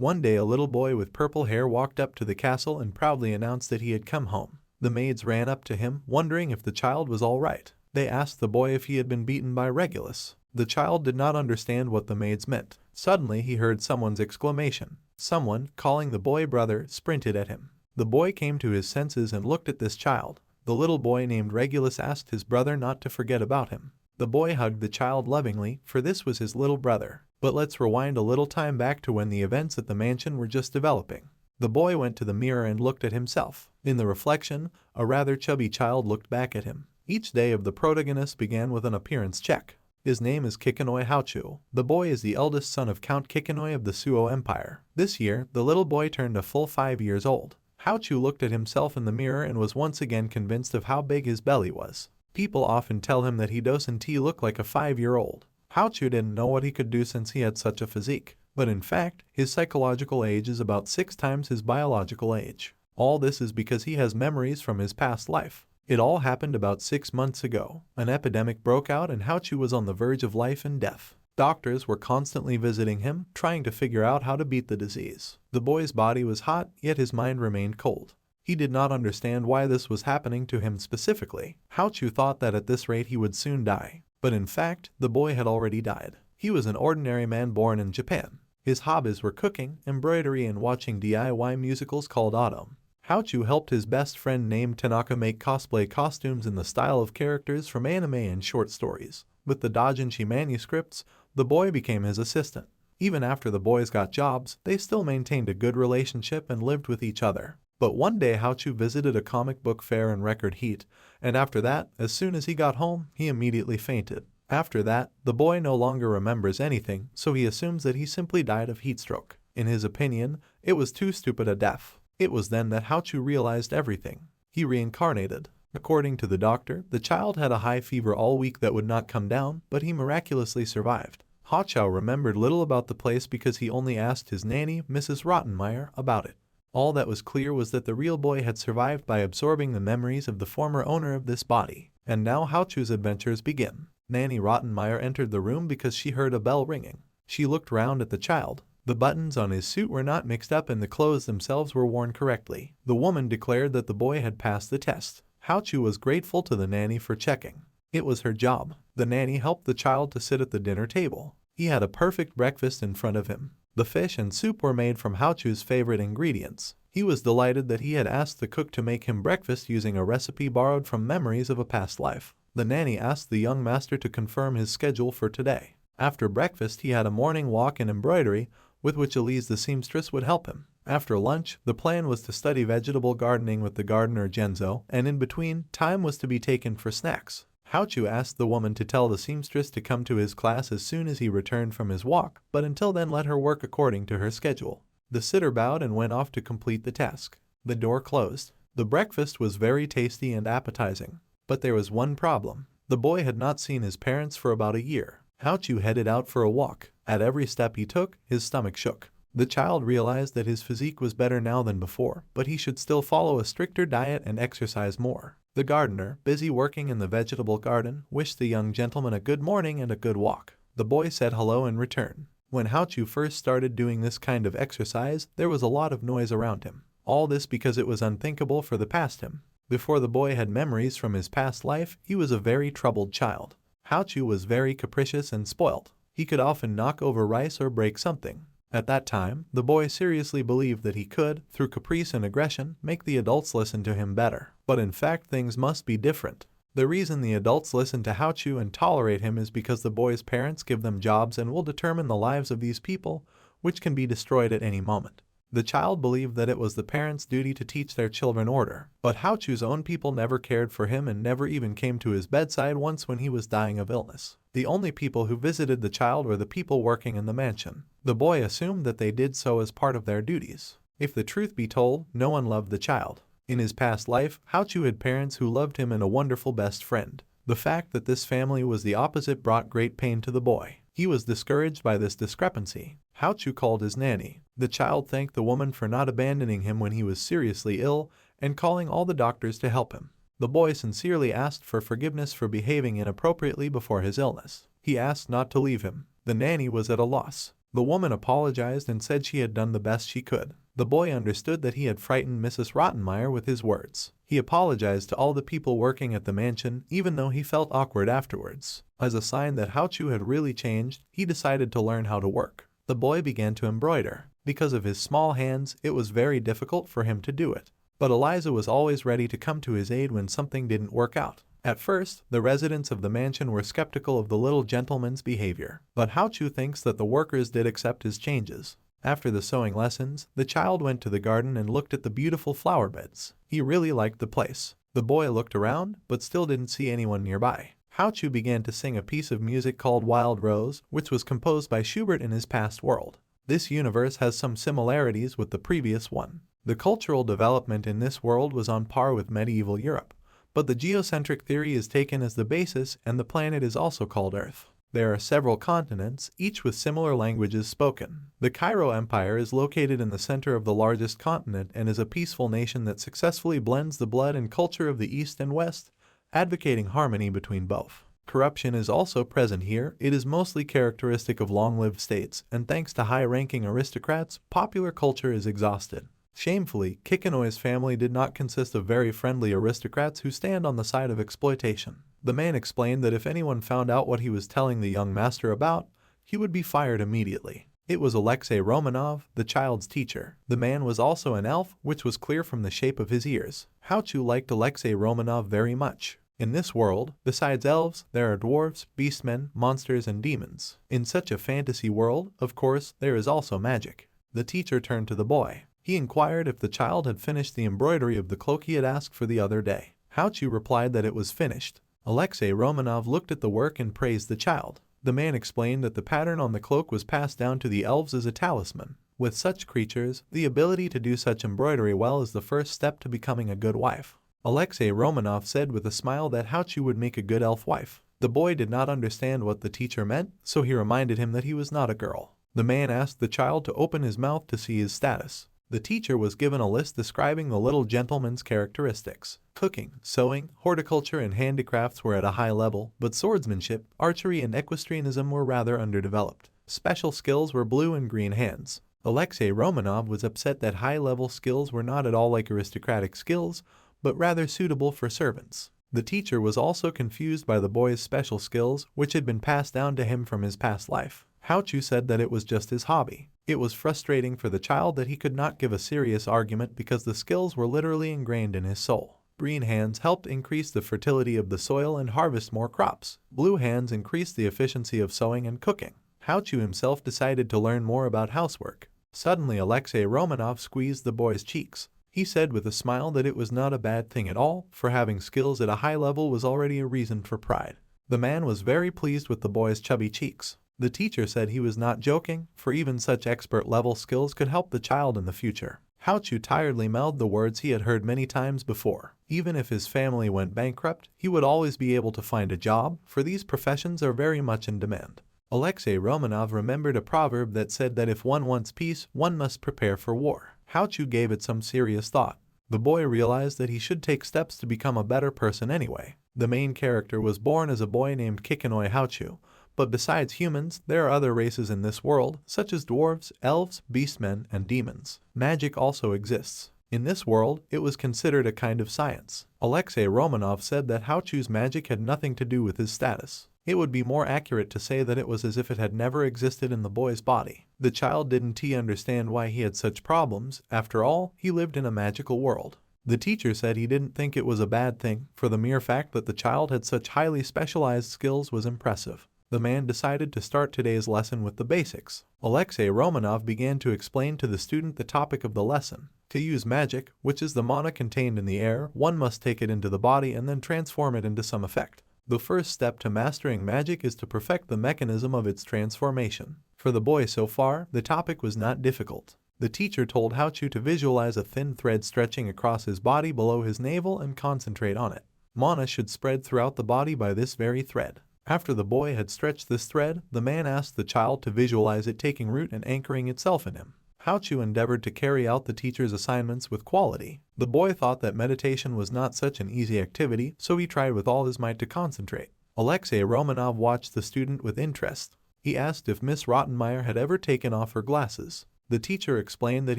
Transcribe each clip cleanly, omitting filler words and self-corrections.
One day a little boy with purple hair walked up to the castle and proudly announced that he had come home. The maids ran up to him, wondering if the child was all right. They asked the boy if he had been beaten by Regulus. The child did not understand what the maids meant. Suddenly he heard someone's exclamation. Someone, calling the boy brother, sprinted at him. The boy came to his senses and looked at this child. The little boy named Regulus asked his brother not to forget about him. The boy hugged the child lovingly, for this was his little brother. But let's rewind a little time back to when the events at the mansion were just developing. The boy went to the mirror and looked at himself. In the reflection, a rather chubby child looked back at him. Each day of the protagonist began with an appearance check. His name is Kikinoi Haochu. The boy is the eldest son of Count Kikinoi of the Suo Empire. This year, the little boy turned a full 5 years old. Haochu looked at himself in the mirror and was once again convinced of how big his belly was. People often tell him that he doesn't look like a 5-year-old. Haochu didn't know what he could do since he had such a physique. But in fact, his psychological age is about 6 times his biological age. All this is because he has memories from his past life. It all happened about 6 months ago. An epidemic broke out and Haochu was on the verge of life and death. Doctors were constantly visiting him, trying to figure out how to beat the disease. The boy's body was hot, yet his mind remained cold. He did not understand why this was happening to him specifically. Haochu thought that at this rate he would soon die. But in fact, the boy had already died. He was an ordinary man born in Japan. His hobbies were cooking, embroidery and watching DIY musicals called Autumn. Haochu helped his best friend named Tanaka make cosplay costumes in the style of characters from anime and short stories. With the doujinshi manuscripts, the boy became his assistant. Even after the boys got jobs, they still maintained a good relationship and lived with each other. But one day Haochu visited a comic book fair in record heat, and after that, as soon as he got home, he immediately fainted. After that, the boy no longer remembers anything, so he assumes that he simply died of heat stroke. In his opinion, it was too stupid a death. It was then that Haochu realized everything. He reincarnated. According to the doctor, the child had a high fever all week that would not come down, but he miraculously survived. Haochu remembered little about the place because he only asked his nanny, Mrs. Rottenmeier, about it. All that was clear was that the real boy had survived by absorbing the memories of the former owner of this body. And now Haochu's adventures begin. Nanny Rottenmeier entered the room because she heard a bell ringing. She looked round at the child. The buttons on his suit were not mixed up and the clothes themselves were worn correctly. The woman declared that the boy had passed the test. Haochu was grateful to the nanny for checking. It was her job. The nanny helped the child to sit at the dinner table. He had a perfect breakfast in front of him. The fish and soup were made from Haochu's favorite ingredients. He was delighted that he had asked the cook to make him breakfast using a recipe borrowed from memories of a past life. The nanny asked the young master to confirm his schedule for today. After breakfast, he had a morning walk in embroidery, with which Elise the seamstress would help him. After lunch, the plan was to study vegetable gardening with the gardener Genzo, and in between, time was to be taken for snacks. Haochu asked the woman to tell the seamstress to come to his class as soon as he returned from his walk, but until then let her work according to her schedule. The sitter bowed and went off to complete the task. The door closed. The breakfast was very tasty and appetizing. But there was one problem. The boy had not seen his parents for about a year. Haochu headed out for a walk. At every step he took, his stomach shook. The child realized that his physique was better now than before, but he should still follow a stricter diet and exercise more. The gardener, busy working in the vegetable garden, wished the young gentleman a good morning and a good walk. The boy said hello in return. When Haochu first started doing this kind of exercise, there was a lot of noise around him. All this because it was unthinkable for the past him. Before the boy had memories from his past life, he was a very troubled child. Haochu was very capricious and spoilt. He could often knock over rice or break something. At that time, the boy seriously believed that he could, through caprice and aggression, make the adults listen to him better. But in fact things must be different. The reason the adults listen to Haochu and tolerate him is because the boy's parents give them jobs and will determine the lives of these people, which can be destroyed at any moment. The child believed that it was the parents' duty to teach their children order, but Haochu's own people never cared for him and never even came to his bedside once when he was dying of illness. The only people who visited the child were the people working in the mansion. The boy assumed that they did so as part of their duties. If the truth be told, no one loved the child. In his past life, Haochu had parents who loved him and a wonderful best friend. The fact that this family was the opposite brought great pain to the boy. He was discouraged by this discrepancy. Haochu called his nanny. The child thanked the woman for not abandoning him when he was seriously ill and calling all the doctors to help him. The boy sincerely asked for forgiveness for behaving inappropriately before his illness. He asked not to leave him. The nanny was at a loss. The woman apologized and said she had done the best she could. The boy understood that he had frightened Mrs. Rottenmeier with his words. He apologized to all the people working at the mansion, even though he felt awkward afterwards. As a sign that Haochu had really changed, he decided to learn how to work. The boy began to embroider. Because of his small hands, it was very difficult for him to do it. But Eliza was always ready to come to his aid when something didn't work out. At first, the residents of the mansion were skeptical of the little gentleman's behavior, but Haochu thinks that the workers did accept his changes. After the sewing lessons, the child went to the garden and looked at the beautiful flower beds. He really liked the place. The boy looked around, but still didn't see anyone nearby. Haochu began to sing a piece of music called Wild Rose, which was composed by Schubert in his past world. This universe has some similarities with the previous one. The cultural development in this world was on par with medieval Europe, but the geocentric theory is taken as the basis and the planet is also called Earth. There are several continents, each with similar languages spoken. The Cairo Empire is located in the center of the largest continent and is a peaceful nation that successfully blends the blood and culture of the East and West, advocating harmony between both. Corruption is also present here. It is mostly characteristic of long-lived states, and thanks to high-ranking aristocrats, popular culture is exhausted. Shamefully, Kikinoi's family did not consist of very friendly aristocrats who stand on the side of exploitation. The man explained that if anyone found out what he was telling the young master about, he would be fired immediately. It was Alexei Romanov, the child's teacher. The man was also an elf, which was clear from the shape of his ears. Haochu liked Alexei Romanov very much. In this world, besides elves, there are dwarves, beastmen, monsters, and demons. In such a fantasy world, of course, there is also magic. The teacher turned to the boy. He inquired if the child had finished the embroidery of the cloak he had asked for the other day. Haochu replied that it was finished. Alexei Romanov looked at the work and praised the child. The man explained that the pattern on the cloak was passed down to the elves as a talisman. With such creatures, the ability to do such embroidery well is the first step to becoming a good wife. Alexei Romanov said with a smile that Haochu would make a good elf wife. The boy did not understand what the teacher meant, so he reminded him that he was not a girl. The man asked the child to open his mouth to see his status. The teacher was given a list describing the little gentleman's characteristics. Cooking, sewing, horticulture, and handicrafts were at a high level, but swordsmanship, archery, and equestrianism were rather underdeveloped. Special skills were blue and green hands. Alexei Romanov was upset that high-level skills were not at all like aristocratic skills, but rather suitable for servants. The teacher was also confused by the boy's special skills, which had been passed down to him from his past life. Haochu said that it was just his hobby. It was frustrating for the child that he could not give a serious argument because the skills were literally ingrained in his soul. Green hands helped increase the fertility of the soil and harvest more crops. Blue hands increased the efficiency of sewing and cooking. Haochu himself decided to learn more about housework. Suddenly Alexei Romanov squeezed the boy's cheeks. He said with a smile that it was not a bad thing at all, for having skills at a high level was already a reason for pride. The man was very pleased with the boy's chubby cheeks. The teacher said he was not joking, for even such expert-level skills could help the child in the future. Haochu tiredly mouthed the words he had heard many times before. Even if his family went bankrupt, he would always be able to find a job, for these professions are very much in demand. Alexei Romanov remembered a proverb that said that if one wants peace, one must prepare for war. Haochu gave it some serious thought. The boy realized that he should take steps to become a better person anyway. The main character was born as a boy named Kikinoi Haochu, but besides humans, there are other races in this world, such as dwarves, elves, beastmen, and demons. Magic also exists. In this world, it was considered a kind of science. Alexei Romanov said that Haochu's magic had nothing to do with his status. It would be more accurate to say that it was as if it had never existed in the boy's body. The child didn't understand why he had such problems. After all, he lived in a magical world. The teacher said he didn't think it was a bad thing, for the mere fact that the child had such highly specialized skills was impressive. The man decided to start today's lesson with the basics. Alexei Romanov began to explain to the student the topic of the lesson. To use magic, which is the mana contained in the air, one must take it into the body and then transform it into some effect. The first step to mastering magic is to perfect the mechanism of its transformation. For the boy so far, the topic was not difficult. The teacher told Haochu to visualize a thin thread stretching across his body below his navel and concentrate on it. Mana should spread throughout the body by this very thread. After the boy had stretched this thread, the man asked the child to visualize it taking root and anchoring itself in him. Haochu endeavored to carry out the teacher's assignments with quality. The boy thought that meditation was not such an easy activity, so he tried with all his might to concentrate. Alexei Romanov watched the student with interest. He asked if Miss Rottenmeier had ever taken off her glasses. The teacher explained that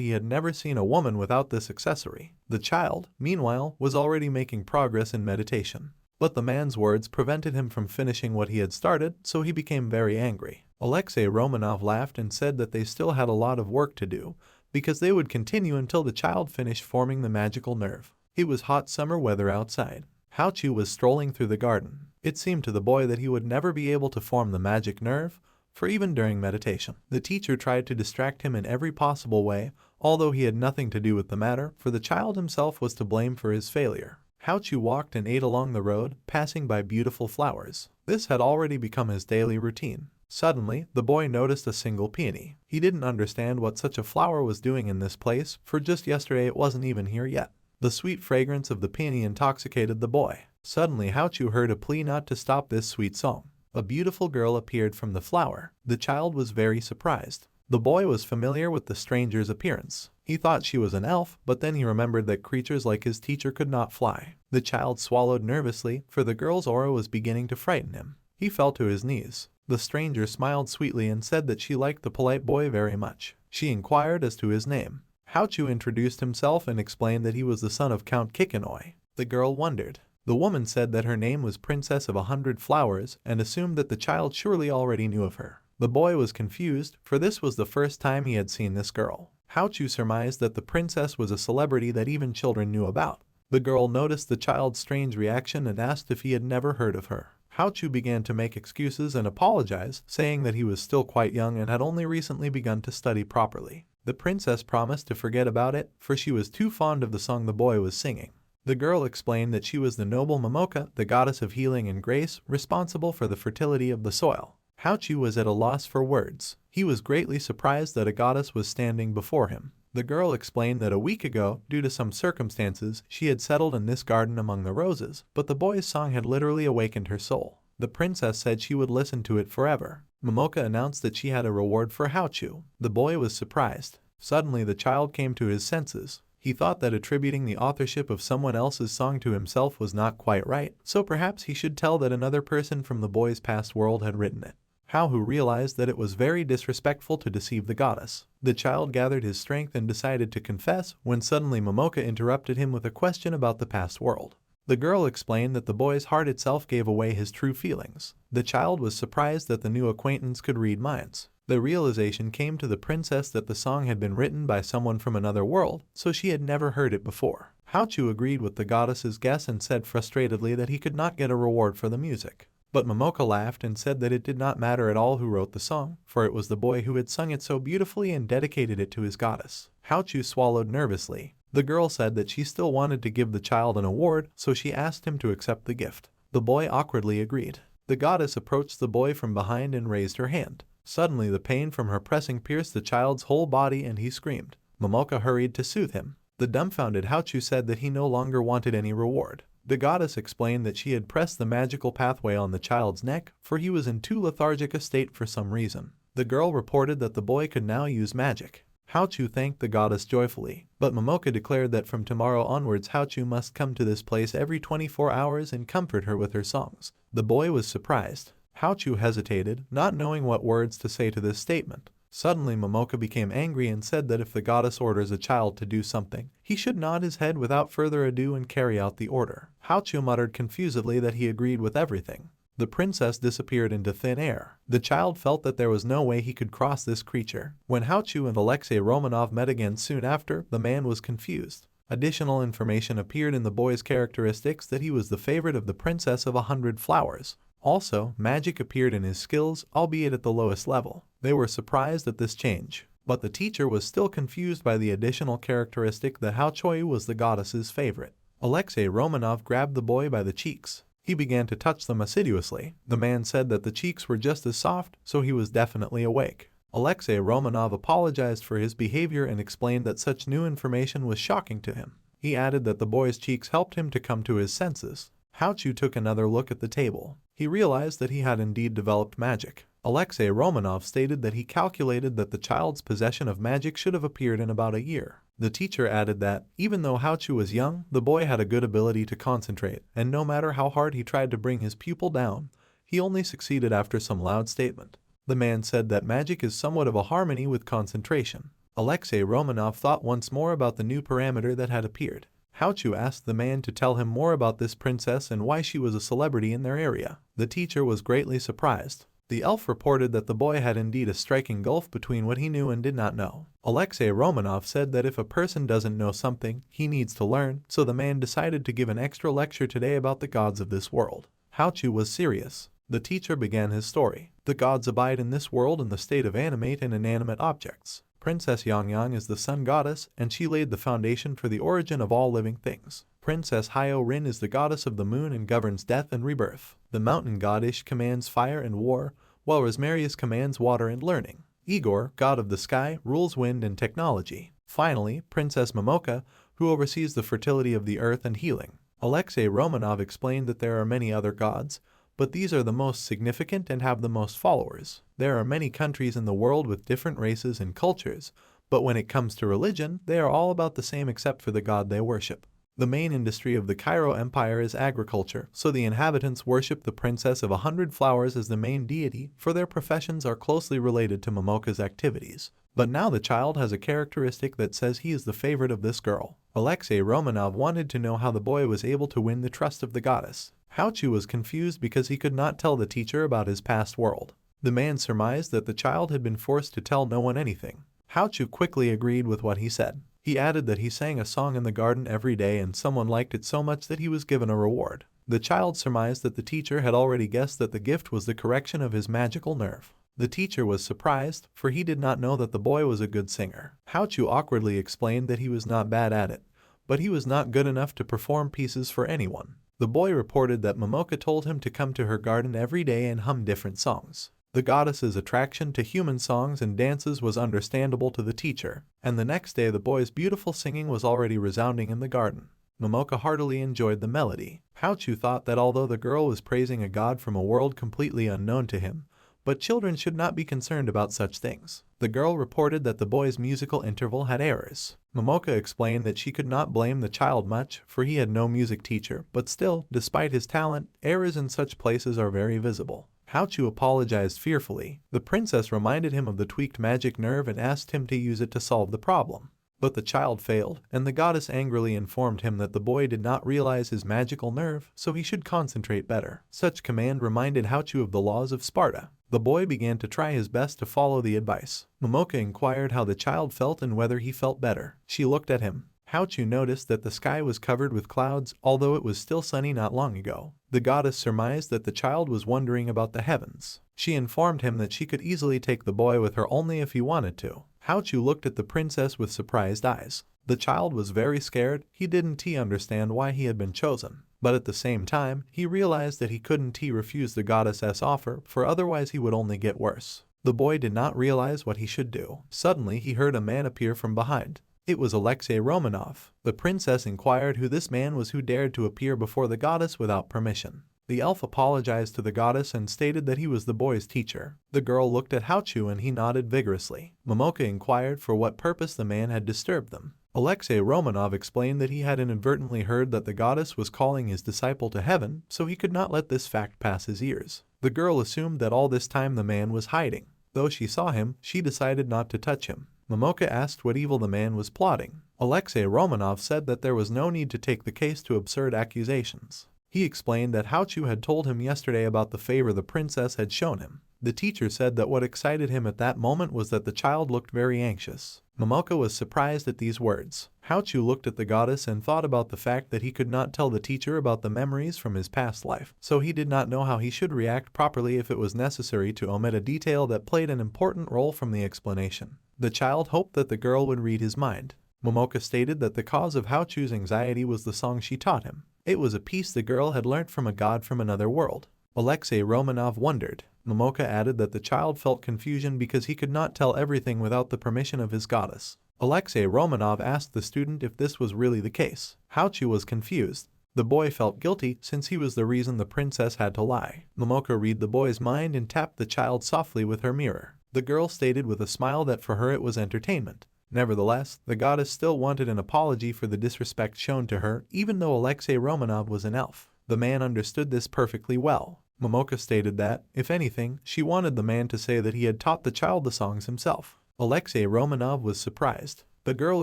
he had never seen a woman without this accessory. The child, meanwhile, was already making progress in meditation. But the man's words prevented him from finishing what he had started, so he became very angry. Alexei Romanov laughed and said that they still had a lot of work to do, because they would continue until the child finished forming the magical nerve. It was hot summer weather outside. Haochu was strolling through the garden. It seemed to the boy that he would never be able to form the magic nerve, for even during meditation, the teacher tried to distract him in every possible way, although he had nothing to do with the matter, for the child himself was to blame for his failure. Haochu walked and ate along the road, passing by beautiful flowers. This had already become his daily routine. Suddenly, the boy noticed a single peony. He didn't understand what such a flower was doing in this place, for just yesterday it wasn't even here yet. The sweet fragrance of the peony intoxicated the boy. Suddenly Haochu heard a plea not to stop this sweet song. A beautiful girl appeared from the flower. The child was very surprised. The boy was familiar with the stranger's appearance. He thought she was an elf, but then he remembered that creatures like his teacher could not fly. The child swallowed nervously, for the girl's aura was beginning to frighten him. He fell to his knees. The stranger smiled sweetly and said that she liked the polite boy very much. She inquired as to his name. Haochu introduced himself and explained that he was the son of Count Kikinoi. The girl wondered. The woman said that her name was Princess of 100 Flowers and assumed that the child surely already knew of her. The boy was confused, for this was the first time he had seen this girl. Haochu surmised that the princess was a celebrity that even children knew about. The girl noticed the child's strange reaction and asked if he had never heard of her. Haochu began to make excuses and apologize, saying that he was still quite young and had only recently begun to study properly. The princess promised to forget about it, for she was too fond of the song the boy was singing. The girl explained that she was the noble Momoka, the goddess of healing and grace, responsible for the fertility of the soil. Haochu was at a loss for words. He was greatly surprised that a goddess was standing before him. The girl explained that a week ago, due to some circumstances, she had settled in this garden among the roses, but the boy's song had literally awakened her soul. The princess said she would listen to it forever. Momoka announced that she had a reward for Haochu. The boy was surprised. Suddenly the child came to his senses. He thought that attributing the authorship of someone else's song to himself was not quite right, so perhaps he should tell that another person from the boy's past world had written it. Haochu realized that it was very disrespectful to deceive the goddess. The child gathered his strength and decided to confess, when suddenly Momoka interrupted him with a question about the past world. The girl explained that the boy's heart itself gave away his true feelings. The child was surprised that the new acquaintance could read minds. The realization came to the princess that the song had been written by someone from another world, so she had never heard it before. Haochu agreed with the goddess's guess and said frustratedly that he could not get a reward for the music. But Momoka laughed and said that it did not matter at all who wrote the song, for it was the boy who had sung it so beautifully and dedicated it to his goddess. Haochu swallowed nervously. The girl said that she still wanted to give the child an award, so she asked him to accept the gift. The boy awkwardly agreed. The goddess approached the boy from behind and raised her hand. Suddenly the pain from her pressing pierced the child's whole body and he screamed. Momoka hurried to soothe him. The dumbfounded Haochu said that he no longer wanted any reward. The goddess explained that she had pressed the magical pathway on the child's neck, for he was in too lethargic a state for some reason. The girl reported that the boy could now use magic. Haochu thanked the goddess joyfully, but Momoka declared that from tomorrow onwards Haochu must come to this place every 24 hours and comfort her with her songs. The boy was surprised. Haochu hesitated, not knowing what words to say to this statement. Suddenly Momoka became angry and said that if the goddess orders a child to do something, he should nod his head without further ado and carry out the order. Haochu muttered confusedly that he agreed with everything. The princess disappeared into thin air. The child felt that there was no way he could cross this creature. When Haochu and Alexei Romanov met again soon after, the man was confused. Additional information appeared in the boy's characteristics that he was the favorite of the Princess of 100 Flowers. Also, magic appeared in his skills, albeit at the lowest level. They were surprised at this change. But the teacher was still confused by the additional characteristic that Haochu was the goddess's favorite. Alexei Romanov grabbed the boy by the cheeks. He began to touch them assiduously. The man said that the cheeks were just as soft, so he was definitely awake. Alexei Romanov apologized for his behavior and explained that such new information was shocking to him. He added that the boy's cheeks helped him to come to his senses. Haochu took another look at the table. He realized that he had indeed developed magic. Alexei Romanov stated that he calculated that the child's possession of magic should have appeared in about a year. The teacher added that, even though Haochu was young, the boy had a good ability to concentrate, and no matter how hard he tried to bring his pupil down, he only succeeded after some loud statement. The man said that magic is somewhat of a harmony with concentration. Alexei Romanov thought once more about the new parameter that had appeared. Haochu asked the man to tell him more about this princess and why she was a celebrity in their area. The teacher was greatly surprised. The elf reported that the boy had indeed a striking gulf between what he knew and did not know. Alexei Romanov said that if a person doesn't know something, he needs to learn, so the man decided to give an extra lecture today about the gods of this world. Haochu was serious. The teacher began his story. The gods abide in this world in the state of animate and inanimate objects. Princess Yangyang is the sun goddess, and she laid the foundation for the origin of all living things. Princess Hyo-rin is the goddess of the moon and governs death and rebirth. The mountain god Ish commands fire and war, while Rosmarius commands water and learning. Igor, god of the sky, rules wind and technology. Finally, Princess Momoka, who oversees the fertility of the earth and healing. Alexei Romanov explained that there are many other gods, but these are the most significant and have the most followers. There are many countries in the world with different races and cultures, but when it comes to religion, they are all about the same except for the god they worship. The main industry of the Cairo Empire is agriculture, so the inhabitants worship the Princess of 100 Flowers as the main deity, for their professions are closely related to Momoka's activities. But now the child has a characteristic that says he is the favorite of this girl. Alexei Romanov wanted to know how the boy was able to win the trust of the goddess. Haochu was confused because he could not tell the teacher about his past world. The man surmised that the child had been forced to tell no one anything. Haochu quickly agreed with what he said. He added that he sang a song in the garden every day and someone liked it so much that he was given a reward. The child surmised that the teacher had already guessed that the gift was the correction of his magical nerve. The teacher was surprised, for he did not know that the boy was a good singer. Haochu awkwardly explained that he was not bad at it, but he was not good enough to perform pieces for anyone. The boy reported that Momoka told him to come to her garden every day and hum different songs. The goddess's attraction to human songs and dances was understandable to the teacher, and the next day the boy's beautiful singing was already resounding in the garden. Momoka heartily enjoyed the melody. Haochu thought that although the girl was praising a god from a world completely unknown to him, but children should not be concerned about such things. The girl reported that the boy's musical interval had errors. Momoka explained that she could not blame the child much, for he had no music teacher, but still, despite his talent, errors in such places are very visible. Haochu apologized fearfully. The princess reminded him of the tweaked magic nerve and asked him to use it to solve the problem. But the child failed, and the goddess angrily informed him that the boy did not realize his magical nerve, so he should concentrate better. Such command reminded Haochu of the laws of Sparta. The boy began to try his best to follow the advice. Momoka inquired how the child felt and whether he felt better. She looked at him. Haochu noticed that the sky was covered with clouds, although it was still sunny not long ago. The goddess surmised that the child was wondering about the heavens. She informed him that she could easily take the boy with her only if he wanted to. Haochu looked at the princess with surprised eyes. The child was very scared. He didn't understand why he had been chosen. But at the same time, he realized that he couldn't refuse the goddess's offer, for otherwise he would only get worse. The boy did not realize what he should do. Suddenly he heard a man appear from behind. It was Alexei Romanov. The princess inquired who this man was who dared to appear before the goddess without permission. The elf apologized to the goddess and stated that he was the boy's teacher. The girl looked at Haochu and he nodded vigorously. Momoka inquired for what purpose the man had disturbed them. Alexei Romanov explained that he had inadvertently heard that the goddess was calling his disciple to heaven, so he could not let this fact pass his ears. The girl assumed that all this time the man was hiding. Though she saw him, she decided not to touch him. Momoka asked what evil the man was plotting. Alexei Romanov said that there was no need to take the case to absurd accusations. He explained that Haochu had told him yesterday about the favor the princess had shown him. The teacher said that what excited him at that moment was that the child looked very anxious. Momoka was surprised at these words. Haochu looked at the goddess and thought about the fact that he could not tell the teacher about the memories from his past life, so he did not know how he should react properly if it was necessary to omit a detail that played an important role from the explanation. The child hoped that the girl would read his mind. Momoka stated that the cause of Haochu's anxiety was the song she taught him. It was a piece the girl had learnt from a god from another world. Alexei Romanov wondered. Momoka added that the child felt confusion because he could not tell everything without the permission of his goddess. Alexei Romanov asked the student if this was really the case. Haochu was confused. The boy felt guilty since he was the reason the princess had to lie. Momoka read the boy's mind and tapped the child softly with her mirror. The girl stated with a smile that for her it was entertainment. Nevertheless, the goddess still wanted an apology for the disrespect shown to her, even though Alexei Romanov was an elf. The man understood this perfectly well. Momoka stated that, if anything, she wanted the man to say that he had taught the child the songs himself. Alexei Romanov was surprised. The girl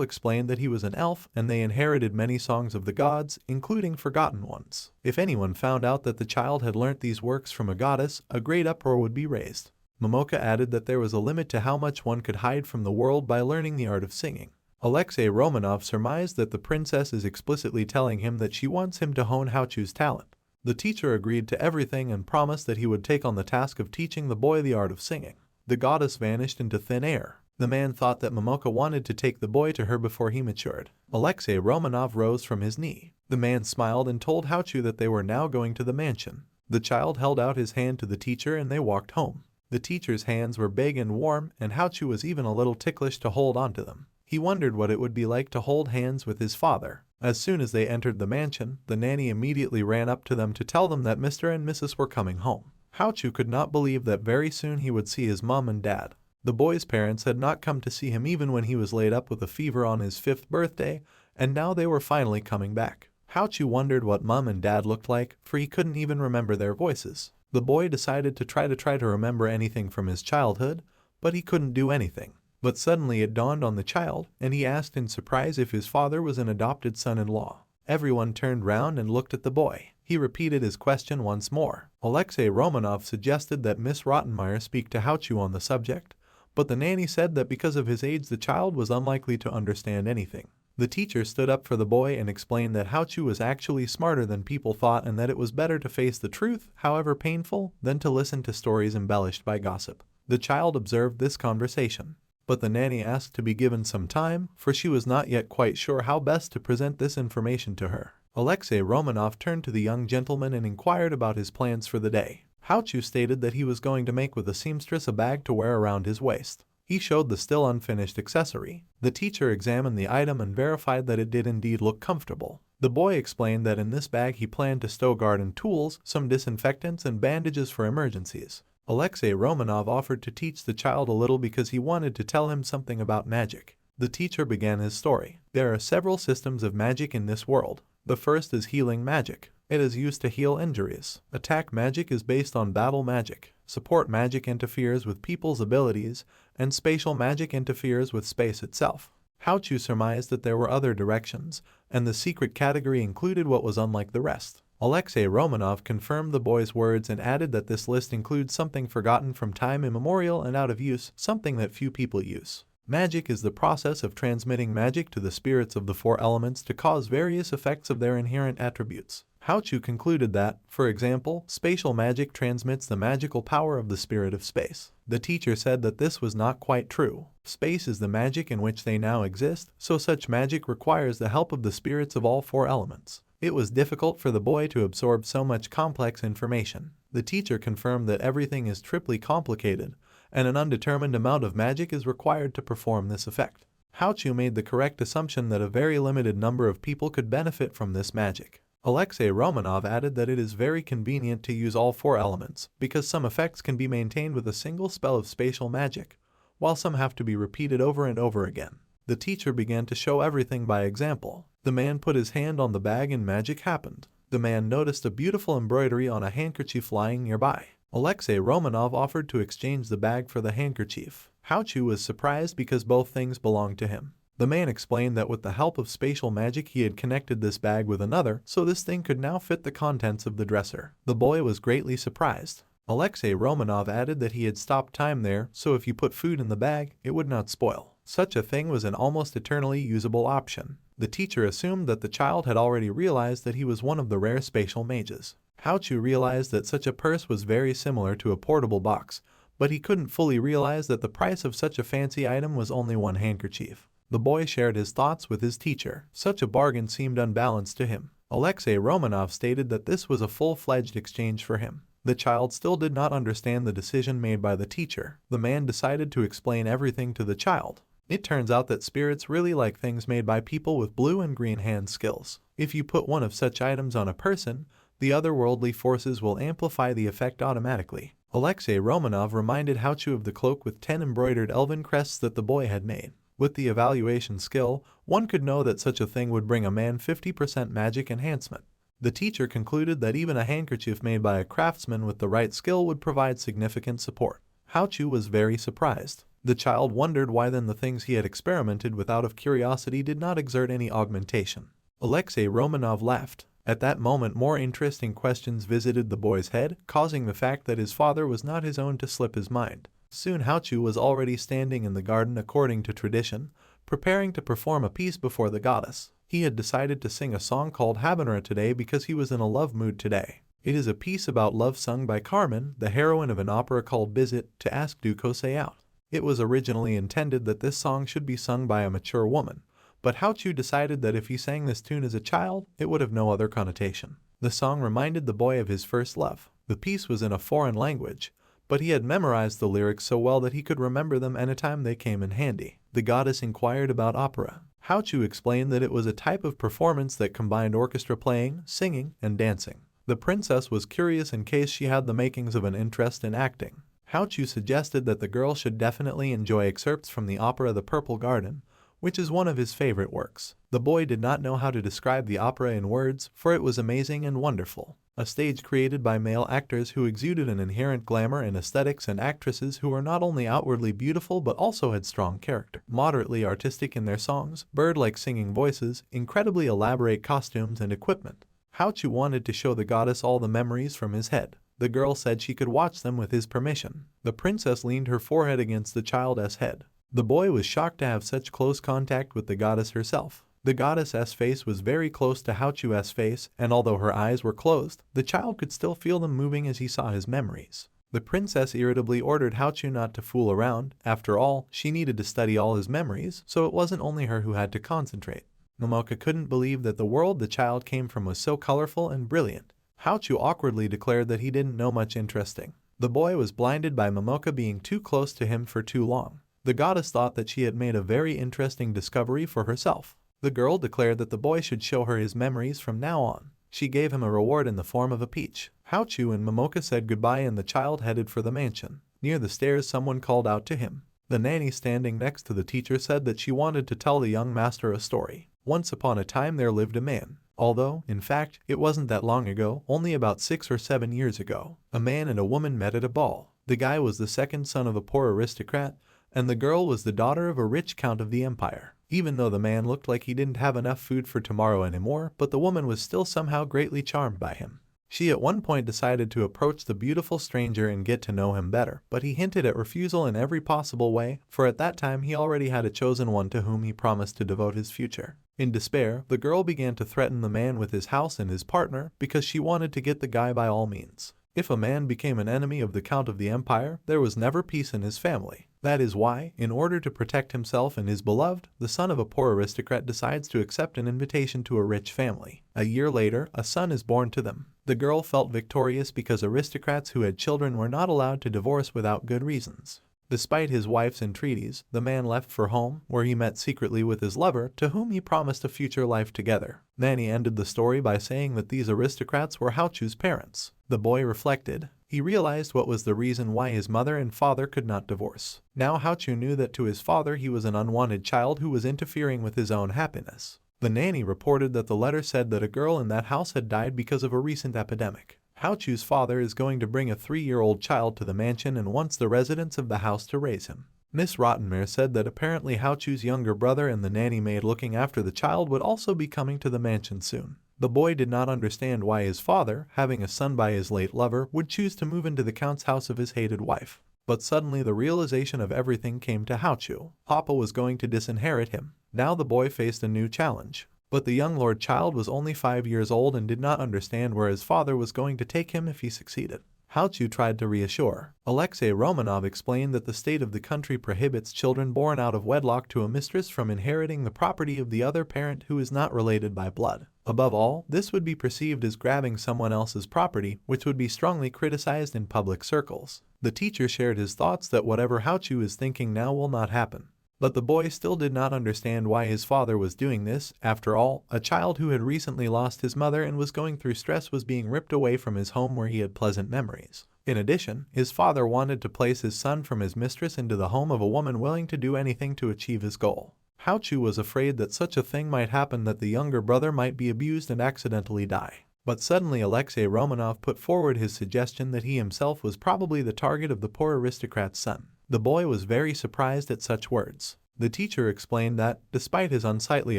explained that he was an elf and they inherited many songs of the gods, including forgotten ones. If anyone found out that the child had learnt these works from a goddess, a great uproar would be raised. Momoka added that there was a limit to how much one could hide from the world by learning the art of singing. Alexei Romanov surmised that the princess is explicitly telling him that she wants him to hone Haochu's talent. The teacher agreed to everything and promised that he would take on the task of teaching the boy the art of singing. The goddess vanished into thin air. The man thought that Momoka wanted to take the boy to her before he matured. Alexei Romanov rose from his knee. The man smiled and told Haochu that they were now going to the mansion. The child held out his hand to the teacher and they walked home. The teacher's hands were big and warm, and Haochu was even a little ticklish to hold onto them. He wondered what it would be like to hold hands with his father. As soon as they entered the mansion, the nanny immediately ran up to them to tell them that Mr. and Mrs. were coming home. Haochu could not believe that very soon he would see his mom and dad. The boy's parents had not come to see him even when he was laid up with a fever on his 5th birthday, and now they were finally coming back. Haochu wondered what mom and dad looked like, for he couldn't even remember their voices. The boy decided to try to remember anything from his childhood, but he couldn't do anything. But suddenly it dawned on the child, and he asked in surprise if his father was an adopted son-in-law. Everyone turned round and looked at the boy. He repeated his question once more. Alexei Romanov suggested that Miss Rottenmeier speak to Haochu on the subject, but the nanny said that because of his age the child was unlikely to understand anything. The teacher stood up for the boy and explained that Haochu was actually smarter than people thought and that it was better to face the truth, however painful, than to listen to stories embellished by gossip. The child observed this conversation, but the nanny asked to be given some time, for she was not yet quite sure how best to present this information to her. Alexei Romanov turned to the young gentleman and inquired about his plans for the day. Haochu stated that he was going to make with a seamstress a bag to wear around his waist. He showed the still unfinished accessory. The teacher examined the item and verified that it did indeed look comfortable. The boy explained that in this bag he planned to stow garden tools, some disinfectants and bandages for emergencies. Alexei Romanov offered to teach the child a little because he wanted to tell him something about magic. The teacher began his story. There are several systems of magic in this world. The first is healing magic. It is used to heal injuries. Attack magic is based on battle magic. Support magic interferes with people's abilities, and spatial magic interferes with space itself. Haochu surmised that there were other directions, and the secret category included what was unlike the rest. Alexei Romanov confirmed the boy's words and added that this list includes something forgotten from time immemorial and out of use, something that few people use. Magic is the process of transmitting magic to the spirits of the 4 elements to cause various effects of their inherent attributes. Haochu concluded that, for example, spatial magic transmits the magical power of the spirit of space. The teacher said that this was not quite true. Space is the magic in which they now exist, so such magic requires the help of the spirits of all 4 elements. It was difficult for the boy to absorb so much complex information. The teacher confirmed that everything is triply complicated, and an undetermined amount of magic is required to perform this effect. Haochu made the correct assumption that a very limited number of people could benefit from this magic. Alexei Romanov added that it is very convenient to use all 4 elements, because some effects can be maintained with a single spell of spatial magic, while some have to be repeated over and over again. The teacher began to show everything by example. The man put his hand on the bag and magic happened. The man noticed a beautiful embroidery on a handkerchief lying nearby. Alexei Romanov offered to exchange the bag for the handkerchief. Haochu was surprised because both things belonged to him. The man explained that with the help of spatial magic he had connected this bag with another, so this thing could now fit the contents of the dresser. The boy was greatly surprised. Alexei Romanov added that he had stopped time there, so if you put food in the bag, it would not spoil. Such a thing was an almost eternally usable option. The teacher assumed that the child had already realized that he was one of the rare spatial mages. Haochu realized that such a purse was very similar to a portable box, but he couldn't fully realize that the price of such a fancy item was only 1 handkerchief. The boy shared his thoughts with his teacher. Such a bargain seemed unbalanced to him. Alexei Romanov stated that this was a full-fledged exchange for him. The child still did not understand the decision made by the teacher. The man decided to explain everything to the child. It turns out that spirits really like things made by people with blue and green hand skills. If you put one of such items on a person, the otherworldly forces will amplify the effect automatically. Alexei Romanov reminded Haochu of the cloak with 10 embroidered elven crests that the boy had made. With the evaluation skill, one could know that such a thing would bring a man 50% magic enhancement. The teacher concluded that even a handkerchief made by a craftsman with the right skill would provide significant support. Haochu was very surprised. The child wondered why then the things he had experimented with out of curiosity did not exert any augmentation. Alexei Romanov laughed. At that moment more interesting questions visited the boy's head, causing the fact that his father was not his own to slip his mind. Soon Haochu was already standing in the garden according to tradition, preparing to perform a piece before the goddess. He had decided to sing a song called Habanera today because he was in a love mood today. It is a piece about love sung by Carmen, the heroine of an opera called Bizet, to ask Dukose out. It was originally intended that this song should be sung by a mature woman, but Haochu decided that if he sang this tune as a child, it would have no other connotation. The song reminded the boy of his first love. The piece was in a foreign language, but he had memorized the lyrics so well that he could remember them anytime they came in handy. The goddess inquired about opera. Haochu explained that it was a type of performance that combined orchestra playing, singing, and dancing. The princess was curious in case she had the makings of an interest in acting. Haochu suggested that the girl should definitely enjoy excerpts from the opera The Purple Garden, which is one of his favorite works. The boy did not know how to describe the opera in words, for it was amazing and wonderful. A stage created by male actors who exuded an inherent glamour and aesthetics, and actresses who were not only outwardly beautiful but also had strong character. Moderately artistic in their songs, bird-like singing voices, incredibly elaborate costumes and equipment. Haochu wanted to show the goddess all the memories from his head. The girl said she could watch them with his permission. The princess leaned her forehead against the child's head. The boy was shocked to have such close contact with the goddess herself. The goddess's face was very close to Haochu's face, and although her eyes were closed, the child could still feel them moving as he saw his memories. The princess irritably ordered Haochu not to fool around. After all, she needed to study all his memories, so it wasn't only her who had to concentrate. Momoka couldn't believe that the world the child came from was so colorful and brilliant. Haochu awkwardly declared that he didn't know much interesting. The boy was blinded by Momoka being too close to him for too long. The goddess thought that she had made a very interesting discovery for herself. The girl declared that the boy should show her his memories from now on. She gave him a reward in the form of a peach. Haochu and Momoka said goodbye and the child headed for the mansion. Near the stairs someone called out to him. The nanny standing next to the teacher said that she wanted to tell the young master a story. Once upon a time there lived a man. Although, in fact, it wasn't that long ago, only about 6 or 7 years ago. A man and a woman met at a ball. The guy was the second son of a poor aristocrat, and the girl was the daughter of a rich count of the empire. Even though the man looked like he didn't have enough food for tomorrow anymore, but the woman was still somehow greatly charmed by him. She at one point decided to approach the beautiful stranger and get to know him better, but he hinted at refusal in every possible way, for at that time he already had a chosen one to whom he promised to devote his future. In despair, the girl began to threaten the man with his house and his partner because she wanted to get the guy by all means. If a man became an enemy of the Count of the Empire, there was never peace in his family. That is why, in order to protect himself and his beloved, the son of a poor aristocrat decides to accept an invitation to a rich family. A year later, a son is born to them. The girl felt victorious because aristocrats who had children were not allowed to divorce without good reasons. Despite his wife's entreaties, the man left for home, where he met secretly with his lover, to whom he promised a future life together. Nanny ended the story by saying that these aristocrats were Haochu's parents. The boy reflected. He realized what was the reason why his mother and father could not divorce. Now Haochu knew that to his father he was an unwanted child who was interfering with his own happiness. The nanny reported that the letter said that a girl in that house had died because of a recent epidemic. Haochu's father is going to bring a 3-year-old child to the mansion and wants the residents of the house to raise him. Miss Rottenmeier said that apparently Haochu's younger brother and the nanny maid looking after the child would also be coming to the mansion soon. The boy did not understand why his father, having a son by his late lover, would choose to move into the count's house of his hated wife. But suddenly the realization of everything came to Haochu. Papa was going to disinherit him. Now the boy faced a new challenge. But the young lord child was only 5 years old and did not understand where his father was going to take him if he succeeded. Haochu tried to reassure. Alexei Romanov explained that the state of the country prohibits children born out of wedlock to a mistress from inheriting the property of the other parent who is not related by blood. Above all, this would be perceived as grabbing someone else's property, which would be strongly criticized in public circles. The teacher shared his thoughts that whatever Haochu is thinking now will not happen. But the boy still did not understand why his father was doing this. After all, a child who had recently lost his mother and was going through stress was being ripped away from his home where he had pleasant memories. In addition, his father wanted to place his son from his mistress into the home of a woman willing to do anything to achieve his goal. Haochu was afraid that such a thing might happen, that the younger brother might be abused and accidentally die. But suddenly Alexei Romanov put forward his suggestion that he himself was probably the target of the poor aristocrat's son. The boy was very surprised at such words. The teacher explained that, despite his unsightly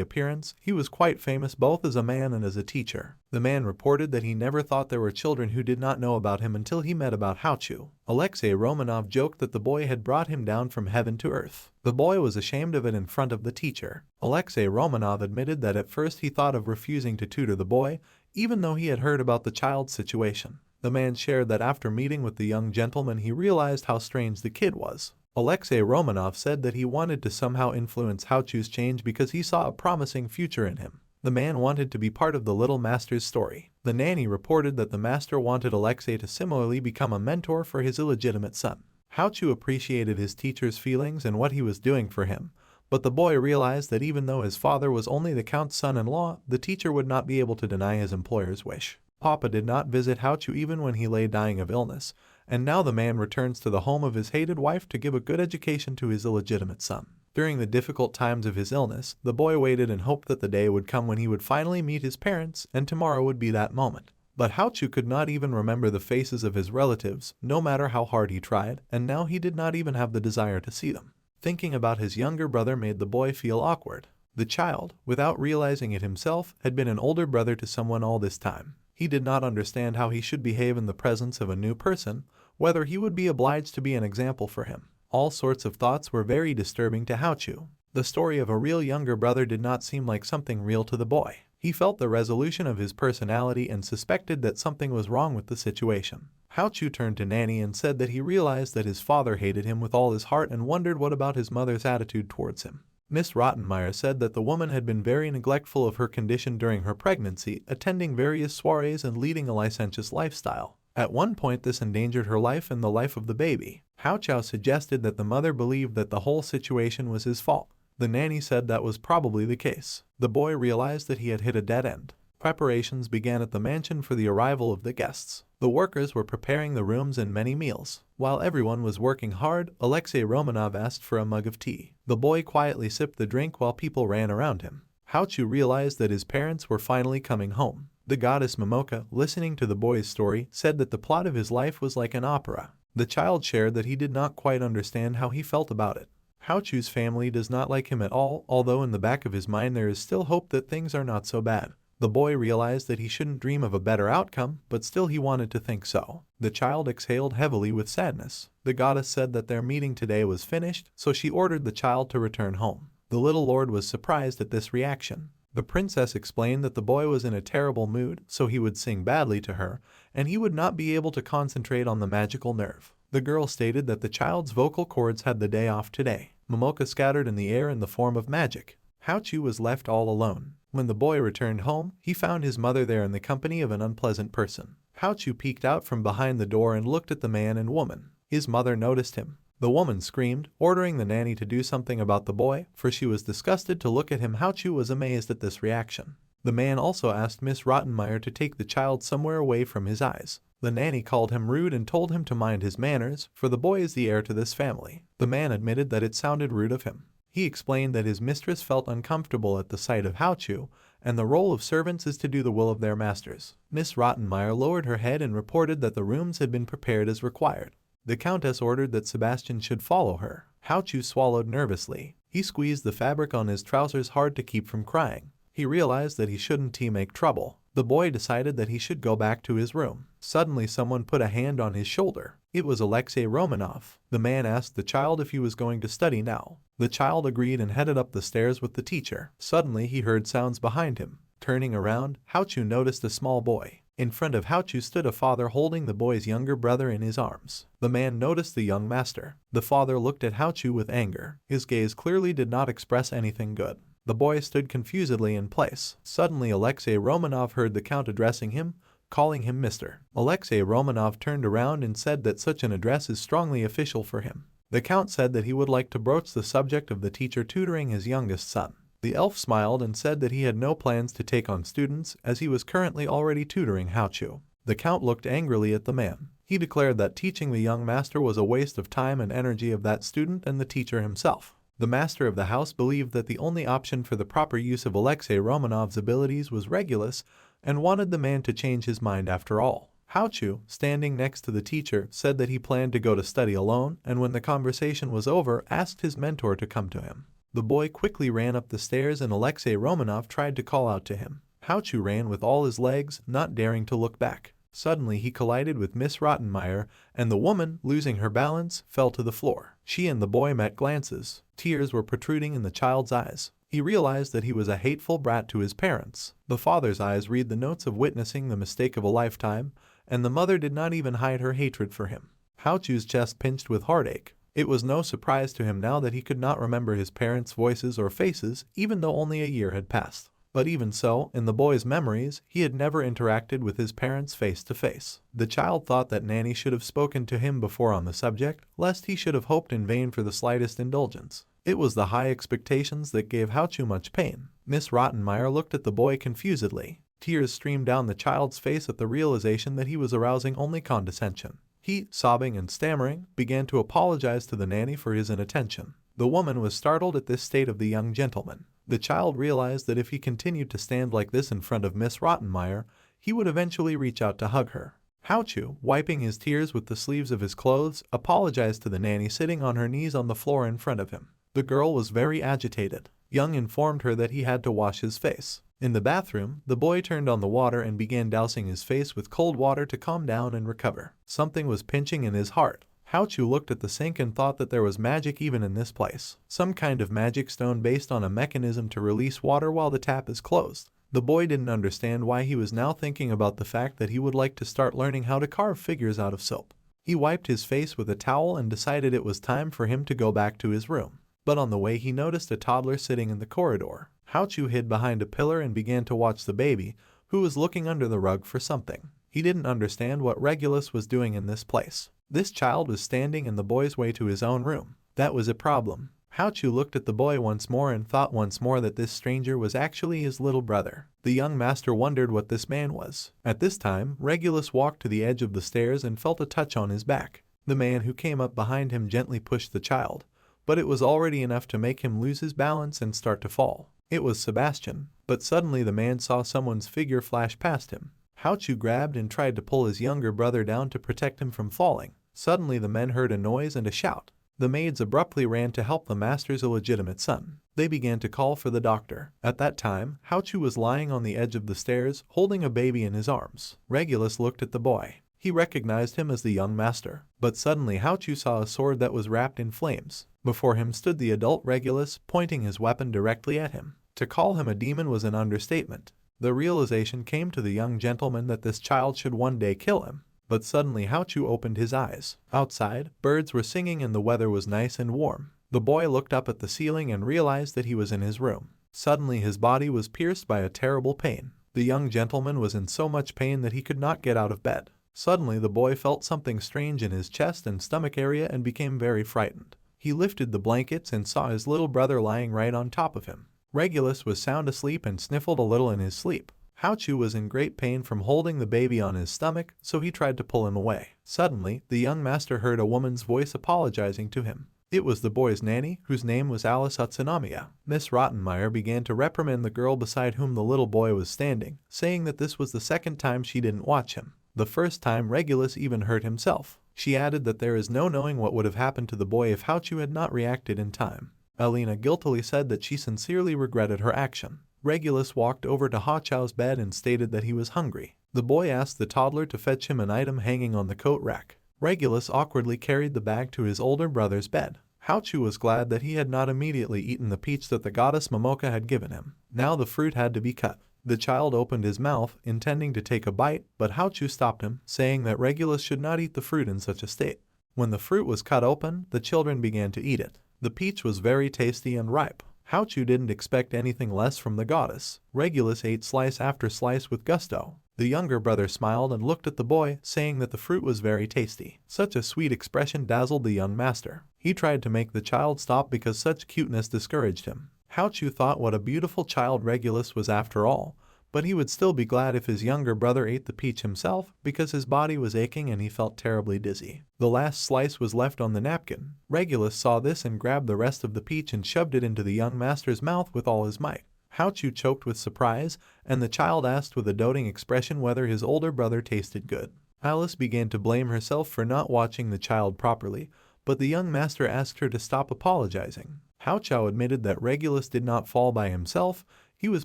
appearance, he was quite famous both as a man and as a teacher. The man reported that he never thought there were children who did not know about him until he met about Haochu. Alexei Romanov joked that the boy had brought him down from heaven to earth. The boy was ashamed of it in front of the teacher. Alexei Romanov admitted that at first he thought of refusing to tutor the boy, even though he had heard about the child's situation. The man shared that after meeting with the young gentleman he realized how strange the kid was. Alexei Romanov said that he wanted to somehow influence Haochu's change because he saw a promising future in him. The man wanted to be part of the little master's story. The nanny reported that the master wanted Alexei to similarly become a mentor for his illegitimate son. Haochu appreciated his teacher's feelings and what he was doing for him, but the boy realized that even though his father was only the count's son-in-law, the teacher would not be able to deny his employer's wish. Papa did not visit Haochu even when he lay dying of illness, and now the man returns to the home of his hated wife to give a good education to his illegitimate son. During the difficult times of his illness, the boy waited and hoped that the day would come when he would finally meet his parents, and tomorrow would be that moment. But Haochu could not even remember the faces of his relatives, no matter how hard he tried, and now he did not even have the desire to see them. Thinking about his younger brother made the boy feel awkward. The child, without realizing it himself, had been an older brother to someone all this time. He did not understand how he should behave in the presence of a new person, whether he would be obliged to be an example for him. All sorts of thoughts were very disturbing to Haochu. The story of a real younger brother did not seem like something real to the boy. He felt the resolution of his personality and suspected that something was wrong with the situation. Haochu turned to Nanny and said that he realized that his father hated him with all his heart and wondered what about his mother's attitude towards him. Miss Rottenmeier said that the woman had been very neglectful of her condition during her pregnancy, attending various soirees and leading a licentious lifestyle. At one point this endangered her life and the life of the baby. Haochu suggested that the mother believed that the whole situation was his fault. The nanny said that was probably the case. The boy realized that he had hit a dead end. Preparations began at the mansion for the arrival of the guests. The workers were preparing the rooms and many meals. While everyone was working hard, Alexei Romanov asked for a mug of tea. The boy quietly sipped the drink while people ran around him. Haochu realized that his parents were finally coming home. The goddess Momoka, listening to the boy's story, said that the plot of his life was like an opera. The child shared that he did not quite understand how he felt about it. Haochu's family does not like him at all, although in the back of his mind there is still hope that things are not so bad. The boy realized that he shouldn't dream of a better outcome, but still he wanted to think so. The child exhaled heavily with sadness. The goddess said that their meeting today was finished, so she ordered the child to return home. The little lord was surprised at this reaction. The princess explained that the boy was in a terrible mood, so he would sing badly to her, and he would not be able to concentrate on the magical nerve. The girl stated that the child's vocal cords had the day off today. Momoka scattered in the air in the form of magic. Haochu was left all alone. When the boy returned home, he found his mother there in the company of an unpleasant person. Haochu peeked out from behind the door and looked at the man and woman. His mother noticed him. The woman screamed, ordering the nanny to do something about the boy, for she was disgusted to look at him. Haochu was amazed at this reaction. The man also asked Miss Rottenmeier to take the child somewhere away from his eyes. The nanny called him rude and told him to mind his manners, for the boy is the heir to this family. The man admitted that it sounded rude of him. He explained that his mistress felt uncomfortable at the sight of Haochu, and the role of servants is to do the will of their masters. Miss Rottenmeier lowered her head and reported that the rooms had been prepared as required. The countess ordered that Sebastian should follow her. Haochu swallowed nervously. He squeezed the fabric on his trousers hard to keep from crying. He realized that he shouldn't make trouble. The boy decided that he should go back to his room. Suddenly someone put a hand on his shoulder. It was Alexei Romanov. The man asked the child if he was going to study now. The child agreed and headed up the stairs with the teacher. Suddenly he heard sounds behind him. Turning around, Haochu noticed a small boy. In front of Haochu stood a father holding the boy's younger brother in his arms. The man noticed the young master. The father looked at Haochu with anger. His gaze clearly did not express anything good. The boy stood confusedly in place. Suddenly Alexei Romanov heard the count addressing him, calling him Mr. Alexei Romanov turned around and said that such an address is strongly official for him. The count said that he would like to broach the subject of the teacher tutoring his youngest son. The elf smiled and said that he had no plans to take on students, as he was currently already tutoring Haochu. The count looked angrily at the man. He declared that teaching the young master was a waste of time and energy of that student and the teacher himself. The master of the house believed that the only option for the proper use of Alexei Romanov's abilities was Regulus, and wanted the man to change his mind after all. Haochu, standing next to the teacher, said that he planned to go to study alone, and when the conversation was over, asked his mentor to come to him. The boy quickly ran up the stairs and Alexei Romanov tried to call out to him. Haochu ran with all his legs, not daring to look back. Suddenly he collided with Miss Rottenmeier, and the woman, losing her balance, fell to the floor. She and the boy met glances. Tears were protruding in the child's eyes. He realized that he was a hateful brat to his parents. The father's eyes read the notes of witnessing the mistake of a lifetime, and the mother did not even hide her hatred for him. Haochu's chest pinched with heartache. It was no surprise to him now that he could not remember his parents' voices or faces, even though only a year had passed. But even so, in the boy's memories, he had never interacted with his parents face to face. The child thought that Nanny should have spoken to him before on the subject, lest he should have hoped in vain for the slightest indulgence. It was the high expectations that gave Haochu much pain. Miss Rottenmeier looked at the boy confusedly. Tears streamed down the child's face at the realization that he was arousing only condescension. He, sobbing and stammering, began to apologize to the nanny for his inattention. The woman was startled at this state of the young gentleman. The child realized that if he continued to stand like this in front of Miss Rottenmeier, he would eventually reach out to hug her. Haochu, wiping his tears with the sleeves of his clothes, apologized to the nanny sitting on her knees on the floor in front of him. The girl was very agitated. Young informed her that he had to wash his face. In the bathroom, the boy turned on the water and began dousing his face with cold water to calm down and recover. Something was pinching in his heart. Haochu looked at the sink and thought that there was magic even in this place. Some kind of magic stone based on a mechanism to release water while the tap is closed. The boy didn't understand why he was now thinking about the fact that he would like to start learning how to carve figures out of soap. He wiped his face with a towel and decided it was time for him to go back to his room. But on the way he noticed a toddler sitting in the corridor. Haochu hid behind a pillar and began to watch the baby, who was looking under the rug for something. He didn't understand what Regulus was doing in this place. This child was standing in the boy's way to his own room. That was a problem. Haochu looked at the boy once more and thought once more that this stranger was actually his little brother. The young master wondered what this man was. At this time, Regulus walked to the edge of the stairs and felt a touch on his back. The man who came up behind him gently pushed the child, but it was already enough to make him lose his balance and start to fall. It was Sebastian, but suddenly the man saw someone's figure flash past him. Haochu grabbed and tried to pull his younger brother down to protect him from falling. Suddenly the men heard a noise and a shout. The maids abruptly ran to help the master's illegitimate son. They began to call for the doctor. At that time, Haochu was lying on the edge of the stairs, holding a baby in his arms. Regulus looked at the boy. He recognized him as the young master. But suddenly Haochu saw a sword that was wrapped in flames. Before him stood the adult Regulus, pointing his weapon directly at him. To call him a demon was an understatement. The realization came to the young gentleman that this child should one day kill him. But suddenly Haochu opened his eyes. Outside, birds were singing and the weather was nice and warm. The boy looked up at the ceiling and realized that he was in his room. Suddenly his body was pierced by a terrible pain. The young gentleman was in so much pain that he could not get out of bed. Suddenly the boy felt something strange in his chest and stomach area and became very frightened. He lifted the blankets and saw his little brother lying right on top of him. Regulus was sound asleep and sniffled a little in his sleep. Haochu was in great pain from holding the baby on his stomach, so he tried to pull him away. Suddenly, the young master heard a woman's voice apologizing to him. It was the boy's nanny, whose name was Alice Utsunomiya. Miss Rottenmeier began to reprimand the girl beside whom the little boy was standing, saying that this was the second time she didn't watch him. The first time Regulus even hurt himself. She added that there is no knowing what would have happened to the boy if Haochu had not reacted in time. Alina guiltily said that she sincerely regretted her action. Regulus walked over to Haochu's bed and stated that he was hungry. The boy asked the toddler to fetch him an item hanging on the coat rack. Regulus awkwardly carried the bag to his older brother's bed. Haochu was glad that he had not immediately eaten the peach that the goddess Momoka had given him. Now the fruit had to be cut. The child opened his mouth, intending to take a bite, but Haochu stopped him, saying that Regulus should not eat the fruit in such a state. When the fruit was cut open, the children began to eat it. The peach was very tasty and ripe. Haochu didn't expect anything less from the goddess. Regulus ate slice after slice with gusto. The younger brother smiled and looked at the boy, saying that the fruit was very tasty. Such a sweet expression dazzled the young master. He tried to make the child stop because such cuteness discouraged him. Haochu thought what a beautiful child Regulus was after all, but he would still be glad if his younger brother ate the peach himself because his body was aching and he felt terribly dizzy. The last slice was left on the napkin. Regulus saw this and grabbed the rest of the peach and shoved it into the young master's mouth with all his might. Haochu choked with surprise, and the child asked with a doting expression whether his older brother tasted good. Alice began to blame herself for not watching the child properly, but the young master asked her to stop apologizing. Haochu admitted that Regulus did not fall by himself, he was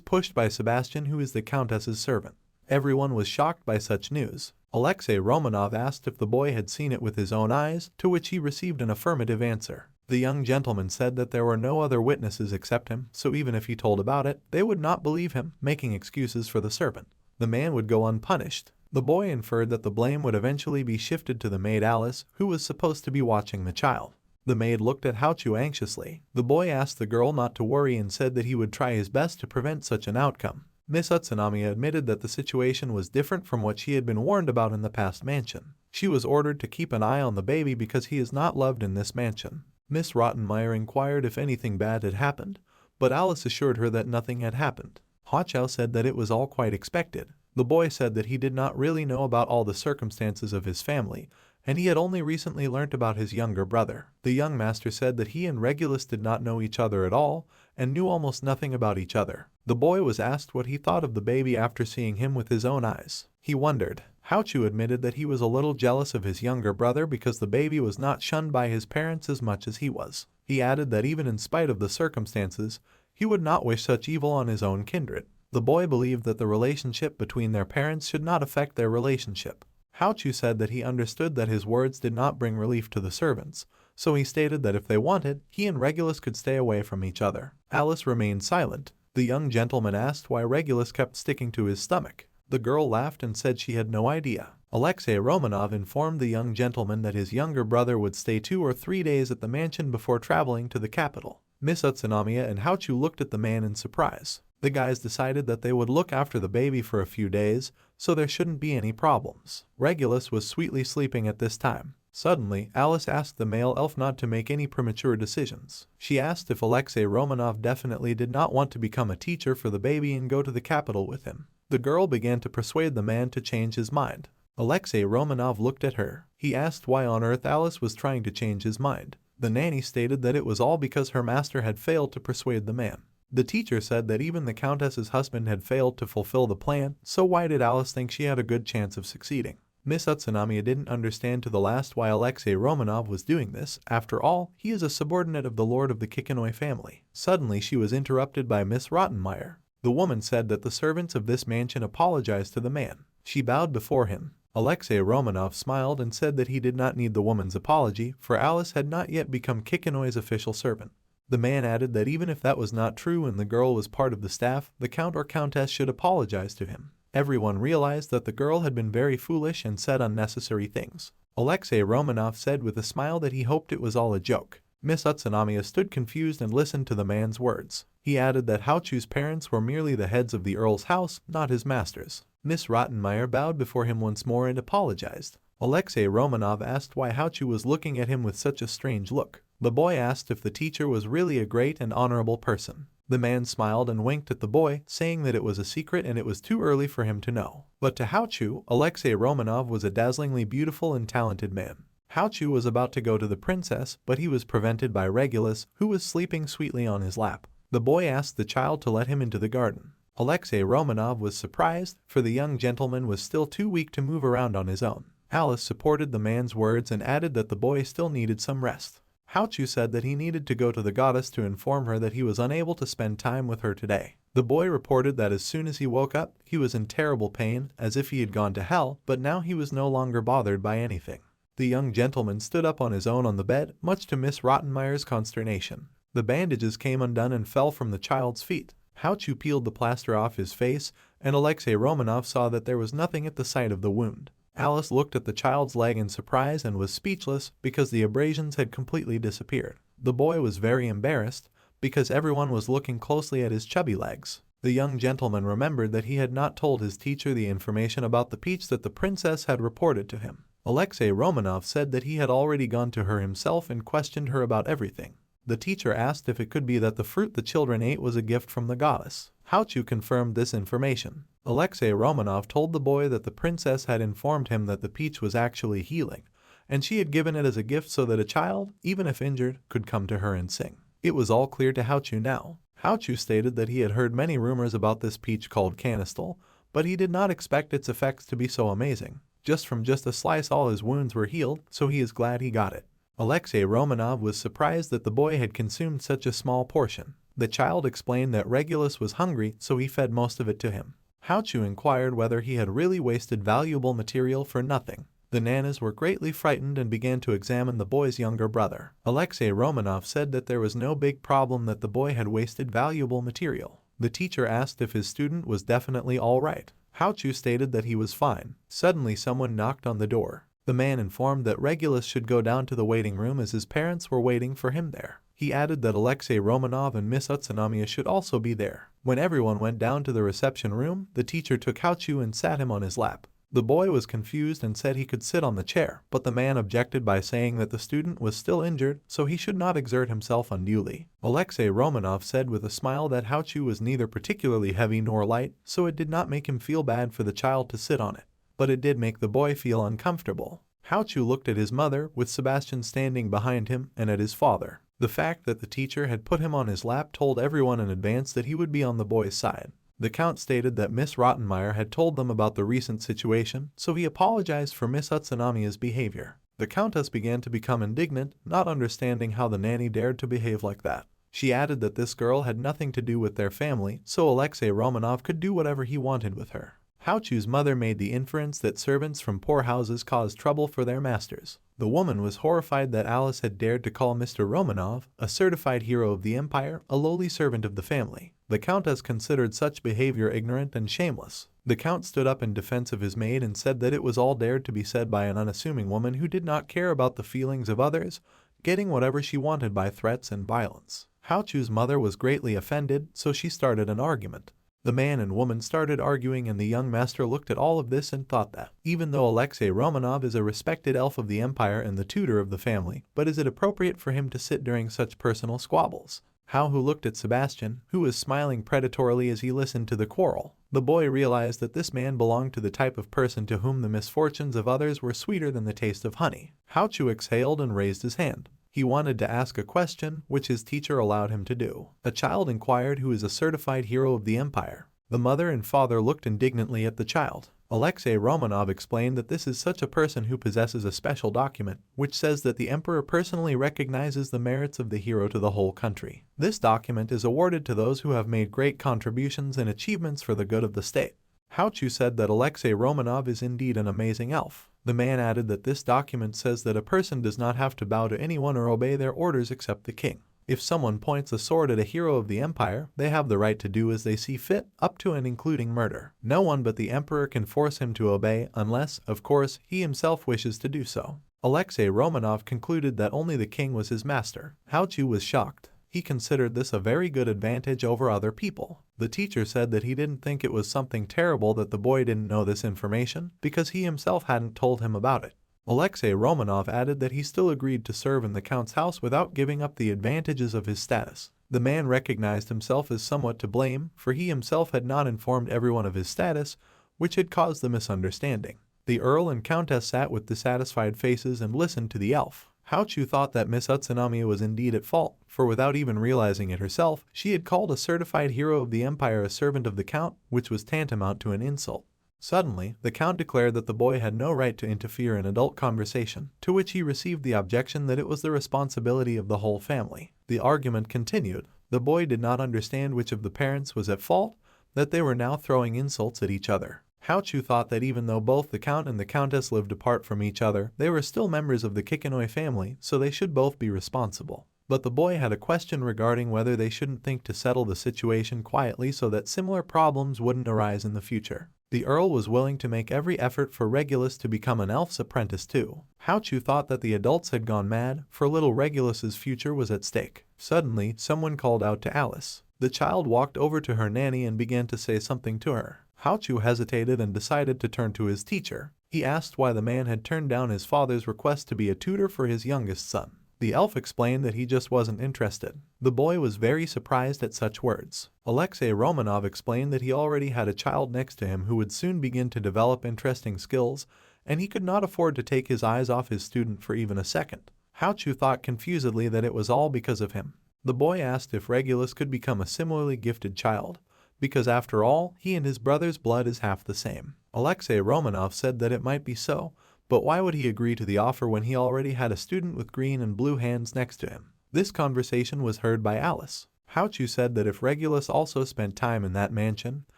pushed by Sebastian, who is the countess's servant. Everyone was shocked by such news. Alexei Romanov asked if the boy had seen it with his own eyes, to which he received an affirmative answer. The young gentleman said that there were no other witnesses except him, so even if he told about it, they would not believe him, making excuses for the servant. The man would go unpunished. The boy inferred that the blame would eventually be shifted to the maid Alice, who was supposed to be watching the child. The maid looked at Haochu anxiously. The boy asked the girl not to worry and said that he would try his best to prevent such an outcome. Miss Utsunami admitted that the situation was different from what she had been warned about in the past mansion. She was ordered to keep an eye on the baby because he is not loved in this mansion. Miss Rottenmeier inquired if anything bad had happened, but Alice assured her that nothing had happened. Haochu said that it was all quite expected. The boy said that he did not really know about all the circumstances of his family, and he had only recently learnt about his younger brother. The young master said that he and Regulus did not know each other at all, and knew almost nothing about each other. The boy was asked what he thought of the baby after seeing him with his own eyes. He wondered. Haochu admitted that he was a little jealous of his younger brother because the baby was not shunned by his parents as much as he was. He added that even in spite of the circumstances, he would not wish such evil on his own kindred. The boy believed that the relationship between their parents should not affect their relationship. Haochu said that he understood that his words did not bring relief to the servants, so he stated that if they wanted, he and Regulus could stay away from each other. Alice remained silent. The young gentleman asked why Regulus kept sticking to his stomach. The girl laughed and said she had no idea. Alexei Romanov informed the young gentleman that his younger brother would stay 2 or 3 days at the mansion before traveling to the capital. Miss Utsunami and Haochu looked at the man in surprise. The guys decided that they would look after the baby for a few days, so there shouldn't be any problems. Regulus was sweetly sleeping at this time. Suddenly, Alice asked the male elf not to make any premature decisions. She asked if Alexei Romanov definitely did not want to become a teacher for the baby and go to the capital with him. The girl began to persuade the man to change his mind. Alexei Romanov looked at her. He asked why on earth Alice was trying to change his mind. The nanny stated that it was all because her master had failed to persuade the man. The teacher said that even the countess's husband had failed to fulfill the plan, so why did Alice think she had a good chance of succeeding? Miss Utsunami didn't understand to the last why Alexei Romanov was doing this. After all, he is a subordinate of the lord of the Kikinoi family. Suddenly she was interrupted by Miss Rottenmeier. The woman said that the servants of this mansion apologized to the man. She bowed before him. Alexei Romanov smiled and said that he did not need the woman's apology, for Alice had not yet become Kikinoi's official servant. The man added that even if that was not true and the girl was part of the staff, the count or countess should apologize to him. Everyone realized that the girl had been very foolish and said unnecessary things. Alexei Romanov said with a smile that he hoped it was all a joke. Miss Utsunami stood confused and listened to the man's words. He added that Haochu's parents were merely the heads of the earl's house, not his masters. Miss Rottenmeier bowed before him once more and apologized. Alexei Romanov asked why Haochu was looking at him with such a strange look. The boy asked if the teacher was really a great and honorable person. The man smiled and winked at the boy, saying that it was a secret and it was too early for him to know. But to Haochu, Alexei Romanov was a dazzlingly beautiful and talented man. Haochu was about to go to the princess, but he was prevented by Regulus, who was sleeping sweetly on his lap. The boy asked the child to let him into the garden. Alexei Romanov was surprised, for the young gentleman was still too weak to move around on his own. Alice supported the man's words and added that the boy still needed some rest. Haochu said that he needed to go to the goddess to inform her that he was unable to spend time with her today. The boy reported that as soon as he woke up, he was in terrible pain, as if he had gone to hell, but now he was no longer bothered by anything. The young gentleman stood up on his own on the bed, much to Miss Rottenmeier's consternation. The bandages came undone and fell from the child's feet. Haochu peeled the plaster off his face, and Alexei Romanov saw that there was nothing at the site of the wound. Alice looked at the child's leg in surprise and was speechless because the abrasions had completely disappeared. The boy was very embarrassed because everyone was looking closely at his chubby legs. The young gentleman remembered that he had not told his teacher the information about the peach that the princess had reported to him. Alexei Romanov said that he had already gone to her himself and questioned her about everything. The teacher asked if it could be that the fruit the children ate was a gift from the goddess. Haochu confirmed this information. Alexei Romanov told the boy that the princess had informed him that the peach was actually healing, and she had given it as a gift so that a child, even if injured, could come to her and sing. It was all clear to Haochu now. Haochu stated that he had heard many rumors about this peach called canistel, but he did not expect its effects to be so amazing. From just a slice all his wounds were healed, so he is glad he got it. Alexei Romanov was surprised that the boy had consumed such a small portion. The child explained that Regulus was hungry, so he fed most of it to him. Haochu inquired whether he had really wasted valuable material for nothing. The nanas were greatly frightened and began to examine the boy's younger brother. Alexei Romanov said that there was no big problem that the boy had wasted valuable material. The teacher asked if his student was definitely all right. Haochu stated that he was fine. Suddenly someone knocked on the door. The man informed that Regulus should go down to the waiting room as his parents were waiting for him there. He added that Alexei Romanov and Miss Utsunomiya should also be there. When everyone went down to the reception room, the teacher took Haochu and sat him on his lap. The boy was confused and said he could sit on the chair, but the man objected by saying that the student was still injured, so he should not exert himself unduly. Alexei Romanov said with a smile that Haochu was neither particularly heavy nor light, so it did not make him feel bad for the child to sit on it. But it did make the boy feel uncomfortable. Haochu looked at his mother, with Sebastian standing behind him, and at his father. The fact that the teacher had put him on his lap told everyone in advance that he would be on the boy's side. The Count stated that Miss Rottenmeier had told them about the recent situation, so he apologized for Miss Utsunomiya's behavior. The Countess began to become indignant, not understanding how the nanny dared to behave like that. She added that this girl had nothing to do with their family, so Alexei Romanov could do whatever he wanted with her. Haochu's mother made the inference that servants from poor houses caused trouble for their masters. The woman was horrified that Alice had dared to call Mr. Romanov, a certified hero of the empire, a lowly servant of the family. The Countess considered such behavior ignorant and shameless. The Count stood up in defense of his maid and said that it was all dared to be said by an unassuming woman who did not care about the feelings of others, getting whatever she wanted by threats and violence. Haochu's mother was greatly offended, so she started an argument. The man and woman started arguing, and the young master looked at all of this and thought that, even though Alexei Romanov is a respected elf of the empire and the tutor of the family, but is it appropriate for him to sit during such personal squabbles? Haochu looked at Sebastian, who was smiling predatorily as he listened to the quarrel. The boy realized that this man belonged to the type of person to whom the misfortunes of others were sweeter than the taste of honey. Haochu exhaled and raised his hand. He wanted to ask a question, which his teacher allowed him to do. A child inquired who is a certified hero of the empire. The mother and father looked indignantly at the child. Alexei Romanov explained that this is such a person who possesses a special document, which says that the emperor personally recognizes the merits of the hero to the whole country. This document is awarded to those who have made great contributions and achievements for the good of the state. Haochu said that Alexei Romanov is indeed an amazing elf. The man added that this document says that a person does not have to bow to anyone or obey their orders except the king. If someone points a sword at a hero of the empire, they have the right to do as they see fit, up to and including murder. No one but the emperor can force him to obey unless, of course, he himself wishes to do so. Alexei Romanov concluded that only the king was his master. Haochu was shocked. He considered this a very good advantage over other people. The teacher said that he didn't think it was something terrible that the boy didn't know this information, because he himself hadn't told him about it. Alexei Romanov added that he still agreed to serve in the Count's house without giving up the advantages of his status. The man recognized himself as somewhat to blame, for he himself had not informed everyone of his status, which had caused the misunderstanding. The Earl and Countess sat with dissatisfied faces and listened to the elf. Haochu thought that Miss Utsunomiya was indeed at fault, for without even realizing it herself, she had called a certified hero of the empire a servant of the Count, which was tantamount to an insult. Suddenly, the Count declared that the boy had no right to interfere in adult conversation, to which he received the objection that it was the responsibility of the whole family. The argument continued. The boy did not understand which of the parents was at fault, that they were now throwing insults at each other. Haochu thought that even though both the Count and the Countess lived apart from each other, they were still members of the Kikinoi family, so they should both be responsible. But the boy had a question regarding whether they shouldn't think to settle the situation quietly so that similar problems wouldn't arise in the future. The Earl was willing to make every effort for Regulus to become an elf's apprentice too. Haochu thought that the adults had gone mad, for little Regulus's future was at stake. Suddenly, someone called out to Alice. The child walked over to her nanny and began to say something to her. Haochu hesitated and decided to turn to his teacher. He asked why the man had turned down his father's request to be a tutor for his youngest son. The elf explained that he just wasn't interested. The boy was very surprised at such words. Alexei Romanov explained that he already had a child next to him who would soon begin to develop interesting skills, and he could not afford to take his eyes off his student for even a second. Haochu thought confusedly that it was all because of him. The boy asked if Regulus could become a similarly gifted child, because after all, he and his brother's blood is half the same. Alexei Romanov said that it might be so, but why would he agree to the offer when he already had a student with green and blue hands next to him? This conversation was heard by Alice. Haochu said that if Regulus also spent time in that mansion,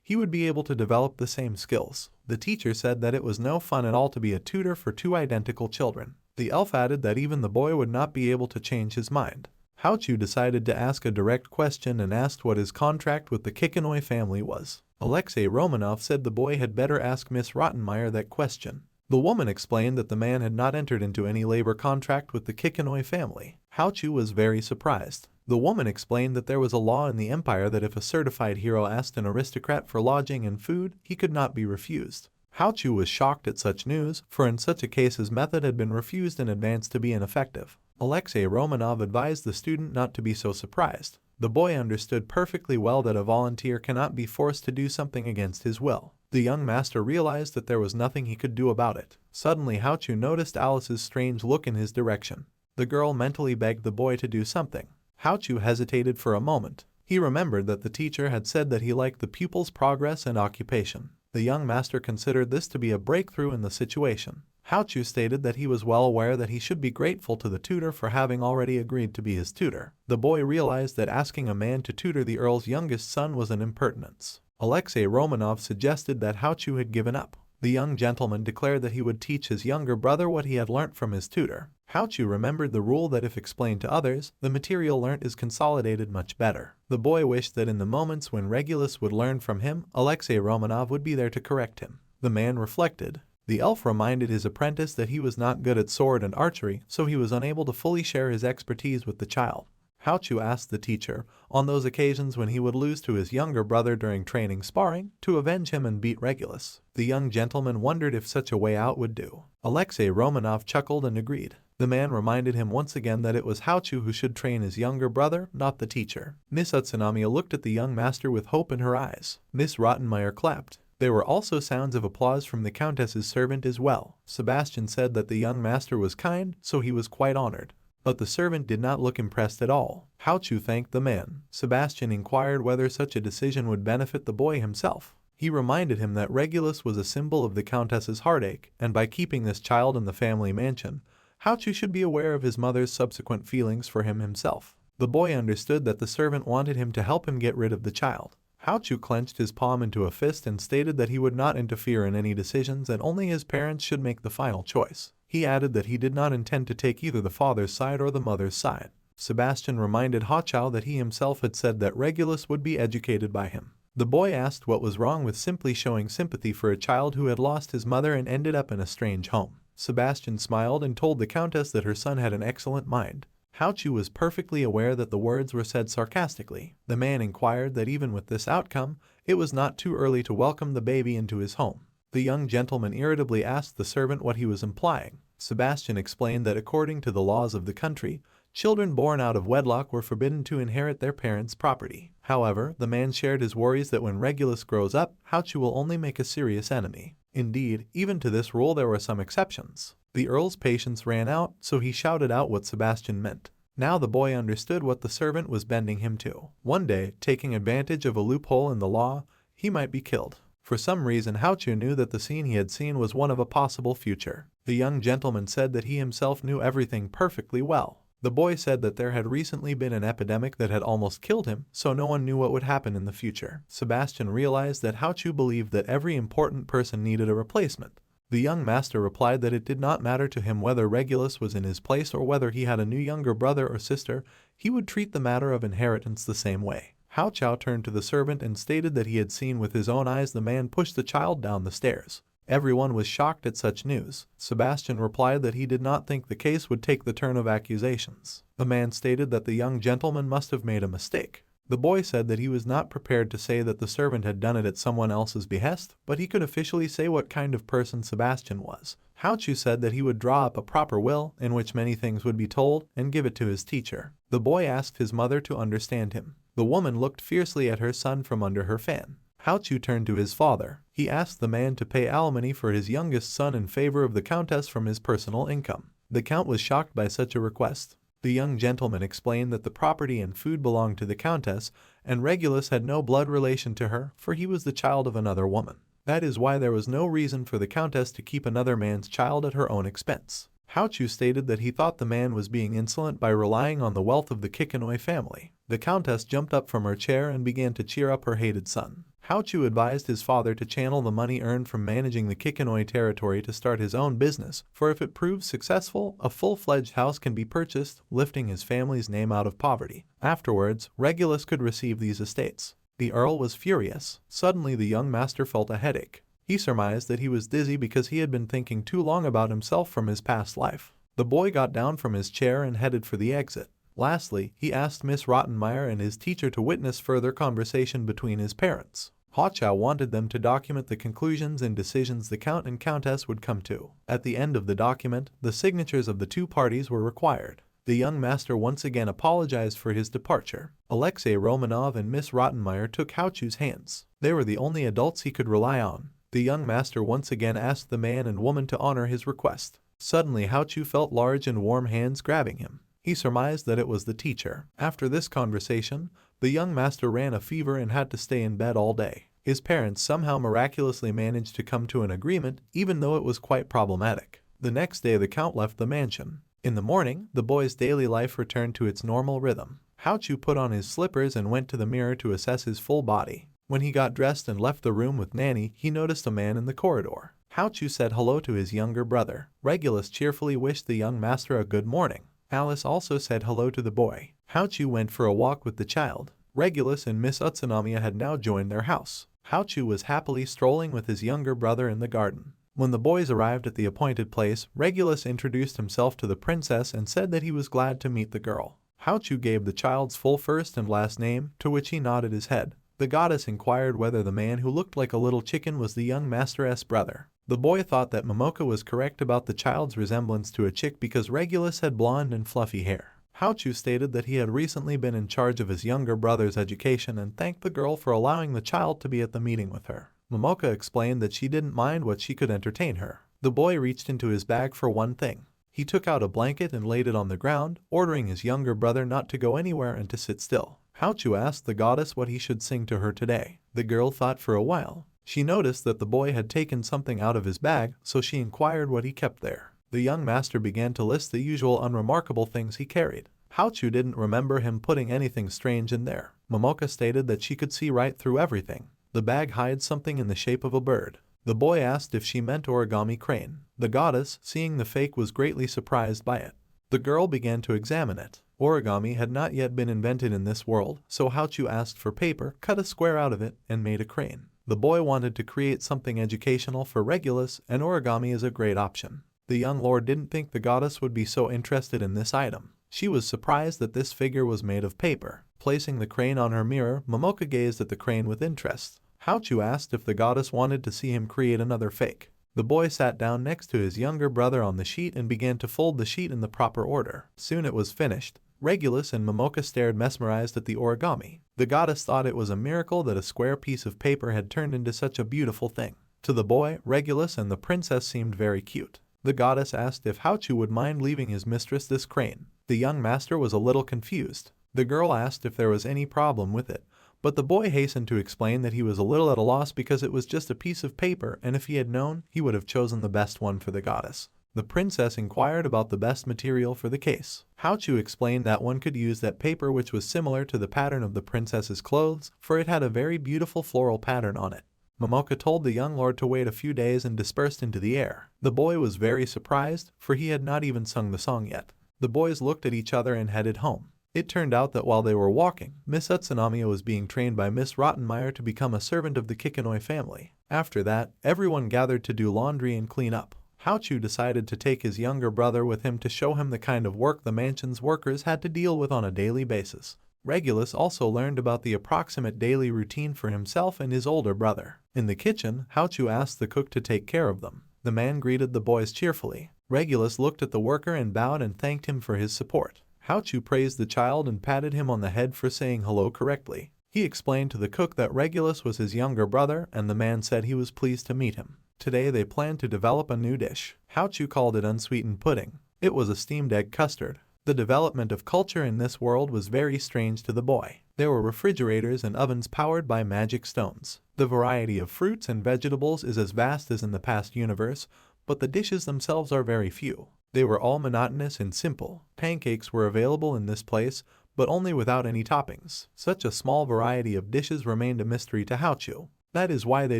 he would be able to develop the same skills. The teacher said that it was no fun at all to be a tutor for two identical children. The elf added that even the boy would not be able to change his mind. Haochu decided to ask a direct question and asked what his contract with the Kikonoi family was. Alexei Romanov said the boy had better ask Miss Rottenmeier that question. The woman explained that the man had not entered into any labor contract with the Kikonoi family. Haochu was very surprised. The woman explained that there was a law in the empire that if a certified hero asked an aristocrat for lodging and food, he could not be refused. Haochu was shocked at such news, for in such a case his method had been refused in advance to be ineffective. Alexei Romanov advised the student not to be so surprised. The boy understood perfectly well that a volunteer cannot be forced to do something against his will. The young master realized that there was nothing he could do about it. Suddenly Haochu noticed Alice's strange look in his direction. The girl mentally begged the boy to do something. Haochu hesitated for a moment. He remembered that the teacher had said that he liked the pupil's progress and occupation. The young master considered this to be a breakthrough in the situation. Haochu stated that he was well aware that he should be grateful to the tutor for having already agreed to be his tutor. The boy realized that asking a man to tutor the earl's youngest son was an impertinence. Alexei Romanov suggested that Haochu had given up. The young gentleman declared that he would teach his younger brother what he had learnt from his tutor. Haochu remembered the rule that if explained to others, the material learnt is consolidated much better. The boy wished that in the moments when Regulus would learn from him, Alexei Romanov would be there to correct him. The man reflected. The elf reminded his apprentice that he was not good at sword and archery, so he was unable to fully share his expertise with the child. Haochu asked the teacher, on those occasions when he would lose to his younger brother during training sparring, to avenge him and beat Regulus. The young gentleman wondered if such a way out would do. Alexei Romanov chuckled and agreed. The man reminded him once again that it was Haochu who should train his younger brother, not the teacher. Miss Utsunomiya looked at the young master with hope in her eyes. Miss Rottenmeier clapped. There were also sounds of applause from the countess's servant as well. Sebastian said that the young master was kind, so he was quite honored. But the servant did not look impressed at all. Haochu thanked the man. Sebastian inquired whether such a decision would benefit the boy himself. He reminded him that Regulus was a symbol of the countess's heartache, and by keeping this child in the family mansion, Haochu should be aware of his mother's subsequent feelings for him himself. The boy understood that the servant wanted him to help him get rid of the child. Haochu clenched his palm into a fist and stated that he would not interfere in any decisions and only his parents should make the final choice. He added that he did not intend to take either the father's side or the mother's side. Sebastian reminded Haochu that he himself had said that Regulus would be educated by him. The boy asked what was wrong with simply showing sympathy for a child who had lost his mother and ended up in a strange home. Sebastian smiled and told the countess that her son had an excellent mind. Haochu was perfectly aware that the words were said sarcastically. The man inquired that even with this outcome, it was not too early to welcome the baby into his home. The young gentleman irritably asked the servant what he was implying. Sebastian explained that according to the laws of the country, children born out of wedlock were forbidden to inherit their parents' property. However, the man shared his worries that when Regulus grows up, Haochu will only make a serious enemy. Indeed, even to this rule there were some exceptions. The earl's patience ran out, so he shouted out what Sebastian meant. Now the boy understood what the servant was bending him to. One day, taking advantage of a loophole in the law, he might be killed. For some reason Haochu knew that the scene he had seen was one of a possible future. The young gentleman said that he himself knew everything perfectly well. The boy said that there had recently been an epidemic that had almost killed him, so no one knew what would happen in the future. Sebastian realized that Haochu believed that every important person needed a replacement. The young master replied that it did not matter to him whether Regulus was in his place or whether he had a new younger brother or sister, he would treat the matter of inheritance the same way. Haochu turned to the servant and stated that he had seen with his own eyes the man push the child down the stairs. Everyone was shocked at such news. Sebastian replied that he did not think the case would take the turn of accusations. The man stated that the young gentleman must have made a mistake. The boy said that he was not prepared to say that the servant had done it at someone else's behest, but he could officially say what kind of person Sebastian was. Haochu said that he would draw up a proper will, in which many things would be told, and give it to his teacher. The boy asked his mother to understand him. The woman looked fiercely at her son from under her fan. Haochu turned to his father. He asked the man to pay alimony for his youngest son in favor of the countess from his personal income. The count was shocked by such a request. The young gentleman explained that the property and food belonged to the countess, and Regulus had no blood relation to her, for he was the child of another woman. That is why there was no reason for the countess to keep another man's child at her own expense. Haochu stated that he thought the man was being insolent by relying on the wealth of the Kikonoi family. The countess jumped up from her chair and began to cheer up her hated son. Haochu advised his father to channel the money earned from managing the Kikonoi territory to start his own business, for if it proves successful, a full-fledged house can be purchased, lifting his family's name out of poverty. Afterwards, Regulus could receive these estates. The Earl was furious. Suddenly the young master felt a headache. He surmised that he was dizzy because he had been thinking too long about himself from his past life. The boy got down from his chair and headed for the exit. Lastly, he asked Miss Rottenmeier and his teacher to witness further conversation between his parents. Haochu wanted them to document the conclusions and decisions the Count and Countess would come to. At the end of the document, the signatures of the two parties were required. The young master once again apologized for his departure. Alexei Romanov and Miss Rottenmeier took Haochu's hands. They were the only adults he could rely on. The young master once again asked the man and woman to honor his request. Suddenly Haochu felt large and warm hands grabbing him. He surmised that it was the teacher. After this conversation, the young master ran a fever and had to stay in bed all day. His parents somehow miraculously managed to come to an agreement, even though it was quite problematic. The next day the Count left the mansion. In the morning, the boy's daily life returned to its normal rhythm. Haochu put on his slippers and went to the mirror to assess his full body. When he got dressed and left the room with Nanny, he noticed a man in the corridor. Haochu said hello to his younger brother. Regulus cheerfully wished the young master a good morning. Alice also said hello to the boy. Haochu went for a walk with the child. Regulus and Miss Utsunomiya had now joined their house. Haochu was happily strolling with his younger brother in the garden. When the boys arrived at the appointed place, Regulus introduced himself to the princess and said that he was glad to meet the girl. Haochu gave the child's full first and last name, to which he nodded his head. The goddess inquired whether the man who looked like a little chicken was the young master's brother. The boy thought that Momoka was correct about the child's resemblance to a chick because Regulus had blonde and fluffy hair. Haochu stated that he had recently been in charge of his younger brother's education and thanked the girl for allowing the child to be at the meeting with her. Momoka explained that she didn't mind what she could entertain her. The boy reached into his bag for one thing. He took out a blanket and laid it on the ground, ordering his younger brother not to go anywhere and to sit still. Haochu asked the goddess what he should sing to her today. The girl thought for a while. She noticed that the boy had taken something out of his bag, so she inquired what he kept there. The young master began to list the usual unremarkable things he carried. Haochu didn't remember him putting anything strange in there. Momoka stated that she could see right through everything. The bag hides something in the shape of a bird. The boy asked if she meant origami crane. The goddess, seeing the fake, was greatly surprised by it. The girl began to examine it. Origami had not yet been invented in this world, so Haochu asked for paper, cut a square out of it, and made a crane. The boy wanted to create something educational for Regulus, and origami is a great option. The young lord didn't think the goddess would be so interested in this item. She was surprised that this figure was made of paper. Placing the crane on her mirror, Momoka gazed at the crane with interest. Haochu asked if the goddess wanted to see him create another fake. The boy sat down next to his younger brother on the sheet and began to fold the sheet in the proper order. Soon it was finished. Regulus and Momoka stared mesmerized at the origami. The goddess thought it was a miracle that a square piece of paper had turned into such a beautiful thing. To the boy, Regulus and the princess seemed very cute. The goddess asked if Haochu would mind leaving his mistress this crane. The young master was a little confused. The girl asked if there was any problem with it, but the boy hastened to explain that he was a little at a loss because it was just a piece of paper, and if he had known, he would have chosen the best one for the goddess. The princess inquired about the best material for the case. Haochu explained that one could use that paper which was similar to the pattern of the princess's clothes, for it had a very beautiful floral pattern on it. Momoka told the young lord to wait a few days and dispersed into the air. The boy was very surprised, for he had not even sung the song yet. The boys looked at each other and headed home. It turned out that while they were walking, Miss Utsunomiya was being trained by Miss Rottenmeier to become a servant of the Kikonoi family. After that, everyone gathered to do laundry and clean up. Haochu decided to take his younger brother with him to show him the kind of work the mansion's workers had to deal with on a daily basis. Regulus also learned about the approximate daily routine for himself and his older brother. In the kitchen, Haochu asked the cook to take care of them. The man greeted the boys cheerfully. Regulus looked at the worker and bowed and thanked him for his support. Haochu praised the child and patted him on the head for saying hello correctly. He explained to the cook that Regulus was his younger brother, and the man said he was pleased to meet him. Today they planned to develop a new dish. Haochu called it unsweetened pudding. It was a steamed egg custard. The development of culture in this world was very strange to the boy. There were refrigerators and ovens powered by magic stones. The variety of fruits and vegetables is as vast as in the past universe, but the dishes themselves are very few. They were all monotonous and simple. Pancakes were available in this place, but only without any toppings. Such a small variety of dishes remained a mystery to Haochu. That is why they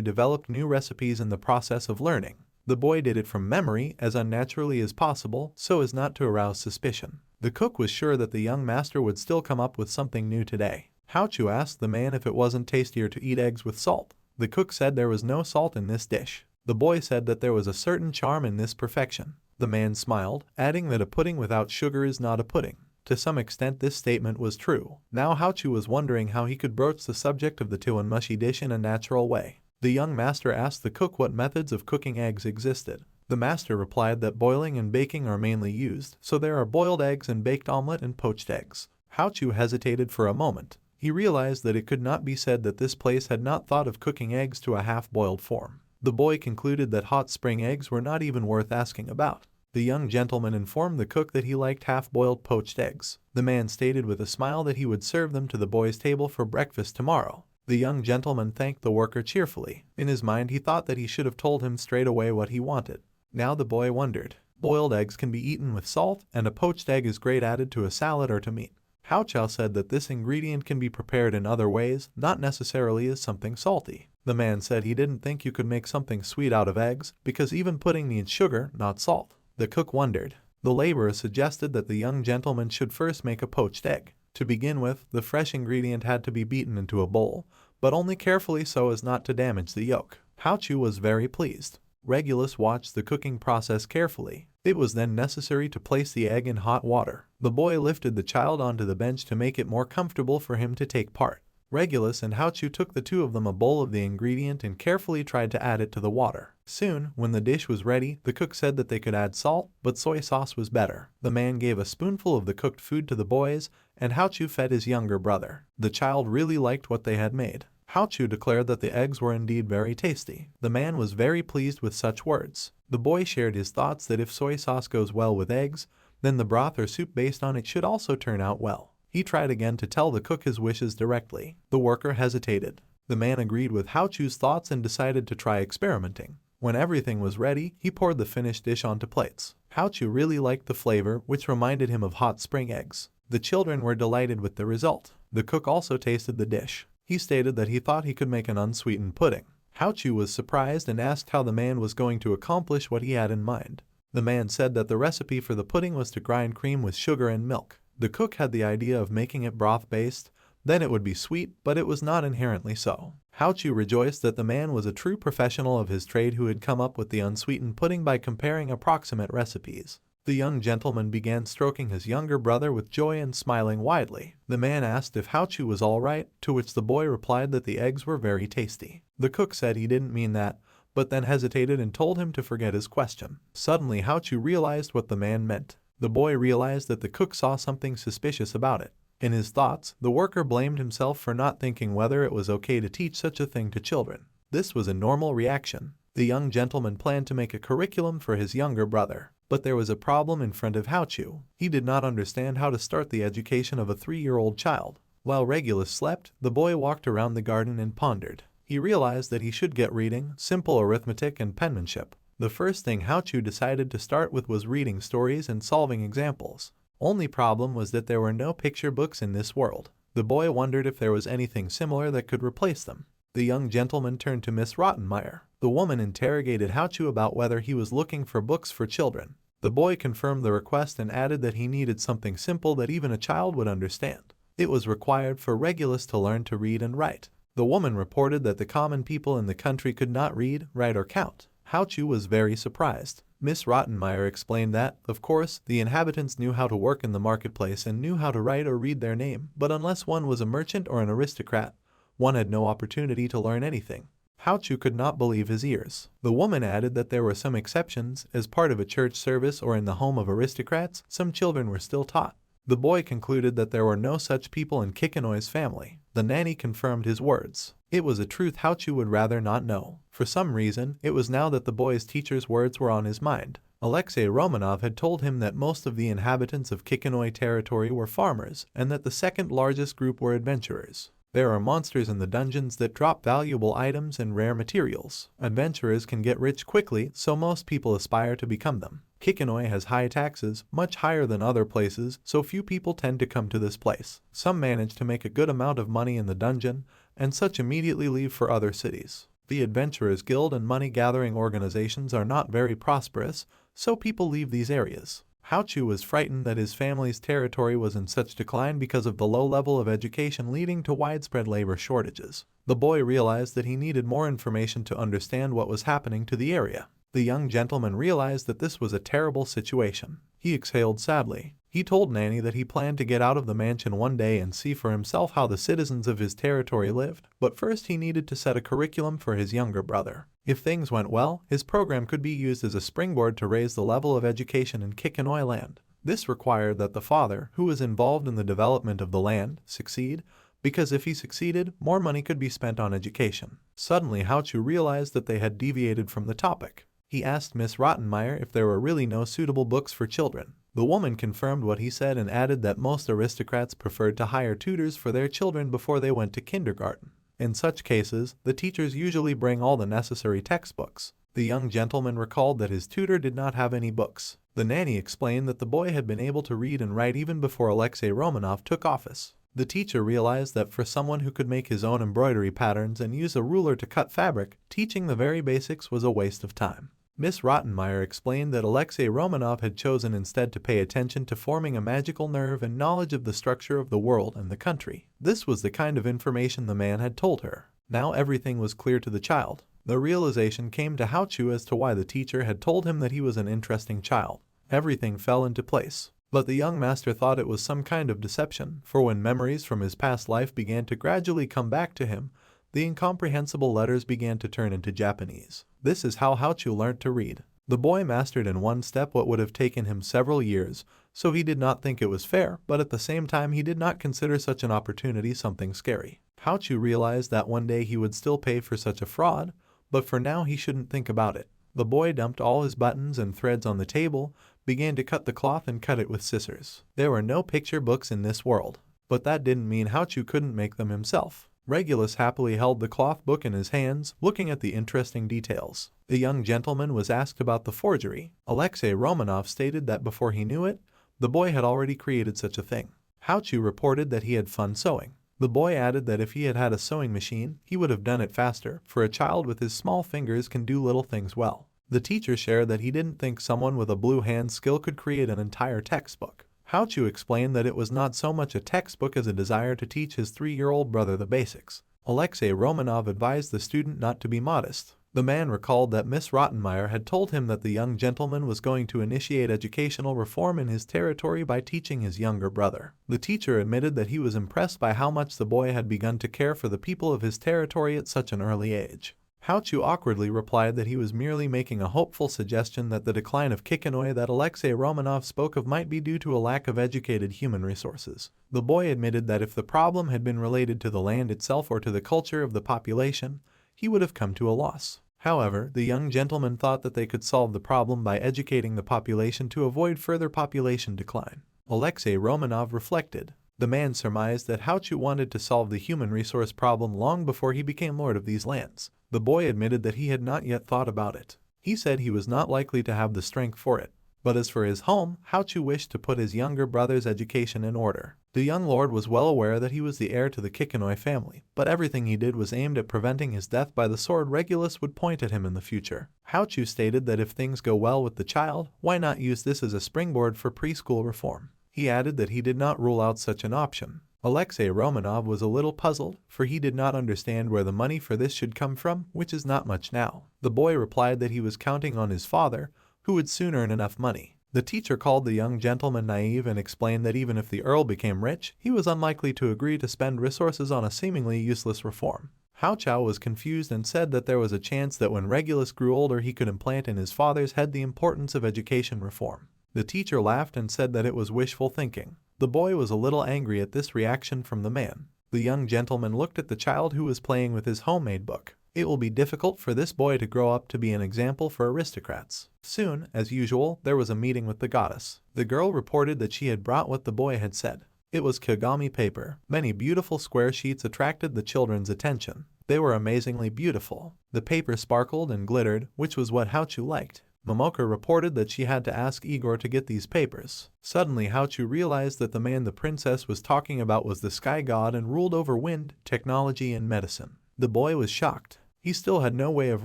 developed new recipes in the process of learning. The boy did it from memory as unnaturally as possible so as not to arouse suspicion. The cook was sure that the young master would still come up with something new today. Haochu asked the man if it wasn't tastier to eat eggs with salt. The cook said there was no salt in this dish. The boy said that there was a certain charm in this perfection. The man smiled, adding that a pudding without sugar is not a pudding. To some extent this statement was true. Now Haochu was wondering how he could broach the subject of the tuanmushi dish in a natural way. The young master asked the cook what methods of cooking eggs existed. The master replied that boiling and baking are mainly used, so there are boiled eggs and baked omelet and poached eggs. Haochu hesitated for a moment. He realized that it could not be said that this place had not thought of cooking eggs to a half-boiled form. The boy concluded that hot spring eggs were not even worth asking about. The young gentleman informed the cook that he liked half-boiled poached eggs. The man stated with a smile that he would serve them to the boy's table for breakfast tomorrow. The young gentleman thanked the worker cheerfully. In his mind he thought that he should have told him straight away what he wanted. Now the boy wondered. Boiled eggs can be eaten with salt, and a poached egg is great added to a salad or to meat. Haochu said that this ingredient can be prepared in other ways, not necessarily as something salty. The man said he didn't think you could make something sweet out of eggs, because even pudding needs sugar, not salt. The cook wondered. The laborer suggested that the young gentleman should first make a poached egg. To begin with, the fresh ingredient had to be beaten into a bowl, but only carefully so as not to damage the yolk. Haochu was very pleased. Regulus watched the cooking process carefully. It was then necessary to place the egg in hot water. The boy lifted the child onto the bench to make it more comfortable for him to take part. Regulus and Haochu took the two of them a bowl of the ingredient and carefully tried to add it to the water. Soon, when the dish was ready, the cook said that they could add salt, but soy sauce was better. The man gave a spoonful of the cooked food to the boys, and Haochu fed his younger brother. The child really liked what they had made. Haochu declared that the eggs were indeed very tasty. The man was very pleased with such words. The boy shared his thoughts that if soy sauce goes well with eggs, then the broth or soup based on it should also turn out well. He tried again to tell the cook his wishes directly. The worker hesitated. The man agreed with Haochu's thoughts and decided to try experimenting. When everything was ready, he poured the finished dish onto plates. Haochu really liked the flavor, which reminded him of hot spring eggs. The children were delighted with the result. The cook also tasted the dish. He stated that he thought he could make an unsweetened pudding. Haochu was surprised and asked how the man was going to accomplish what he had in mind. The man said that the recipe for the pudding was to grind cream with sugar and milk. The cook had the idea of making it broth-based, then it would be sweet, but it was not inherently so. Haochu rejoiced that the man was a true professional of his trade who had come up with the unsweetened pudding by comparing approximate recipes. The young gentleman began stroking his younger brother with joy and smiling widely. The man asked if Haochu was all right, to which the boy replied that the eggs were very tasty. The cook said he didn't mean that, but then hesitated and told him to forget his question. Suddenly Haochu realized what the man meant. The boy realized that the cook saw something suspicious about it. In his thoughts, the worker blamed himself for not thinking whether it was okay to teach such a thing to children. This was a normal reaction. The young gentleman planned to make a curriculum for his younger brother. But there was a problem in front of Haochu. He did not understand how to start the education of a 3-year-old child. While Regulus slept, the boy walked around the garden and pondered. He realized that he should get reading, simple arithmetic, and penmanship. The first thing Haochu decided to start with was reading stories and solving examples. Only problem was that there were no picture books in this world. The boy wondered if there was anything similar that could replace them. The young gentleman turned to Miss Rottenmeier. The woman interrogated Haochu about whether he was looking for books for children. The boy confirmed the request and added that he needed something simple that even a child would understand. It was required for Regulus to learn to read and write. The woman reported that the common people in the country could not read, write, or count. Haochu was very surprised. Miss Rottenmeier explained that, of course, the inhabitants knew how to work in the marketplace and knew how to write or read their name, but unless one was a merchant or an aristocrat, one had no opportunity to learn anything. Haochu could not believe his ears. The woman added that there were some exceptions. As part of a church service or in the home of aristocrats, some children were still taught. The boy concluded that there were no such people in Kikinoi's family. The nanny confirmed his words. It was a truth Haochu would rather not know. For some reason, it was now that the boy's teacher's words were on his mind. Alexei Romanov had told him that most of the inhabitants of Kikonoi territory were farmers and that the second largest group were adventurers. There are monsters in the dungeons that drop valuable items and rare materials. Adventurers can get rich quickly, so most people aspire to become them. Kikonoi has high taxes, much higher than other places, so few people tend to come to this place. Some manage to make a good amount of money in the dungeon, and such immediately leave for other cities. The Adventurers Guild and money-gathering organizations are not very prosperous, so people leave these areas. Haochu was frightened that his family's territory was in such decline because of the low level of education leading to widespread labor shortages. The boy realized that he needed more information to understand what was happening to the area. The young gentleman realized that this was a terrible situation. He exhaled sadly. He told Nanny that he planned to get out of the mansion one day and see for himself how the citizens of his territory lived, but first he needed to set a curriculum for his younger brother. If things went well, his program could be used as a springboard to raise the level of education in Kikonoi land. This required that the father, who was involved in the development of the land, succeed, because if he succeeded, more money could be spent on education. Suddenly Haochu realized that they had deviated from the topic. He asked Miss Rottenmeier if there were really no suitable books for children. The woman confirmed what he said and added that most aristocrats preferred to hire tutors for their children before they went to kindergarten. In such cases, the teachers usually bring all the necessary textbooks. The young gentleman recalled that his tutor did not have any books. The nanny explained that the boy had been able to read and write even before Alexei Romanov took office. The teacher realized that for someone who could make his own embroidery patterns and use a ruler to cut fabric, teaching the very basics was a waste of time. Miss Rottenmeier explained that Alexei Romanov had chosen instead to pay attention to forming a magical nerve and knowledge of the structure of the world and the country. This was the kind of information the man had told her. Now everything was clear to the child. The realization came to Haochu as to why the teacher had told him that he was an interesting child. Everything fell into place. But the young master thought it was some kind of deception, for when memories from his past life began to gradually come back to him, the incomprehensible letters began to turn into Japanese. This is how Haochu learned to read. The boy mastered in one step what would have taken him several years, so he did not think it was fair, but at the same time he did not consider such an opportunity something scary. Haochu realized that one day he would still pay for such a fraud, but for now he shouldn't think about it. The boy dumped all his buttons and threads on the table, began to cut the cloth and cut it with scissors. There were no picture books in this world, but that didn't mean Haochu couldn't make them himself. Regulus happily held the cloth book in his hands, looking at the interesting details. The young gentleman was asked about the forgery. Alexei Romanov stated that before he knew it, the boy had already created such a thing. Haochu reported that he had fun sewing. The boy added that if he had had a sewing machine, he would have done it faster, for a child with his small fingers can do little things well. The teacher shared that he didn't think someone with a blue hand skill could create an entire textbook. Haochu explained that it was not so much a textbook as a desire to teach his 3-year-old brother the basics. Alexei Romanov advised the student not to be modest. The man recalled that Miss Rottenmeier had told him that the young gentleman was going to initiate educational reform in his territory by teaching his younger brother. The teacher admitted that he was impressed by how much the boy had begun to care for the people of his territory at such an early age. Haochu awkwardly replied that he was merely making a hopeful suggestion that the decline of Kikonoi that Alexei Romanov spoke of might be due to a lack of educated human resources. The boy admitted that if the problem had been related to the land itself or to the culture of the population, he would have come to a loss. However, the young gentleman thought that they could solve the problem by educating the population to avoid further population decline. Alexei Romanov reflected. The man surmised that Haochu wanted to solve the human resource problem long before he became lord of these lands. The boy admitted that he had not yet thought about it. He said he was not likely to have the strength for it. But as for his home, Haochu wished to put his younger brother's education in order. The young lord was well aware that he was the heir to the Kikonoi family, but everything he did was aimed at preventing his death by the sword Regulus would point at him in the future. Haochu stated that if things go well with the child, why not use this as a springboard for preschool reform? He added that he did not rule out such an option. Alexei Romanov was a little puzzled, for he did not understand where the money for this should come from, which is not much now. The boy replied that he was counting on his father, who would soon earn enough money. The teacher called the young gentleman naive and explained that even if the earl became rich, he was unlikely to agree to spend resources on a seemingly useless reform. Haochu was confused and said that there was a chance that when Regulus grew older he could implant in his father's head the importance of education reform. The teacher laughed and said that it was wishful thinking. The boy was a little angry at this reaction from the man. The young gentleman looked at the child who was playing with his homemade book. It will be difficult for this boy to grow up to be an example for aristocrats. Soon, as usual, there was a meeting with the goddess. The girl reported that she had brought what the boy had said. It was kigami paper. Many beautiful square sheets attracted the children's attention. They were amazingly beautiful. The paper sparkled and glittered, which was what Haochu liked. Momoka reported that she had to ask Igor to get these papers. Suddenly Haochu realized that the man the princess was talking about was the sky god and ruled over wind, technology and medicine. The boy was shocked. He still had no way of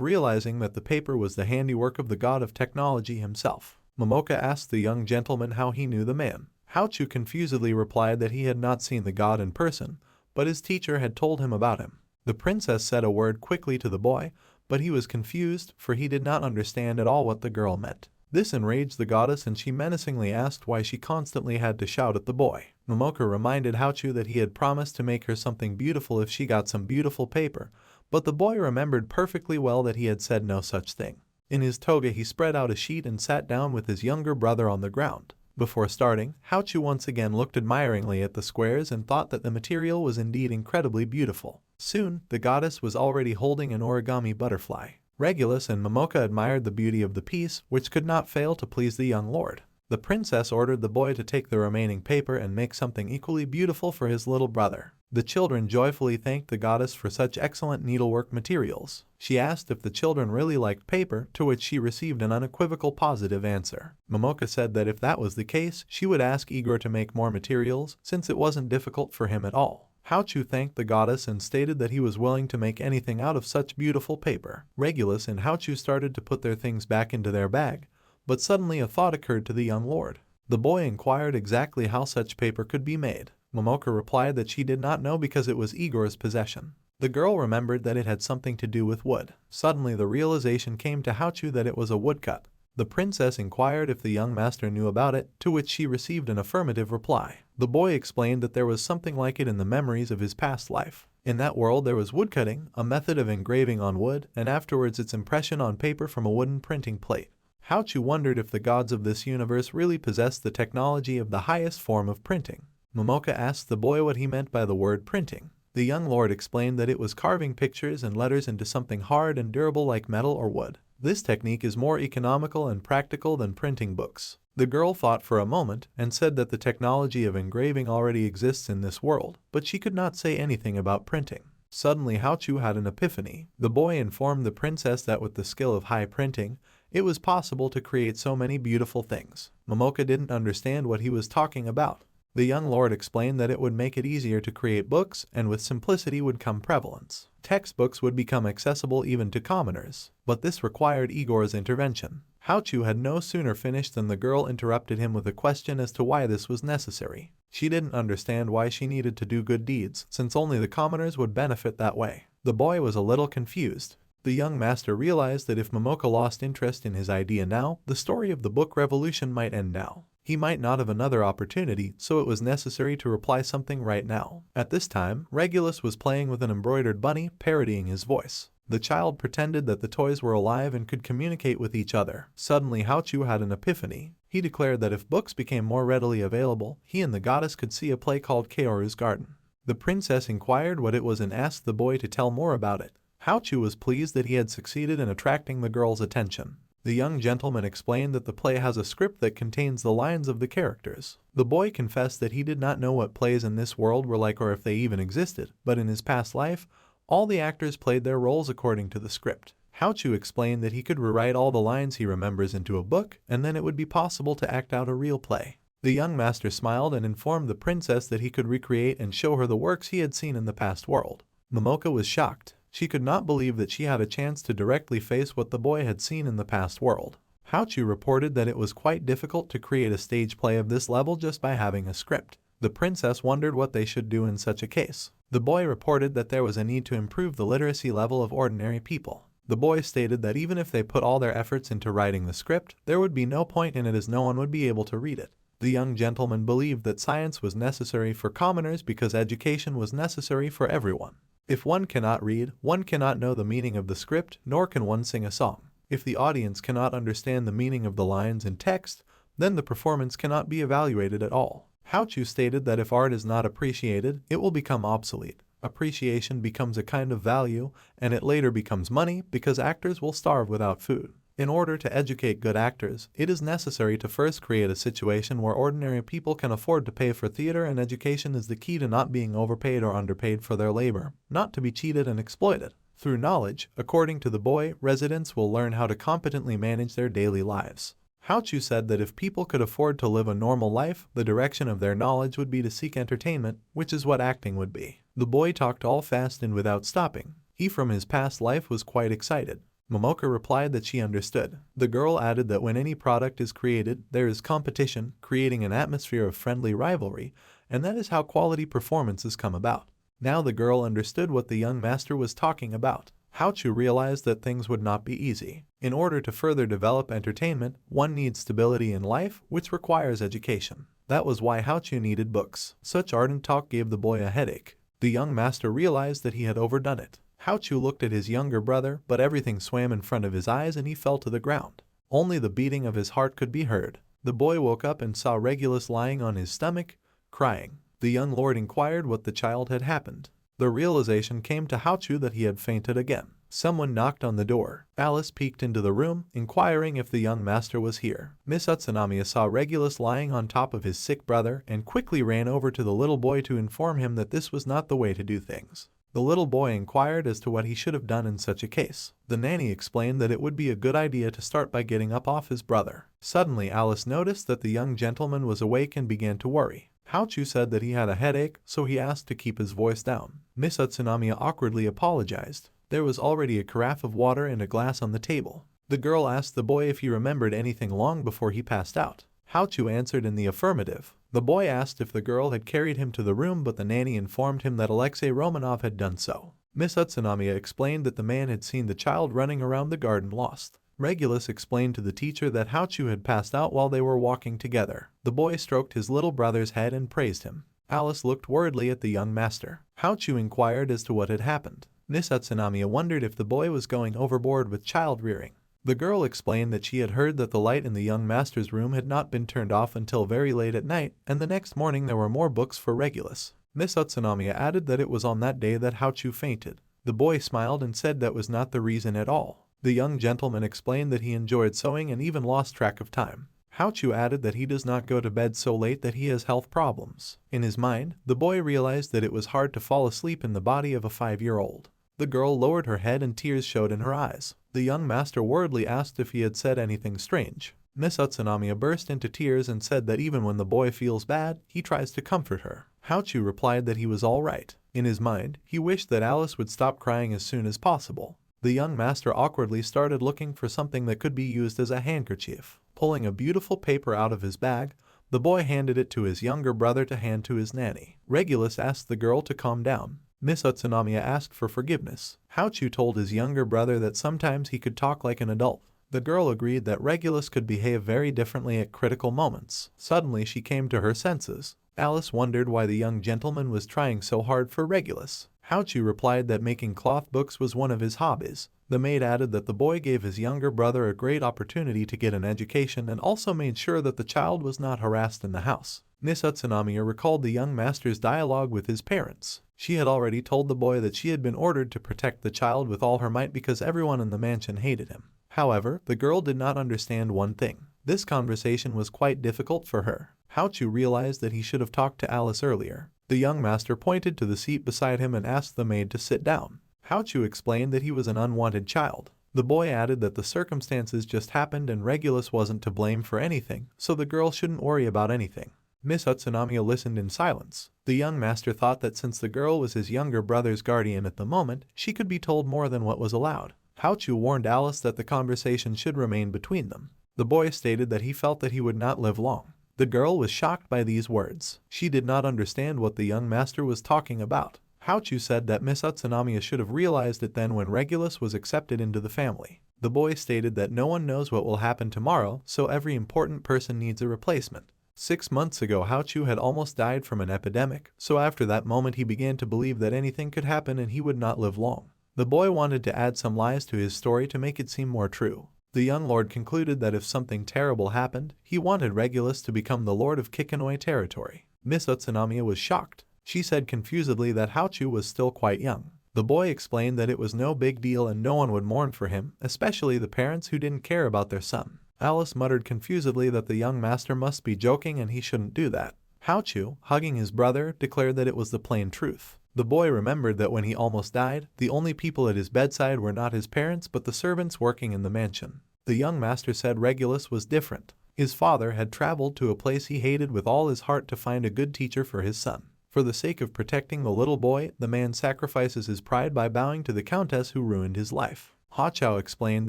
realizing that the paper was the handiwork of the god of technology himself. Momoka asked the young gentleman how he knew the man. Haochu confusedly replied that he had not seen the god in person, but his teacher had told him about him. The princess said a word quickly to the boy, but he was confused, for he did not understand at all what the girl meant. This enraged the goddess and she menacingly asked why she constantly had to shout at the boy. Momoka reminded Haochu that he had promised to make her something beautiful if she got some beautiful paper, but the boy remembered perfectly well that he had said no such thing. In his toga he spread out a sheet and sat down with his younger brother on the ground. Before starting, Haochu once again looked admiringly at the squares and thought that the material was indeed incredibly beautiful. Soon, the goddess was already holding an origami butterfly. Regulus and Momoka admired the beauty of the piece, which could not fail to please the young lord. The princess ordered the boy to take the remaining paper and make something equally beautiful for his little brother. The children joyfully thanked the goddess for such excellent needlework materials. She asked if the children really liked paper, to which she received an unequivocal positive answer. Momoka said that if that was the case, she would ask Igor to make more materials, since it wasn't difficult for him at all. Haochu thanked the goddess and stated that he was willing to make anything out of such beautiful paper. Regulus and Haochu started to put their things back into their bag, but suddenly a thought occurred to the young lord. The boy inquired exactly how such paper could be made. Momoka replied that she did not know because it was Igor's possession. The girl remembered that it had something to do with wood. Suddenly the realization came to Haochu that it was a woodcut. The princess inquired if the young master knew about it, to which she received an affirmative reply. The boy explained that there was something like it in the memories of his past life. In that world there was woodcutting, a method of engraving on wood, and afterwards its impression on paper from a wooden printing plate. Haochu wondered if the gods of this universe really possessed the technology of the highest form of printing. Momoka asked the boy what he meant by the word printing. The young lord explained that it was carving pictures and letters into something hard and durable like metal or wood. This technique is more economical and practical than printing books. The girl thought for a moment and said that the technology of engraving already exists in this world, but she could not say anything about printing. Suddenly Haochu had an epiphany. The boy informed the princess that with the skill of high printing, it was possible to create so many beautiful things. Momoka didn't understand what he was talking about. The young lord explained that it would make it easier to create books, and with simplicity would come prevalence. Textbooks would become accessible even to commoners, but this required Igor's intervention. Haochu had no sooner finished than the girl interrupted him with a question as to why this was necessary. She didn't understand why she needed to do good deeds, since only the commoners would benefit that way. The boy was a little confused. The young master realized that if Momoka lost interest in his idea now, the story of the book revolution might end now. He might not have another opportunity, so it was necessary to reply something right now. At this time, Regulus was playing with an embroidered bunny, parodying his voice. The child pretended that the toys were alive and could communicate with each other. Suddenly Haochu had an epiphany. He declared that if books became more readily available, he and the goddess could see a play called Kaoru's Garden. The princess inquired what it was and asked the boy to tell more about it. Haochu was pleased that he had succeeded in attracting the girl's attention. The young gentleman explained that the play has a script that contains the lines of the characters. The boy confessed that he did not know what plays in this world were like or if they even existed, but in his past life, all the actors played their roles according to the script. Haochu explained that he could rewrite all the lines he remembers into a book, and then it would be possible to act out a real play. The young master smiled and informed the princess that he could recreate and show her the works he had seen in the past world. Momoka was shocked. She could not believe that she had a chance to directly face what the boy had seen in the past world. Haochu reported that it was quite difficult to create a stage play of this level just by having a script. The princess wondered what they should do in such a case. The boy reported that there was a need to improve the literacy level of ordinary people. The boy stated that even if they put all their efforts into writing the script, there would be no point in it as no one would be able to read it. The young gentleman believed that science was necessary for commoners because education was necessary for everyone. If one cannot read, one cannot know the meaning of the script, nor can one sing a song. If the audience cannot understand the meaning of the lines in text, then the performance cannot be evaluated at all. Haochu stated that if art is not appreciated, it will become obsolete. Appreciation becomes a kind of value, and it later becomes money because actors will starve without food. In order to educate good actors, it is necessary to first create a situation where ordinary people can afford to pay for theater, and education is the key to not being overpaid or underpaid for their labor, not to be cheated and exploited. Through knowledge, according to the boy, residents will learn how to competently manage their daily lives. Haechu said that if people could afford to live a normal life, the direction of their knowledge would be to seek entertainment, which is what acting would be. The boy talked all fast and without stopping. He from his past life was quite excited. Momoka replied that she understood. The girl added that when any product is created, there is competition, creating an atmosphere of friendly rivalry, and that is how quality performances come about. Now the girl understood what the young master was talking about. Haechu realized that things would not be easy. In order to further develop entertainment, one needs stability in life, which requires education. That was why Haechu needed books. Such ardent talk gave the boy a headache. The young master realized that he had overdone it. Haechu looked at his younger brother, but everything swam in front of his eyes and he fell to the ground. Only the beating of his heart could be heard. The boy woke up and saw Regulus lying on his stomach, crying. The young lord inquired what the child had happened. The realization came to Haechu that he had fainted again. Someone knocked on the door. Alice peeked into the room, inquiring if the young master was here. Miss Utsunami saw Regulus lying on top of his sick brother and quickly ran over to the little boy to inform him that this was not the way to do things. The little boy inquired as to what he should have done in such a case. The nanny explained that it would be a good idea to start by getting up off his brother. Suddenly Alice noticed that the young gentleman was awake and began to worry. Haechu said that he had a headache, so he asked to keep his voice down. Miss Utsunami awkwardly apologized. There was already a carafe of water and a glass on the table. The girl asked the boy if he remembered anything long before he passed out. Haechu answered in the affirmative. The boy asked if the girl had carried him to the room, but the nanny informed him that Alexei Romanov had done so. Miss Utsunami explained that the man had seen the child running around the garden lost. Regulus explained to the teacher that Haechu had passed out while they were walking together. The boy stroked his little brother's head and praised him. Alice looked worriedly at the young master. Haechu inquired as to what had happened. Miss Utsunami wondered if the boy was going overboard with child rearing. The girl explained that she had heard that the light in the young master's room had not been turned off until very late at night, and the next morning there were more books for Regulus. Miss Utsunami added that it was on that day that Haechu fainted. The boy smiled and said that was not the reason at all. The young gentleman explained that he enjoyed sewing and even lost track of time. Haechu added that he does not go to bed so late that he has health problems. In his mind, the boy realized that it was hard to fall asleep in the body of a 5-year-old. The girl lowered her head and tears showed in her eyes. The young master worriedly asked if he had said anything strange. Miss Utsunami burst into tears and said that even when the boy feels bad, he tries to comfort her. Haechu replied that he was all right. In his mind, he wished that Alice would stop crying as soon as possible. The young master awkwardly started looking for something that could be used as a handkerchief. Pulling a beautiful paper out of his bag, the boy handed it to his younger brother to hand to his nanny. Regulus asked the girl to calm down. Miss Utsunami asked for forgiveness. Haechu told his younger brother that sometimes he could talk like an adult. The girl agreed that Regulus could behave very differently at critical moments. Suddenly she came to her senses. Alice wondered why the young gentleman was trying so hard for Regulus. Haechu replied that making cloth books was one of his hobbies. The maid added that the boy gave his younger brother a great opportunity to get an education and also made sure that the child was not harassed in the house. Miss Utsunami recalled the young master's dialogue with his parents. She had already told the boy that she had been ordered to protect the child with all her might because everyone in the mansion hated him. However, the girl did not understand one thing. This conversation was quite difficult for her. Haechu realized that he should have talked to Alice earlier. The young master pointed to the seat beside him and asked the maid to sit down. Haechu explained that he was an unwanted child. The boy added that the circumstances just happened and Regulus wasn't to blame for anything, so the girl shouldn't worry about anything. Miss Utsunami listened in silence. The young master thought that since the girl was his younger brother's guardian at the moment, she could be told more than what was allowed. Haechu warned Alice that the conversation should remain between them. The boy stated that he felt that he would not live long. The girl was shocked by these words. She did not understand what the young master was talking about. Haechu said that Miss Utsunami should have realized it then when Regulus was accepted into the family. The boy stated that no one knows what will happen tomorrow, so every important person needs a replacement. 6 months ago Haechu had almost died from an epidemic, so after that moment he began to believe that anything could happen and he would not live long. The boy wanted to add some lies to his story to make it seem more true. The young lord concluded that if something terrible happened, he wanted Regulus to become the lord of Kikonoi territory. Miss Utsunami was shocked. She said confusedly that Haochu was still quite young. The boy explained that it was no big deal and no one would mourn for him, especially the parents who didn't care about their son. Alice muttered confusedly that the young master must be joking and he shouldn't do that. Haochu, hugging his brother, declared that it was the plain truth. The boy remembered that when he almost died, the only people at his bedside were not his parents but the servants working in the mansion. The young master said Regulus was different. His father had traveled to a place he hated with all his heart to find a good teacher for his son. For the sake of protecting the little boy, the man sacrifices his pride by bowing to the countess who ruined his life. Haochu explained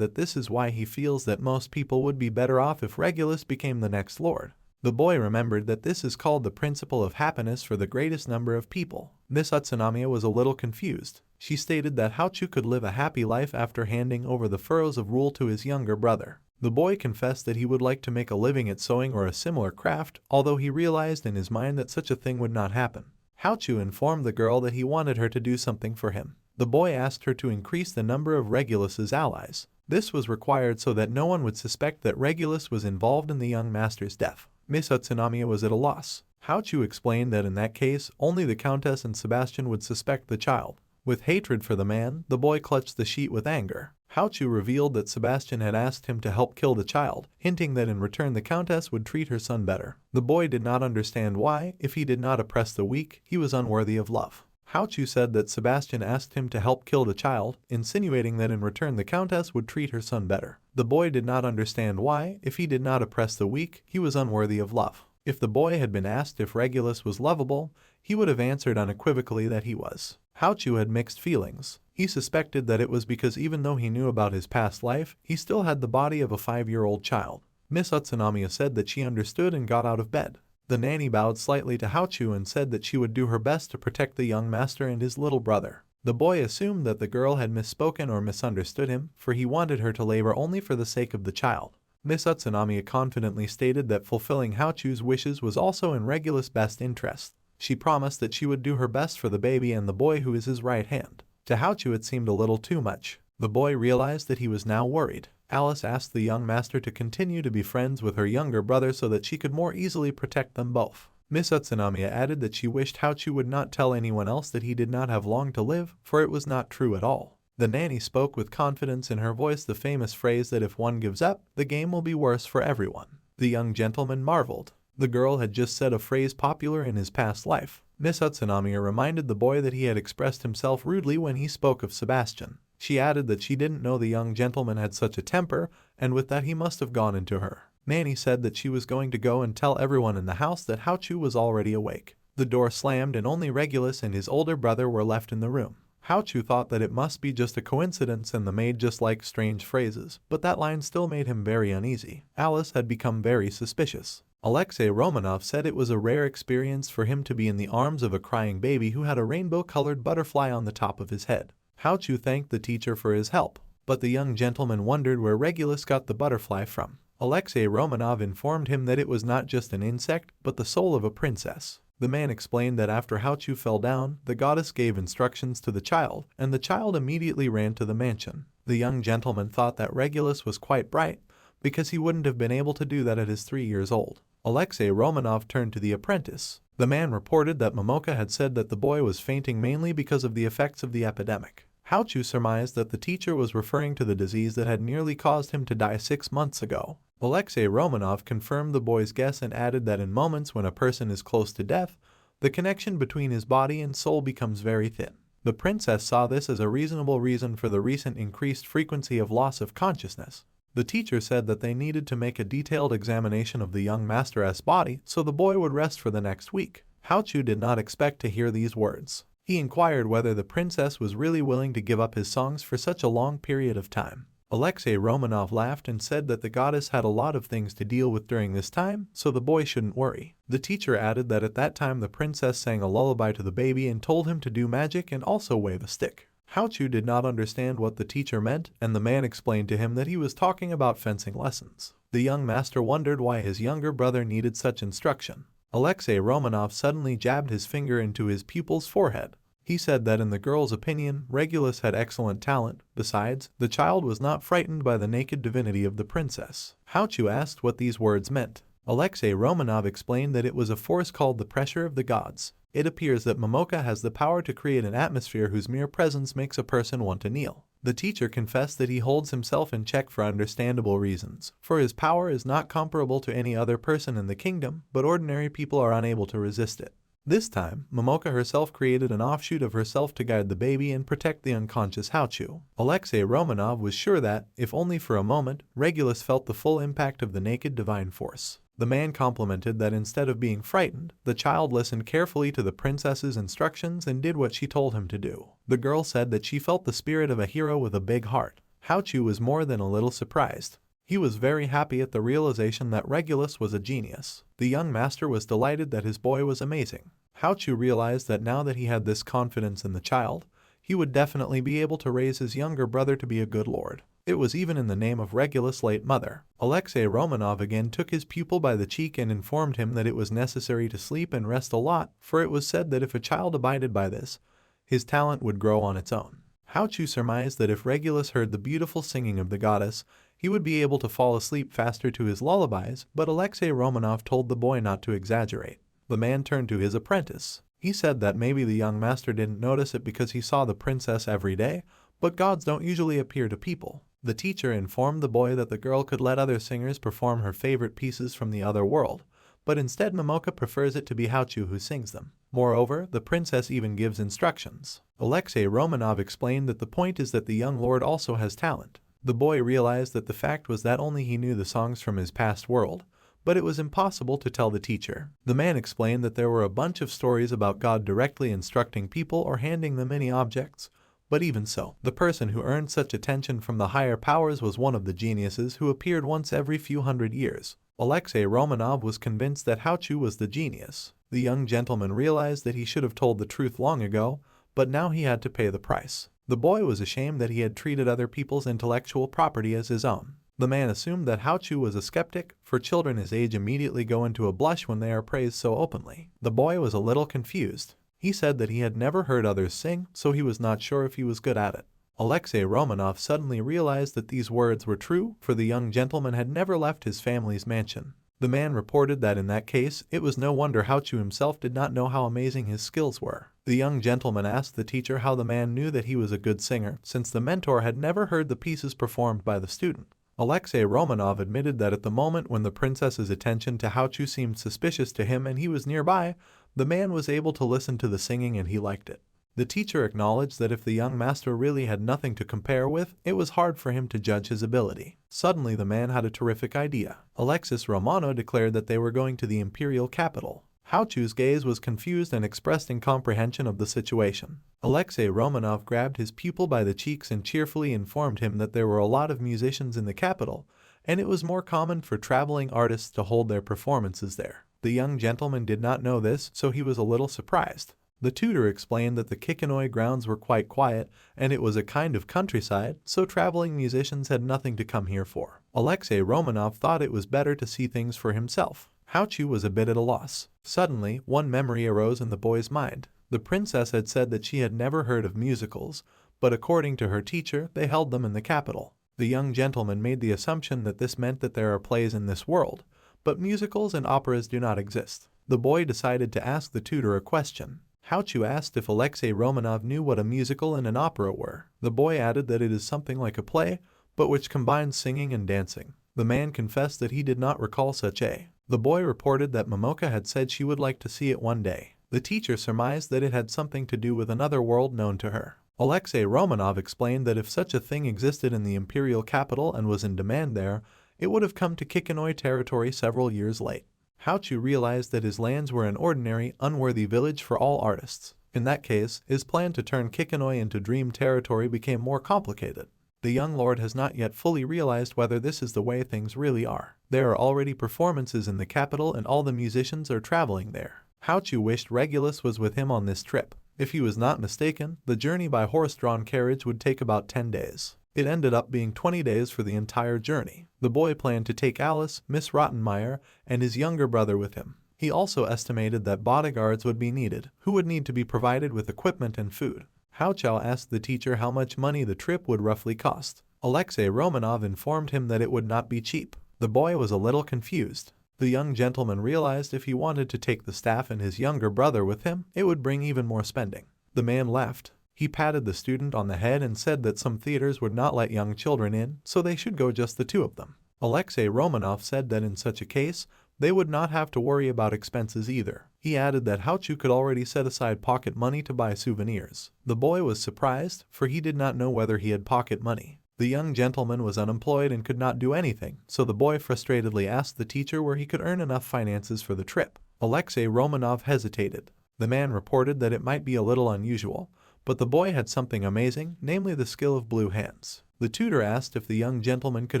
that this is why he feels that most people would be better off if Regulus became the next lord. The boy remembered that this is called the principle of happiness for the greatest number of people. Miss Utsunamiya was a little confused. She stated that Haochu could live a happy life after handing over the furrows of rule to his younger brother. The boy confessed that he would like to make a living at sewing or a similar craft, although he realized in his mind that such a thing would not happen. Haochu informed the girl that he wanted her to do something for him. The boy asked her to increase the number of Regulus's allies. This was required so that no one would suspect that Regulus was involved in the young master's death. Miss Utsunamiya was at a loss. Haochu explained that in that case, only the countess and Sebastian would suspect the child. With hatred for the man, the boy clutched the sheet with anger. Haochu revealed that Sebastian had asked him to help kill the child, hinting that in return the countess would treat her son better. The boy did not understand why, if he did not oppress the weak, he was unworthy of love. Haochu said that Sebastian asked him to help kill the child, insinuating that in return the countess would treat her son better. The boy did not understand why, if he did not oppress the weak, he was unworthy of love. If the boy had been asked if Regulus was lovable, he would have answered unequivocally that he was. Haochu had mixed feelings. He suspected that it was because even though he knew about his past life, he still had the body of a 5-year-old child. Miss Utsunamiya said that she understood and got out of bed. The nanny bowed slightly to Haochu and said that she would do her best to protect the young master and his little brother. The boy assumed that the girl had misspoken or misunderstood him, for he wanted her to labor only for the sake of the child. Miss Utsunamiya confidently stated that fulfilling Haochu's wishes was also in Regulus' best interest. She promised that she would do her best for the baby and the boy who is his right hand. To Haochu it seemed a little too much. The boy realized that he was now worried. Alice asked the young master to continue to be friends with her younger brother so that she could more easily protect them both. Miss Utsunamiya added that she wished Haochu would not tell anyone else that he did not have long to live, for it was not true at all. The nanny spoke with confidence in her voice the famous phrase that if one gives up, the game will be worse for everyone. The young gentleman marveled. The girl had just said a phrase popular in his past life. Miss Utsunamiya reminded the boy that he had expressed himself rudely when he spoke of Sebastian. She added that she didn't know the young gentleman had such a temper, and with that he must have gone into her. Nanny said that she was going to go and tell everyone in the house that Haochu was already awake. The door slammed and only Regulus and his older brother were left in the room. Haochu thought that it must be just a coincidence and the maid just liked strange phrases, but that line still made him very uneasy. Alice had become very suspicious. Alexei Romanov said it was a rare experience for him to be in the arms of a crying baby who had a rainbow-colored butterfly on the top of his head. Haochu thanked the teacher for his help, but the young gentleman wondered where Regulus got the butterfly from. Alexei Romanov informed him that it was not just an insect, but the soul of a princess. The man explained that after Haochu fell down, the goddess gave instructions to the child, and the child immediately ran to the mansion. The young gentleman thought that Regulus was quite bright, because he wouldn't have been able to do that at his 3 years old. Alexei Romanov turned to the apprentice. The man reported that Momoka had said that the boy was fainting mainly because of the effects of the epidemic. Haochu surmised that the teacher was referring to the disease that had nearly caused him to die 6 months ago. Alexei Romanov confirmed the boy's guess and added that in moments when a person is close to death, the connection between his body and soul becomes very thin. The princess saw this as a reasonable reason for the recent increased frequency of loss of consciousness. The teacher said that they needed to make a detailed examination of the young master's body so the boy would rest for the next week. Haochu did not expect to hear these words. He inquired whether the princess was really willing to give up his songs for such a long period of time. Alexei Romanov laughed and said that the goddess had a lot of things to deal with during this time, so the boy shouldn't worry. The teacher added that at that time the princess sang a lullaby to the baby and told him to do magic and also wave a stick. Haochu did not understand what the teacher meant, and the man explained to him that he was talking about fencing lessons. The young master wondered why his younger brother needed such instruction. Alexei Romanov suddenly jabbed his finger into his pupil's forehead. He said that in the girl's opinion, Regulus had excellent talent. Besides, the child was not frightened by the naked divinity of the princess. Haochu asked what these words meant. Alexei Romanov explained that it was a force called the pressure of the gods. It appears that Momoka has the power to create an atmosphere whose mere presence makes a person want to kneel. The teacher confessed that he holds himself in check for understandable reasons, for his power is not comparable to any other person in the kingdom, but ordinary people are unable to resist it. This time, Momoka herself created an offshoot of herself to guide the baby and protect the unconscious Haochu. Alexei Romanov was sure that, if only for a moment, Regulus felt the full impact of the naked divine force. The man complimented that instead of being frightened, the child listened carefully to the princess's instructions and did what she told him to do. The girl said that she felt the spirit of a hero with a big heart. Haochu was more than a little surprised. He was very happy at the realization that Regulus was a genius. The young master was delighted that his boy was amazing. Haochu realized that now that he had this confidence in the child, he would definitely be able to raise his younger brother to be a good lord. It was even in the name of Regulus' late mother. Alexei Romanov again took his pupil by the cheek and informed him that it was necessary to sleep and rest a lot, for it was said that if a child abided by this, his talent would grow on its own. Haochu surmised that if Regulus heard the beautiful singing of the goddess, he would be able to fall asleep faster to his lullabies, but Alexei Romanov told the boy not to exaggerate. The man turned to his apprentice. He said that maybe the young master didn't notice it because he saw the princess every day, but gods don't usually appear to people. The teacher informed the boy that the girl could let other singers perform her favorite pieces from the other world, but instead Momoka prefers it to be Haochu who sings them. Moreover, the princess even gives instructions. Alexei Romanov explained that the point is that the young lord also has talent. The boy realized that the fact was that only he knew the songs from his past world, but it was impossible to tell the teacher. The man explained that there were a bunch of stories about God directly instructing people or handing them any objects, but even so, the person who earned such attention from the higher powers was one of the geniuses who appeared once every few hundred years. Alexei Romanov was convinced that Haochu was the genius. The young gentleman realized that he should have told the truth long ago, but now he had to pay the price. The boy was ashamed that he had treated other people's intellectual property as his own. The man assumed that Haochu was a skeptic, for children his age immediately go into a blush when they are praised so openly. The boy was a little confused. He said that he had never heard others sing, so he was not sure if he was good at it. Alexei Romanov suddenly realized that these words were true, for the young gentleman had never left his family's mansion. The man reported that in that case, it was no wonder Haochu himself did not know how amazing his skills were. The young gentleman asked the teacher how the man knew that he was a good singer, since the mentor had never heard the pieces performed by the student. Alexei Romanov admitted that at the moment when the princess's attention to Haochu seemed suspicious to him and he was nearby, the man was able to listen to the singing and he liked it. The teacher acknowledged that if the young master really had nothing to compare with, it was hard for him to judge his ability. Suddenly the man had a terrific idea. Alexis Romano declared that they were going to the imperial capital. Haochu's gaze was confused and expressed incomprehension of the situation. Alexei Romanov grabbed his pupil by the cheeks and cheerfully informed him that there were a lot of musicians in the capital, and it was more common for traveling artists to hold their performances there. The young gentleman did not know this, so he was a little surprised. The tutor explained that the Kikonoi grounds were quite quiet, and it was a kind of countryside, so traveling musicians had nothing to come here for. Alexei Romanov thought it was better to see things for himself. Haochu was a bit at a loss. Suddenly, one memory arose in the boy's mind. The princess had said that she had never heard of musicals, but according to her teacher, they held them in the capital. The young gentleman made the assumption that this meant that there are plays in this world, but musicals and operas do not exist. The boy decided to ask the tutor a question. Haochu asked if Alexei Romanov knew what a musical and an opera were. The boy added that it is something like a play, but which combines singing and dancing. The man confessed that he did not recall such a. The boy reported that Momoka had said she would like to see it one day. The teacher surmised that it had something to do with another world known to her. Alexei Romanov explained that if such a thing existed in the imperial capital and was in demand there, it would have come to Kikonoi territory several years late. Haochu realized that his lands were an ordinary, unworthy village for all artists. In that case, his plan to turn Kikonoi into dream territory became more complicated. The young lord has not yet fully realized whether this is the way things really are. There are already performances in the capital and all the musicians are traveling there. Haochu wished Regulus was with him on this trip. If he was not mistaken, the journey by horse-drawn carriage would take about 10 days. It ended up being 20 days for the entire journey. The boy planned to take Alice, Miss Rottenmeier, and his younger brother with him. He also estimated that bodyguards would be needed, who would need to be provided with equipment and food. Haochu asked the teacher how much money the trip would roughly cost. Alexei Romanov informed him that it would not be cheap. The boy was a little confused. The young gentleman realized if he wanted to take the staff and his younger brother with him, it would bring even more spending. The man left. He patted the student on the head and said that some theaters would not let young children in, so they should go just the two of them. Alexei Romanov said that in such a case, they would not have to worry about expenses either. He added that Haochu could already set aside pocket money to buy souvenirs. The boy was surprised, for he did not know whether he had pocket money. The young gentleman was unemployed and could not do anything, so the boy frustratedly asked the teacher where he could earn enough finances for the trip. Alexei Romanov hesitated. The man reported that it might be a little unusual, but the boy had something amazing, namely the skill of blue hands. The tutor asked if the young gentleman could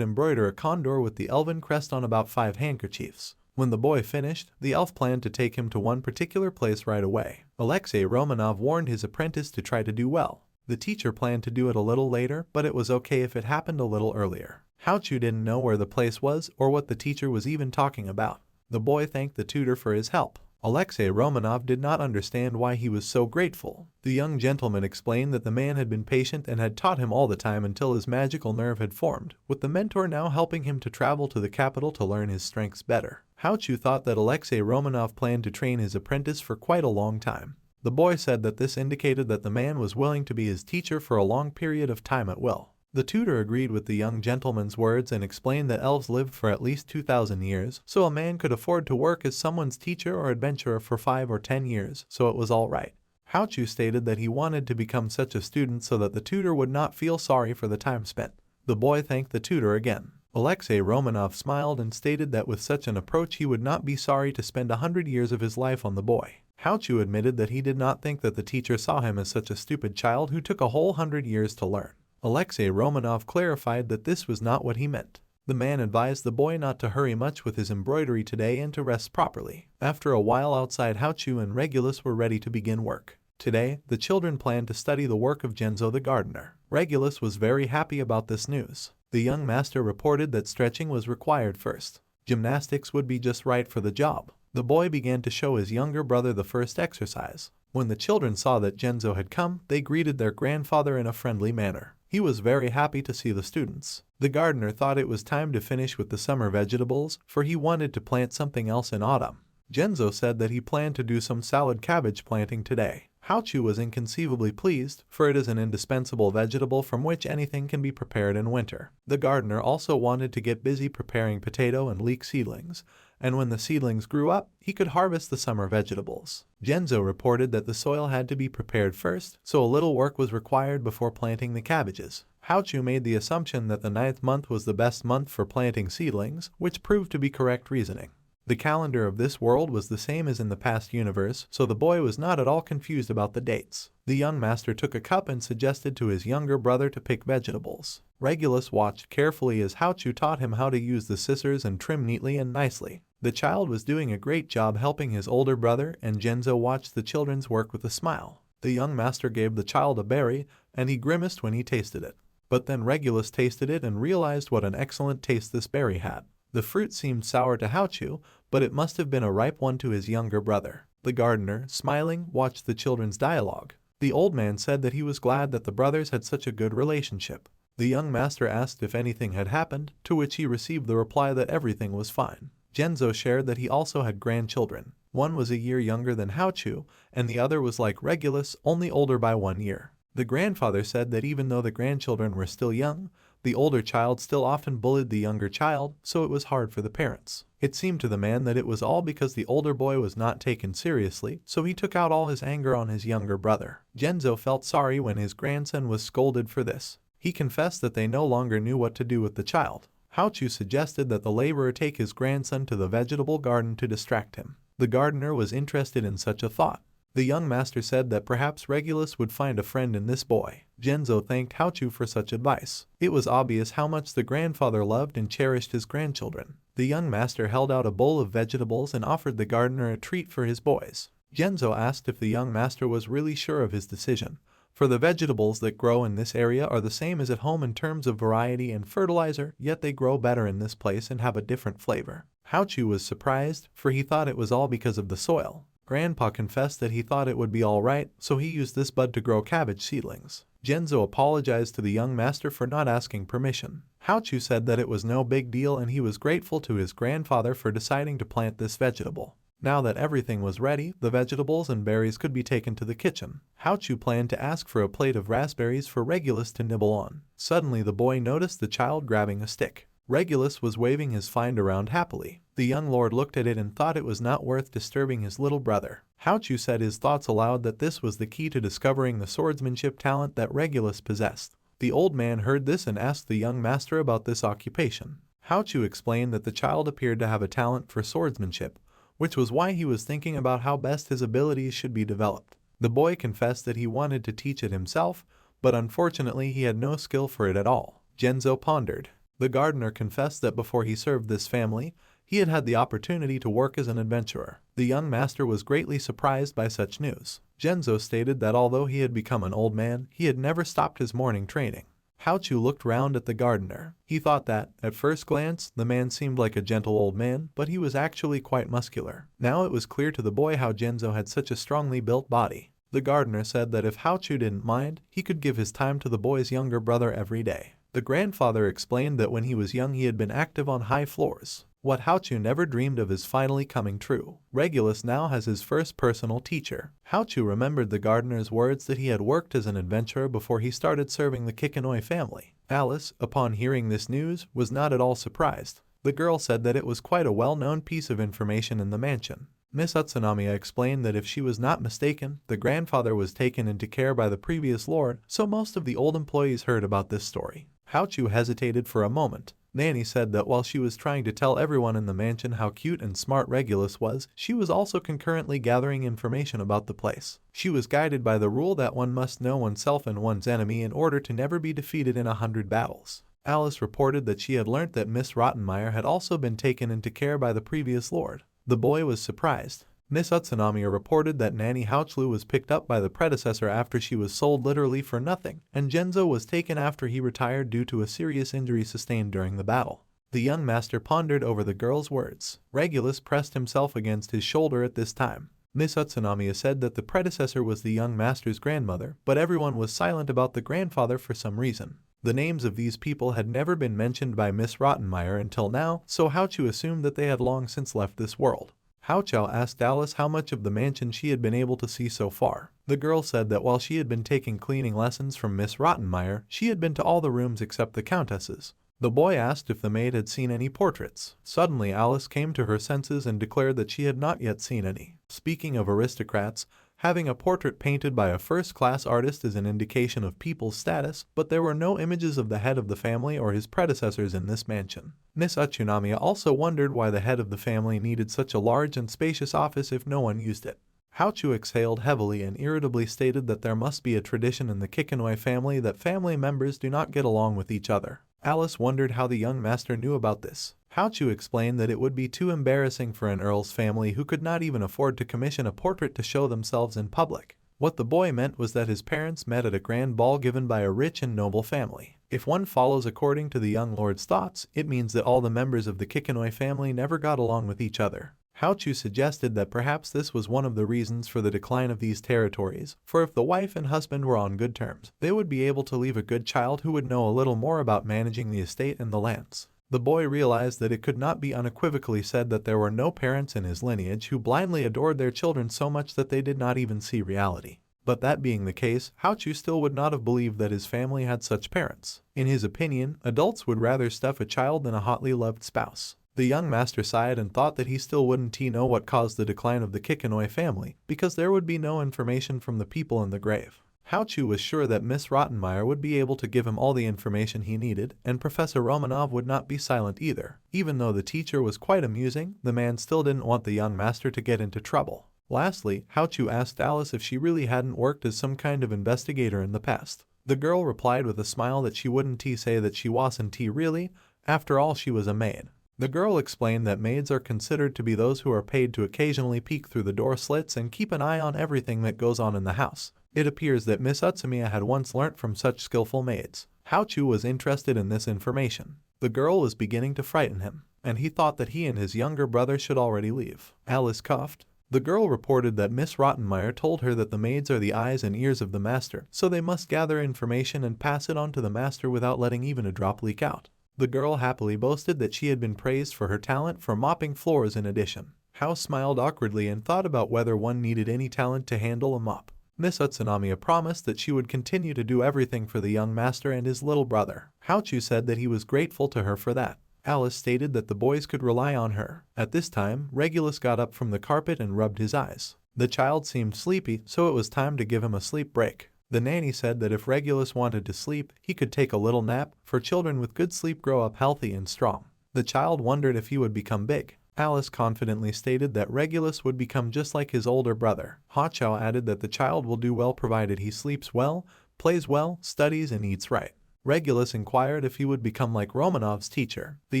embroider a condor with the elven crest on about 5 handkerchiefs. When the boy finished, the elf planned to take him to one particular place right away. Alexei Romanov warned his apprentice to try to do well. The teacher planned to do it a little later, but it was okay if it happened a little earlier. Haochu didn't know where the place was or what the teacher was even talking about. The boy thanked the tutor for his help. Alexei Romanov did not understand why he was so grateful. The young gentleman explained that the man had been patient and had taught him all the time until his magical nerve had formed, with the mentor now helping him to travel to the capital to learn his strengths better. Haochu thought that Alexei Romanov planned to train his apprentice for quite a long time. The boy said that this indicated that the man was willing to be his teacher for a long period of time at will. The tutor agreed with the young gentleman's words and explained that elves lived for at least 2,000 years, so a man could afford to work as someone's teacher or adventurer for 5 or 10 years, so it was all right. Haochu stated that he wanted to become such a student so that the tutor would not feel sorry for the time spent. The boy thanked the tutor again. Alexei Romanov smiled and stated that with such an approach he would not be sorry to spend 100 years of his life on the boy. Haochu admitted that he did not think that the teacher saw him as such a stupid child who took a whole 100 years to learn. Alexei Romanov clarified that this was not what he meant. The man advised the boy not to hurry much with his embroidery today and to rest properly. After a while outside, Haochu and Regulus were ready to begin work. Today, the children planned to study the work of Genzo the gardener. Regulus was very happy about this news. The young master reported that stretching was required first. Gymnastics would be just right for the job. The boy began to show his younger brother the first exercise. When the children saw that Genzo had come, they greeted their grandfather in a friendly manner. He was very happy to see the students. The gardener thought it was time to finish with the summer vegetables, for he wanted to plant something else in autumn. Genzo said that he planned to do some salad cabbage planting today. Haochu was inconceivably pleased, for it is an indispensable vegetable from which anything can be prepared in winter. The gardener also wanted to get busy preparing potato and leek seedlings, and when the seedlings grew up, he could harvest the summer vegetables. Genzo reported that the soil had to be prepared first, so a little work was required before planting the cabbages. Haochu made the assumption that the 9th month was the best month for planting seedlings, which proved to be correct reasoning. The calendar of this world was the same as in the past universe, so the boy was not at all confused about the dates. The young master took a cup and suggested to his younger brother to pick vegetables. Regulus watched carefully as Haochu taught him how to use the scissors and trim neatly and nicely. The child was doing a great job helping his older brother, and Genzo watched the children's work with a smile. The young master gave the child a berry, and he grimaced when he tasted it. But then Regulus tasted it and realized what an excellent taste this berry had. The fruit seemed sour to Haochu, but it must have been a ripe one to his younger brother. The gardener, smiling, watched the children's dialogue. The old man said that he was glad that the brothers had such a good relationship. The young master asked if anything had happened, to which he received the reply that everything was fine. Genzo shared that he also had grandchildren. One was a year younger than Haochu, and the other was like Regulus, only older by 1 year. The grandfather said that even though the grandchildren were still young, the older child still often bullied the younger child, so it was hard for the parents. It seemed to the man that it was all because the older boy was not taken seriously, so he took out all his anger on his younger brother. Genzo felt sorry when his grandson was scolded for this. He confessed that they no longer knew what to do with the child. Haochu suggested that the laborer take his grandson to the vegetable garden to distract him. The gardener was interested in such a thought. The young master said that perhaps Regulus would find a friend in this boy. Genzo thanked Haochu for such advice. It was obvious how much the grandfather loved and cherished his grandchildren. The young master held out a bowl of vegetables and offered the gardener a treat for his boys. Genzo asked if the young master was really sure of his decision, for the vegetables that grow in this area are the same as at home in terms of variety and fertilizer, yet they grow better in this place and have a different flavor. Haochu was surprised, for he thought it was all because of the soil. Grandpa confessed that he thought it would be all right, so he used this bud to grow cabbage seedlings. Genzo apologized to the young master for not asking permission. Haochu said that it was no big deal and he was grateful to his grandfather for deciding to plant this vegetable. Now that everything was ready, the vegetables and berries could be taken to the kitchen. Haochu planned to ask for a plate of raspberries for Regulus to nibble on. Suddenly the boy noticed the child grabbing a stick. Regulus was waving his find around happily. The young lord looked at it and thought it was not worth disturbing his little brother. Haochu said his thoughts aloud that this was the key to discovering the swordsmanship talent that Regulus possessed. The old man heard this and asked the young master about this occupation. Haochu explained that the child appeared to have a talent for swordsmanship, which was why he was thinking about how best his abilities should be developed. The boy confessed that he wanted to teach it himself, but unfortunately he had no skill for it at all. Genzo pondered. The gardener confessed that before he served this family, he had had the opportunity to work as an adventurer. The young master was greatly surprised by such news. Genzo stated that although he had become an old man, he had never stopped his morning training. Haochu looked round at the gardener. He thought that, at first glance, the man seemed like a gentle old man, but he was actually quite muscular. Now it was clear to the boy how Genzo had such a strongly built body. The gardener said that if Haochu didn't mind, he could give his time to the boy's younger brother every day. The grandfather explained that when he was young he had been active on high floors. What Haochu never dreamed of is finally coming true. Regulus now has his first personal teacher. Haochu remembered the gardener's words that he had worked as an adventurer before he started serving the Kikonoi family. Alice, upon hearing this news, was not at all surprised. The girl said that it was quite a well-known piece of information in the mansion. Miss Utsunamiya explained that if she was not mistaken, the grandfather was taken into care by the previous lord, so most of the old employees heard about this story. Haochu hesitated for a moment. Nanny said that while she was trying to tell everyone in the mansion how cute and smart Regulus was, she was also concurrently gathering information about the place. She was guided by the rule that one must know oneself and one's enemy in order to never be defeated in 100 battles. Alice reported that she had learnt that Miss Rottenmeier had also been taken into care by the previous lord. The boy was surprised. Miss Utsunamiya reported that Nanny Haochlu was picked up by the predecessor after she was sold literally for nothing, and Genzo was taken after he retired due to a serious injury sustained during the battle. The young master pondered over the girl's words. Regulus pressed himself against his shoulder at this time. Miss Utsunamiya said that the predecessor was the young master's grandmother, but everyone was silent about the grandfather for some reason. The names of these people had never been mentioned by Miss Rottenmeier until now, so Haochu assumed that they had long since left this world. Haochu asked Alice how much of the mansion she had been able to see so far. The girl said that while she had been taking cleaning lessons from Miss Rottenmeier, she had been to all the rooms except the countess's. The boy asked if the maid had seen any portraits. Suddenly Alice came to her senses and declared that she had not yet seen any. Speaking of aristocrats, having a portrait painted by a first-class artist is an indication of people's status, but there were no images of the head of the family or his predecessors in this mansion. Miss Utsunamiya also wondered why the head of the family needed such a large and spacious office if no one used it. Haochu exhaled heavily and irritably stated that there must be a tradition in the Kikonoi family that family members do not get along with each other. Alice wondered how the young master knew about this. Haochu explained that it would be too embarrassing for an earl's family who could not even afford to commission a portrait to show themselves in public. What the boy meant was that his parents met at a grand ball given by a rich and noble family. If one follows according to the young lord's thoughts, it means that all the members of the Kikonoi family never got along with each other. Haochu suggested that perhaps this was one of the reasons for the decline of these territories, for if the wife and husband were on good terms, they would be able to leave a good child who would know a little more about managing the estate and the lands. The boy realized that it could not be unequivocally said that there were no parents in his lineage who blindly adored their children so much that they did not even see reality. But that being the case, Haochu still would not have believed that his family had such parents. In his opinion, adults would rather stuff a child than a hotly loved spouse. The young master sighed and thought that he still wouldn't know what caused the decline of the Kikonoi family, because there would be no information from the people in the grave. Haochu was sure that Miss Rottenmeier would be able to give him all the information he needed, and Professor Romanov would not be silent either. Even though the teacher was quite amusing, the man still didn't want the young master to get into trouble. Lastly, Haochu asked Alice if she really hadn't worked as some kind of investigator in the past. The girl replied with a smile that she wouldn't say that she wasn't really, after all she was a maid. The girl explained that maids are considered to be those who are paid to occasionally peek through the door slits and keep an eye on everything that goes on in the house. It appears that Miss Utsumiya had once learnt from such skillful maids. Haochu was interested in this information. The girl was beginning to frighten him, and he thought that he and his younger brother should already leave. Alice coughed. The girl reported that Miss Rottenmeier told her that the maids are the eyes and ears of the master, so they must gather information and pass it on to the master without letting even a drop leak out. The girl happily boasted that she had been praised for her talent for mopping floors in addition. Hao smiled awkwardly and thought about whether one needed any talent to handle a mop. Miss Utsunamiya promised that she would continue to do everything for the young master and his little brother. Haochu said that he was grateful to her for that. Alice stated that the boys could rely on her. At this time, Regulus got up from the carpet and rubbed his eyes. The child seemed sleepy, so it was time to give him a sleep break. The nanny said that if Regulus wanted to sleep, he could take a little nap, for children with good sleep grow up healthy and strong. The child wondered if he would become big. Alice confidently stated that Regulus would become just like his older brother. Hachao added that the child will do well provided he sleeps well, plays well, studies and eats right. Regulus inquired if he would become like Romanov's teacher. The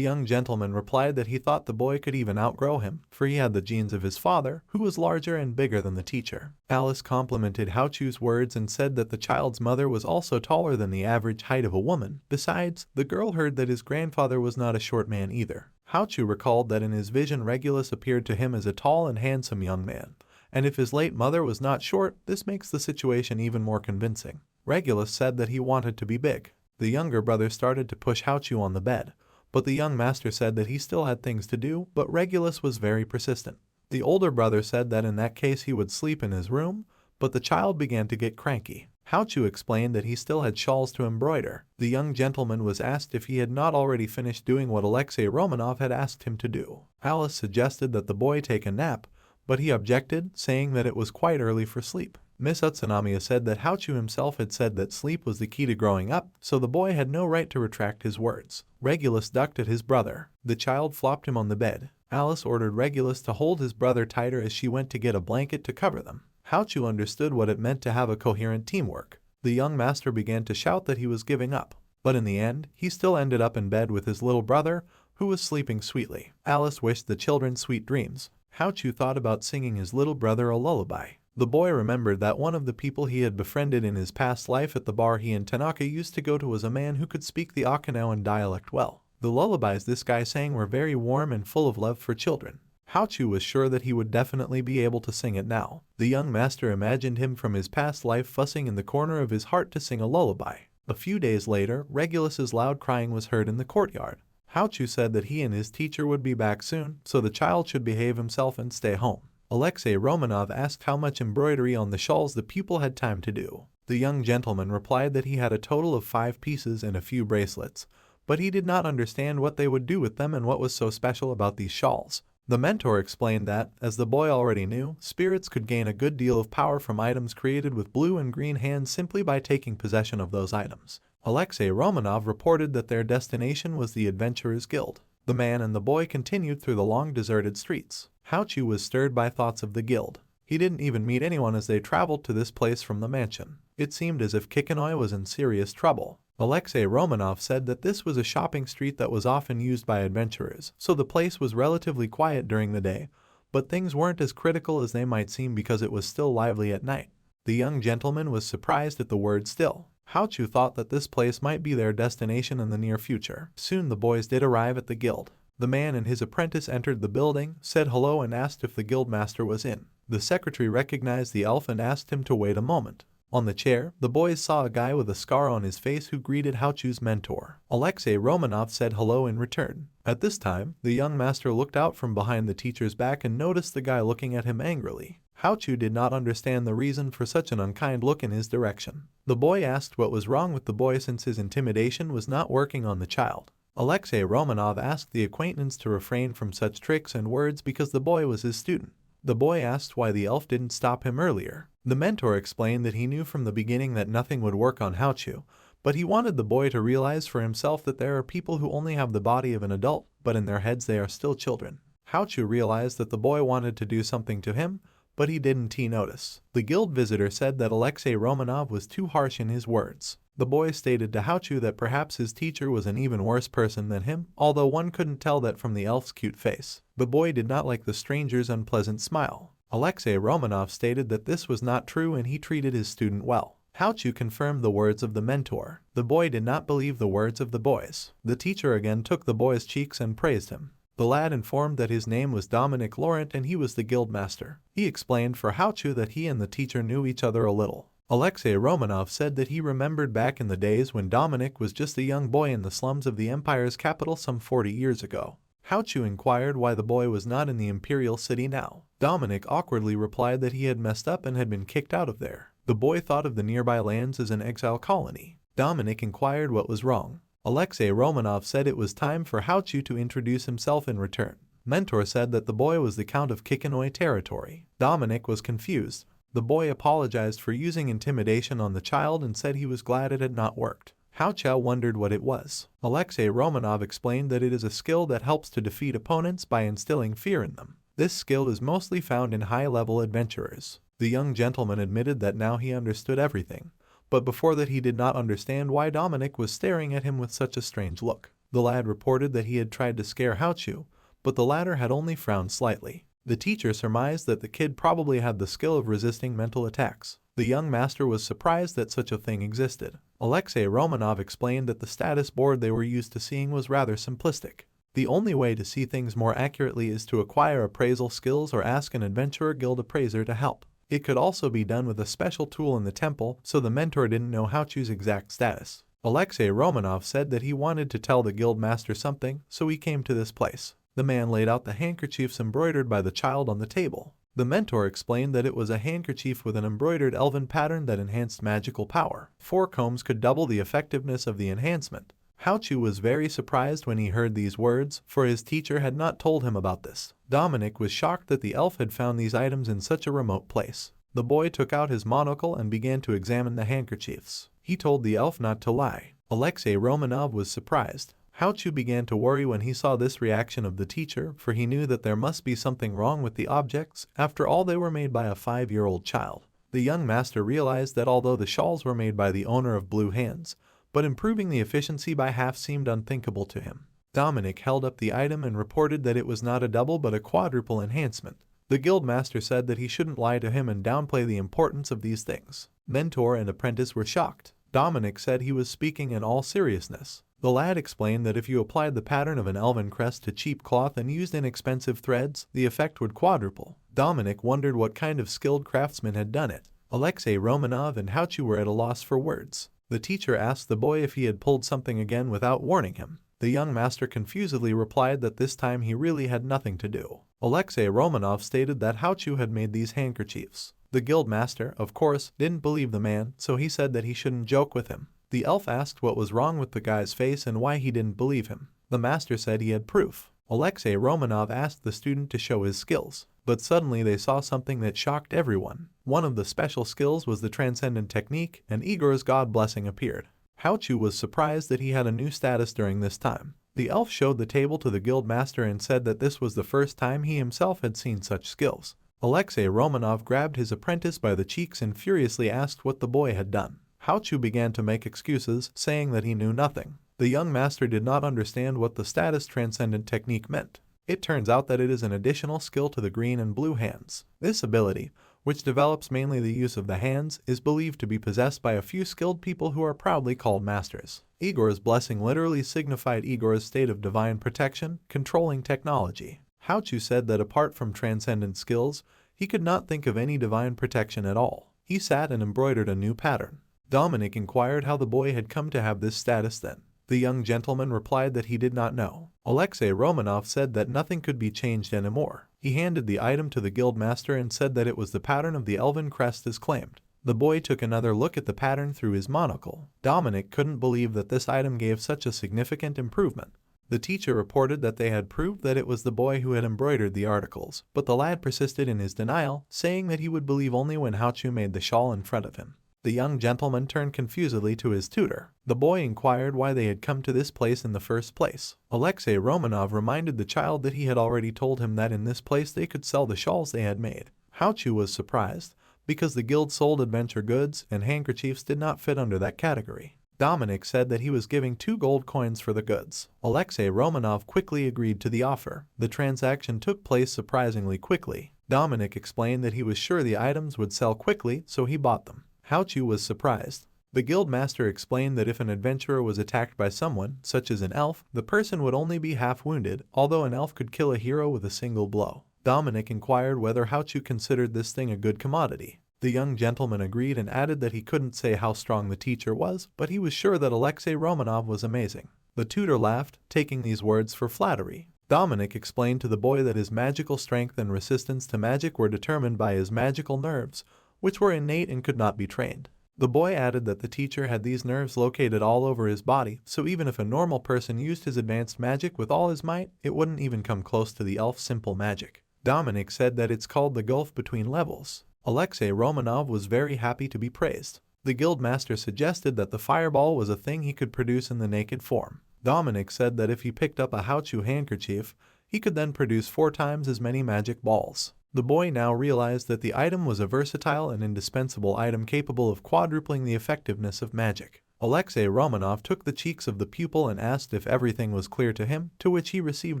young gentleman replied that he thought the boy could even outgrow him, for he had the genes of his father, who was larger and bigger than the teacher. Alice complimented Haochu's words and said that the child's mother was also taller than the average height of a woman. Besides, the girl heard that his grandfather was not a short man either. Haochu recalled that in his vision Regulus appeared to him as a tall and handsome young man, and if his late mother was not short, this makes the situation even more convincing. Regulus said that he wanted to be big. The younger brother started to push Haochu on the bed, but the young master said that he still had things to do, but Regulus was very persistent. The older brother said that in that case he would sleep in his room, but the child began to get cranky. Haochu explained that he still had shawls to embroider. The young gentleman was asked if he had not already finished doing what Alexei Romanov had asked him to do. Alice suggested that the boy take a nap, but he objected, saying that it was quite early for sleep. Miss Utsunamiya said that Haochu himself had said that sleep was the key to growing up, so the boy had no right to retract his words. Regulus ducked at his brother. The child flopped him on the bed. Alice ordered Regulus to hold his brother tighter as she went to get a blanket to cover them. Haochu understood what it meant to have a coherent teamwork. The young master began to shout that he was giving up, but in the end, he still ended up in bed with his little brother, who was sleeping sweetly. Alice wished the children sweet dreams. Haochu thought about singing his little brother a lullaby. The boy remembered that one of the people he had befriended in his past life at the bar he and Tanaka used to go to was a man who could speak the Okinawan dialect well. The lullabies this guy sang were very warm and full of love for children. Haochu was sure that he would definitely be able to sing it now. The young master imagined him from his past life fussing in the corner of his heart to sing a lullaby. A few days later, Regulus's loud crying was heard in the courtyard. Haochu said that he and his teacher would be back soon, so the child should behave himself and stay home. Alexei Romanov asked how much embroidery on the shawls the pupil had time to do. The young gentleman replied that he had a total of 5 pieces and a few bracelets, but he did not understand what they would do with them and what was so special about these shawls. The mentor explained that, as the boy already knew, spirits could gain a good deal of power from items created with blue and green hands simply by taking possession of those items. Alexei Romanov reported that their destination was the Adventurers Guild. The man and the boy continued through the long deserted streets. Haochu was stirred by thoughts of the guild. He didn't even meet anyone as they traveled to this place from the mansion. It seemed as if Kikonoi was in serious trouble. Alexei Romanov said that this was a shopping street that was often used by adventurers, so the place was relatively quiet during the day, but things weren't as critical as they might seem because it was still lively at night. The young gentleman was surprised at the word still. Haochu thought that this place might be their destination in the near future. Soon the boys did arrive at the guild. The man and his apprentice entered the building, said hello and asked if the guildmaster was in. The secretary recognized the elf and asked him to wait a moment. On the chair, the boys saw a guy with a scar on his face who greeted Haochu's mentor. Alexei Romanov said hello in return. At this time, the young master looked out from behind the teacher's back and noticed the guy looking at him angrily. Haochu did not understand the reason for such an unkind look in his direction. The boy asked what was wrong with the boy since his intimidation was not working on the child. Alexei Romanov asked the acquaintance to refrain from such tricks and words because the boy was his student. The boy asked why the elf didn't stop him earlier. The mentor explained that he knew from the beginning that nothing would work on Haochu, but he wanted the boy to realize for himself that there are people who only have the body of an adult, but in their heads they are still children. Haochu realized that the boy wanted to do something to him, but he didn't notice. The guild visitor said that Alexei Romanov was too harsh in his words. The boy stated to Haochu that perhaps his teacher was an even worse person than him, although one couldn't tell that from the elf's cute face. The boy did not like the stranger's unpleasant smile. Alexei Romanov stated that this was not true and he treated his student well. Haochu confirmed the words of the mentor. The boy did not believe the words of the boys. The teacher again took the boy's cheeks and praised him. The lad informed that his name was Dominic Laurent and he was the guild master. He explained for Haochu that he and the teacher knew each other a little. Alexei Romanov said that he remembered back in the days when Dominic was just a young boy in the slums of the empire's capital some 40 years ago. Haochu inquired why the boy was not in the imperial city now. Dominic awkwardly replied that he had messed up and had been kicked out of there. The boy thought of the nearby lands as an exile colony. Dominic inquired what was wrong. Alexei Romanov said it was time for Haochu to introduce himself in return. Mentor said that the boy was the Count of Kikanoi territory. Dominic was confused. The boy apologized for using intimidation on the child and said he was glad it had not worked. Haochu wondered what it was. Alexei Romanov explained that it is a skill that helps to defeat opponents by instilling fear in them. This skill is mostly found in high-level adventurers. The young gentleman admitted that now he understood everything, but before that he did not understand why Dominic was staring at him with such a strange look. The lad reported that he had tried to scare Haochu, but the latter had only frowned slightly. The teacher surmised that the kid probably had the skill of resisting mental attacks. The young master was surprised that such a thing existed. Alexei Romanov explained that the status board they were used to seeing was rather simplistic. The only way to see things more accurately is to acquire appraisal skills or ask an adventurer guild appraiser to help. It could also be done with a special tool in the temple, so the mentor didn't know Haochu's exact status. Alexei Romanov said that he wanted to tell the guild master something, so he came to this place. The man laid out the handkerchiefs embroidered by the child on the table. The mentor explained that it was a handkerchief with an embroidered elven pattern that enhanced magical power. 4 combs could double the effectiveness of the enhancement. Haochu was very surprised when he heard these words, for his teacher had not told him about this. Dominic was shocked that the elf had found these items in such a remote place. The boy took out his monocle and began to examine the handkerchiefs. He told the elf not to lie. Alexei Romanov was surprised. Haochu began to worry when he saw this reaction of the teacher, for he knew that there must be something wrong with the objects. After all, they were made by a 5-year-old child. The young master realized that although the shawls were made by the owner of Blue Hands, but improving the efficiency by half seemed unthinkable to him. Dominic held up the item and reported that it was not a double but a quadruple enhancement. The guild master said that he shouldn't lie to him and downplay the importance of these things. Mentor and apprentice were shocked. Dominic said he was speaking in all seriousness. The lad explained that if you applied the pattern of an elven crest to cheap cloth and used inexpensive threads, the effect would quadruple. Dominic wondered what kind of skilled craftsman had done it. Alexei Romanov and Haochu were at a loss for words. The teacher asked the boy if he had pulled something again without warning him. The young master confusedly replied that this time he really had nothing to do. Alexei Romanov stated that Haochu had made these handkerchiefs. The guild master, of course, didn't believe the man, so he said that he shouldn't joke with him. The elf asked what was wrong with the guy's face and why he didn't believe him. The master said he had proof. Alexei Romanov asked the student to show his skills, but suddenly they saw something that shocked everyone. One of the special skills was the transcendent technique, and Igor's god blessing appeared. Haochu was surprised that he had a new status during this time. The elf showed the table to the guild master and said that this was the first time he himself had seen such skills. Alexei Romanov grabbed his apprentice by the cheeks and furiously asked what the boy had done. Haochu began to make excuses, saying that he knew nothing. The young master did not understand what the status transcendent technique meant. It turns out that it is an additional skill to the green and blue hands. This ability, which develops mainly the use of the hands, is believed to be possessed by a few skilled people who are proudly called masters. Igor's blessing literally signified Igor's state of divine protection, controlling technology. Haochu said that apart from transcendent skills, he could not think of any divine protection at all. He sat and embroidered a new pattern. Dominic inquired how the boy had come to have this status then. The young gentleman replied that he did not know. Alexei Romanov said that nothing could be changed anymore. He handed the item to the guild master and said that it was the pattern of the elven crest as claimed. The boy took another look at the pattern through his monocle. Dominic couldn't believe that this item gave such a significant improvement. The teacher reported that they had proved that it was the boy who had embroidered the articles, but the lad persisted in his denial, saying that he would believe only when Haochu made the shawl in front of him. The young gentleman turned confusedly to his tutor. The boy inquired why they had come to this place in the first place. Alexei Romanov reminded the child that he had already told him that in this place they could sell the shawls they had made. Haochu was surprised, because the guild sold adventure goods and handkerchiefs did not fit under that category. Dominic said that he was giving 2 gold coins for the goods. Alexei Romanov quickly agreed to the offer. The transaction took place surprisingly quickly. Dominic explained that he was sure the items would sell quickly, so he bought them. Haochu was surprised. The guild master explained that if an adventurer was attacked by someone, such as an elf, the person would only be half wounded, although an elf could kill a hero with a single blow. Dominic inquired whether Haochu considered this thing a good commodity. The young gentleman agreed and added that he couldn't say how strong the teacher was, but he was sure that Alexei Romanov was amazing. The tutor laughed, taking these words for flattery. Dominic explained to the boy that his magical strength and resistance to magic were determined by his magical nerves, which were innate and could not be trained. The boy added that the teacher had these nerves located all over his body, so even if a normal person used his advanced magic with all his might, it wouldn't even come close to the elf's simple magic. Dominic said that it's called the gulf between levels. Alexei Romanov was very happy to be praised. The guildmaster suggested that the fireball was a thing he could produce in the naked form. Dominic said that if he picked up a Haochu handkerchief, he could then produce 4 times as many magic balls. The boy now realized that the item was a versatile and indispensable item capable of quadrupling the effectiveness of magic. Alexei Romanov took the cheeks of the pupil and asked if everything was clear to him, to which he received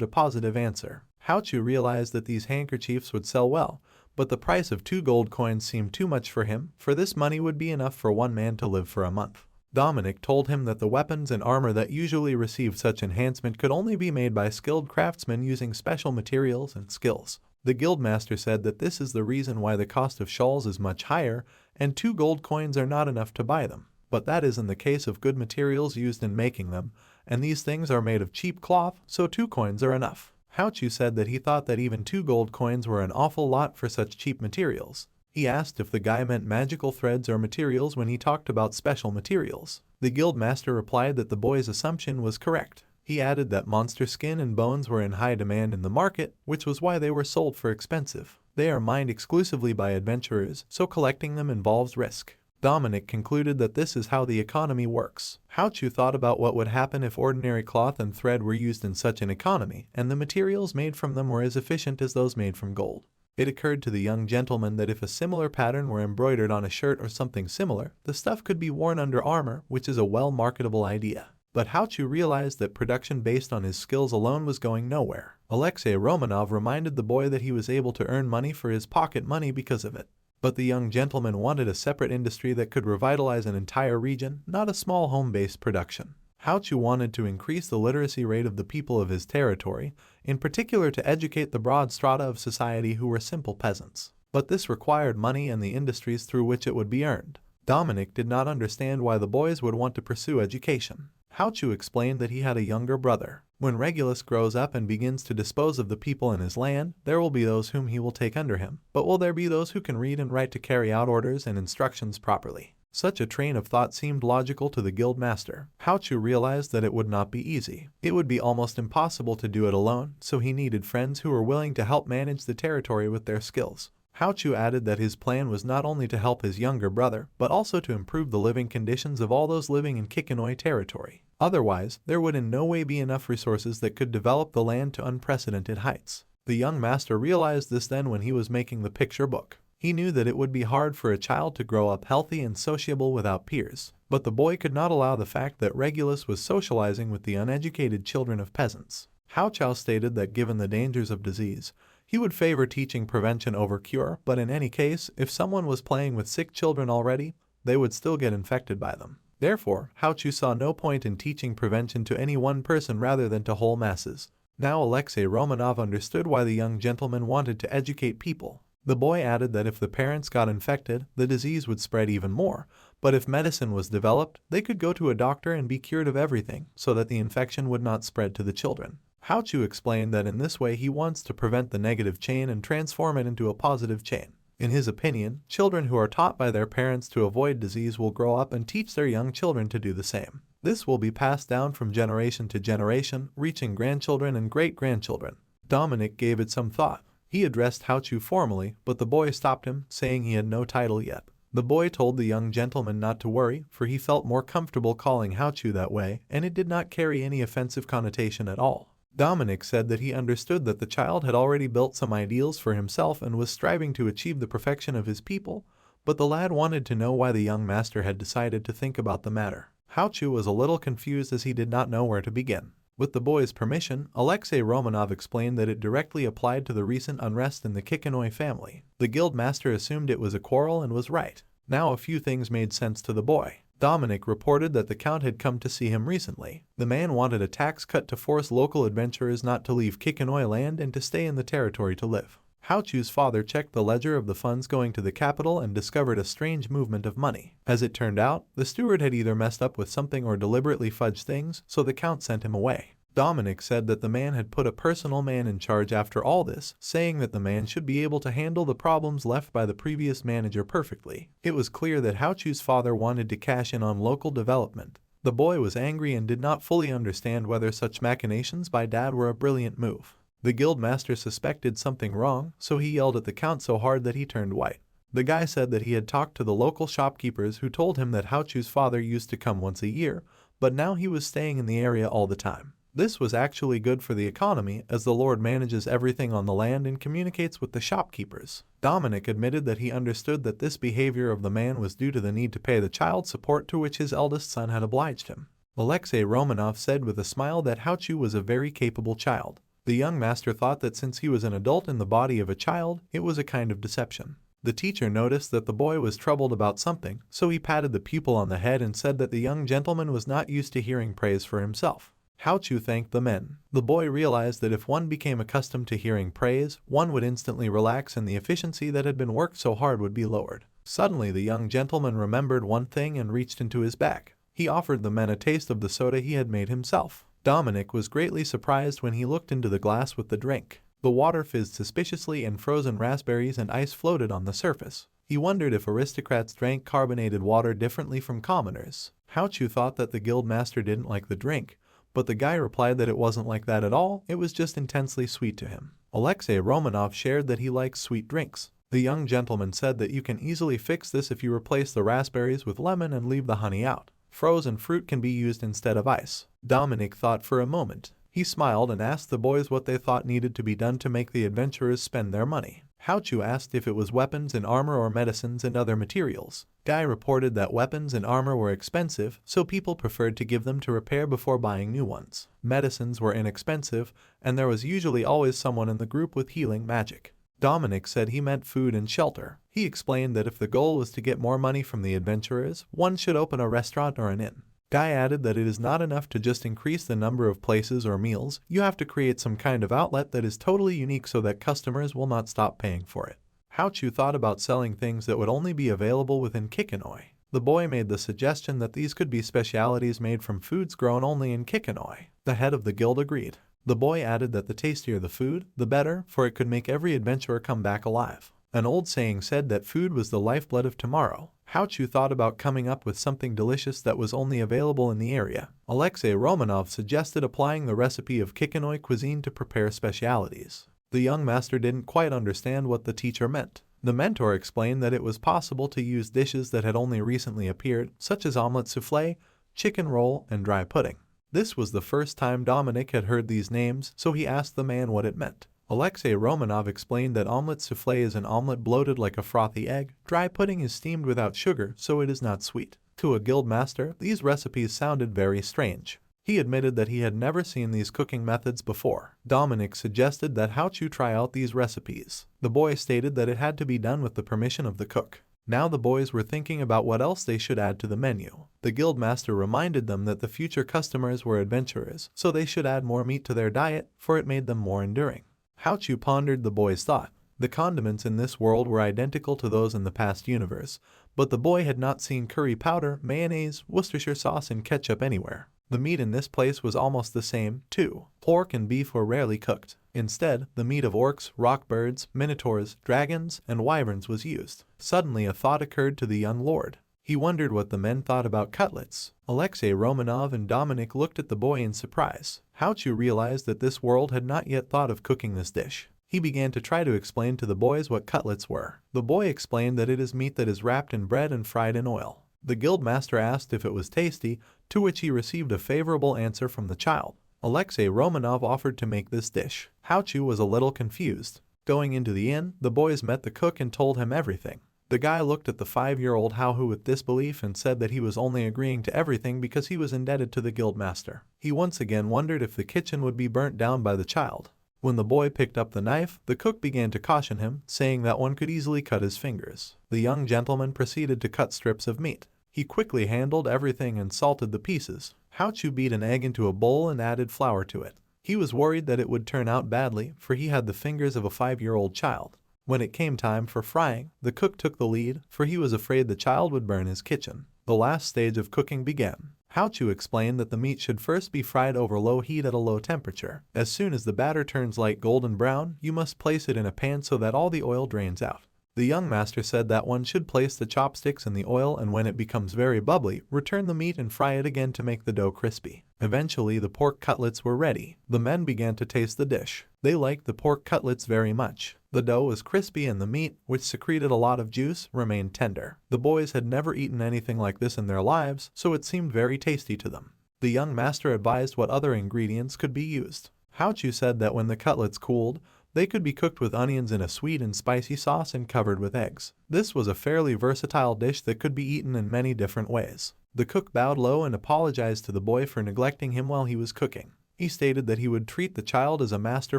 a positive answer. Haochu realized that these handkerchiefs would sell well, but the price of 2 gold coins seemed too much for him, for this money would be enough for one man to live for a month. Dominic told him that the weapons and armor that usually received such enhancement could only be made by skilled craftsmen using special materials and skills. The guildmaster said that this is the reason why the cost of shawls is much higher, and 2 gold coins are not enough to buy them. But that is in the case of good materials used in making them, and these things are made of cheap cloth, so 2 coins are enough. Haochu said that he thought that even 2 gold coins were an awful lot for such cheap materials. He asked if the guy meant magical threads or materials when he talked about special materials. The guildmaster replied that the boy's assumption was correct. He added that monster skin and bones were in high demand in the market, which was why they were sold for expensive. They are mined exclusively by adventurers, so collecting them involves risk. Dominic concluded that this is how the economy works. Haochu thought about what would happen if ordinary cloth and thread were used in such an economy, and the materials made from them were as efficient as those made from gold. It occurred to the young gentleman that if a similar pattern were embroidered on a shirt or something similar, the stuff could be worn under armor, which is a well-marketable idea. But Haochu realized that production based on his skills alone was going nowhere. Alexei Romanov reminded the boy that he was able to earn money for his pocket money because of it. But the young gentleman wanted a separate industry that could revitalize an entire region, not a small home-based production. Haochu wanted to increase the literacy rate of the people of his territory, in particular to educate the broad strata of society who were simple peasants. But this required money and the industries through which it would be earned. Dominic did not understand why the boys would want to pursue education. Haochu explained that he had a younger brother. When Regulus grows up and begins to dispose of the people in his land, there will be those whom he will take under him, but will there be those who can read and write to carry out orders and instructions properly? Such a train of thought seemed logical to the guildmaster. Haochu realized that it would not be easy. It would be almost impossible to do it alone, so he needed friends who were willing to help manage the territory with their skills. Haochu added that his plan was not only to help his younger brother, but also to improve the living conditions of all those living in Kikinoi territory. Otherwise, there would in no way be enough resources that could develop the land to unprecedented heights. The young master realized this then when he was making the picture book. He knew that it would be hard for a child to grow up healthy and sociable without peers, but the boy could not allow the fact that Regulus was socializing with the uneducated children of peasants. Haochu stated that given the dangers of disease, he would favor teaching prevention over cure, but in any case, if someone was playing with sick children already, they would still get infected by them. Therefore, Haochu saw no point in teaching prevention to any one person rather than to whole masses. Now Alexei Romanov understood why the young gentleman wanted to educate people. The boy added that if the parents got infected, the disease would spread even more, but if medicine was developed, they could go to a doctor and be cured of everything, so that the infection would not spread to the children. Haochu explained that in this way he wants to prevent the negative chain and transform it into a positive chain. In his opinion, children who are taught by their parents to avoid disease will grow up and teach their young children to do the same. This will be passed down from generation to generation, reaching grandchildren and great-grandchildren. Dominic gave it some thought. He addressed Haochu formally, but the boy stopped him, saying he had no title yet. The boy told the young gentleman not to worry, for he felt more comfortable calling Haochu that way, and it did not carry any offensive connotation at all. Dominic said that he understood that the child had already built some ideals for himself and was striving to achieve the perfection of his people, but the lad wanted to know why the young master had decided to think about the matter. Haochu was a little confused as he did not know where to begin. With the boy's permission, Alexei Romanov explained that it directly applied to the recent unrest in the Kikinoi family. The guildmaster assumed it was a quarrel and was right. Now a few things made sense to the boy. Dominic reported that the Count had come to see him recently. The man wanted a tax cut to force local adventurers not to leave Kikinoi land and to stay in the territory to live. Haochu's father checked the ledger of the funds going to the capital and discovered a strange movement of money. As it turned out, the steward had either messed up with something or deliberately fudged things, so the count sent him away. Dominic said that the man had put a personal man in charge after all this, saying that the man should be able to handle the problems left by the previous manager perfectly. It was clear that Haochu's father wanted to cash in on local development. The boy was angry and did not fully understand whether such machinations by Dad were a brilliant move. The guildmaster suspected something wrong, so he yelled at the count so hard that he turned white. The guy said that he had talked to the local shopkeepers who told him that Haochu's father used to come once a year, but now he was staying in the area all the time. This was actually good for the economy, as the Lord manages everything on the land and communicates with the shopkeepers. Dominic admitted that he understood that this behavior of the man was due to the need to pay the child support to which his eldest son had obliged him. Alexei Romanov said with a smile that Haochu was a very capable child. The young master thought that since he was an adult in the body of a child, it was a kind of deception. The teacher noticed that the boy was troubled about something, so he patted the pupil on the head and said that the young gentleman was not used to hearing praise for himself. Haochu thanked the men. The boy realized that if one became accustomed to hearing praise, one would instantly relax and the efficiency that had been worked so hard would be lowered. Suddenly the young gentleman remembered one thing and reached into his bag. He offered the men a taste of the soda he had made himself. Dominic was greatly surprised when he looked into the glass with the drink. The water fizzed suspiciously and frozen raspberries and ice floated on the surface. He wondered if aristocrats drank carbonated water differently from commoners. Haochu thought that the guildmaster didn't like the drink, but the guy replied that it wasn't like that at all, it was just intensely sweet to him. Alexei Romanov shared that he likes sweet drinks. The young gentleman said that you can easily fix this if you replace the raspberries with lemon and leave the honey out. Frozen fruit can be used instead of ice. Dominic thought for a moment. He smiled and asked the boys what they thought needed to be done to make the adventurers spend their money. Haochu asked if it was weapons and armor or medicines and other materials. Guy reported that weapons and armor were expensive, so people preferred to give them to repair before buying new ones. Medicines were inexpensive, and there was usually always someone in the group with healing magic. Dominic said he meant food and shelter. He explained that if the goal was to get more money from the adventurers, one should open a restaurant or an inn. Guy added that it is not enough to just increase the number of places or meals, you have to create some kind of outlet that is totally unique so that customers will not stop paying for it. Haochu thought about selling things that would only be available within Kikinoi. The boy made the suggestion that these could be specialities made from foods grown only in Kikinoi. The head of the guild agreed. The boy added that the tastier the food, the better, for it could make every adventurer come back alive. An old saying said that food was the lifeblood of tomorrow. Haochu thought about coming up with something delicious that was only available in the area. Alexei Romanov suggested applying the recipe of Kikinoi cuisine to prepare specialities. The young master didn't quite understand what the teacher meant. The mentor explained that it was possible to use dishes that had only recently appeared, such as omelette soufflé, chicken roll, and dry pudding. This was the first time Dominic had heard these names, so he asked the man what it meant. Alexei Romanov explained that omelette soufflé is an omelette bloated like a frothy egg. Dry pudding is steamed without sugar, so it is not sweet. To a guild master, these recipes sounded very strange. He admitted that he had never seen these cooking methods before. Dominic suggested that Haochu try out these recipes. The boy stated that it had to be done with the permission of the cook. Now the boys were thinking about what else they should add to the menu. The guild master reminded them that the future customers were adventurers, so they should add more meat to their diet, for it made them more enduring. Haochu pondered the boy's thought. The condiments in this world were identical to those in the past universe, but the boy had not seen curry powder, mayonnaise, Worcestershire sauce, and ketchup anywhere. The meat in this place was almost the same, too. Pork and beef were rarely cooked. Instead, the meat of orcs, rock birds, minotaurs, dragons, and wyverns was used. Suddenly a thought occurred to the young lord. He wondered what the men thought about cutlets. Alexei Romanov and Dominic looked at the boy in surprise. Haochu realized that this world had not yet thought of cooking this dish. He began to try to explain to the boys what cutlets were. The boy explained that it is meat that is wrapped in bread and fried in oil. The guildmaster asked if it was tasty, to which he received a favorable answer from the child. Alexei Romanov offered to make this dish. Haochu was a little confused. Going into the inn, the boys met the cook and told him everything. The guy looked at the 5-year-old Haochu with disbelief and said that he was only agreeing to everything because he was indebted to the guildmaster. He once again wondered if the kitchen would be burnt down by the child. When the boy picked up the knife, the cook began to caution him, saying that one could easily cut his fingers. The young gentleman proceeded to cut strips of meat. He quickly handled everything and salted the pieces. Haochu beat an egg into a bowl and added flour to it. He was worried that it would turn out badly, for he had the fingers of a 5-year-old child. When it came time for frying, the cook took the lead, for he was afraid the child would burn his kitchen. The last stage of cooking began. Haochu explained that the meat should first be fried over low heat at a low temperature. As soon as the batter turns light golden brown, you must place it in a pan so that all the oil drains out. The young master said that one should place the chopsticks in the oil, and when it becomes very bubbly, return the meat and fry it again to make the dough crispy. Eventually, the pork cutlets were ready. The men began to taste the dish. They liked the pork cutlets very much. The dough was crispy and the meat, which secreted a lot of juice, remained tender. The boys had never eaten anything like this in their lives, so it seemed very tasty to them. The young master advised what other ingredients could be used. Haochu said that when the cutlets cooled, they could be cooked with onions in a sweet and spicy sauce and covered with eggs. This was a fairly versatile dish that could be eaten in many different ways. The cook bowed low and apologized to the boy for neglecting him while he was cooking. He stated that he would treat the child as a master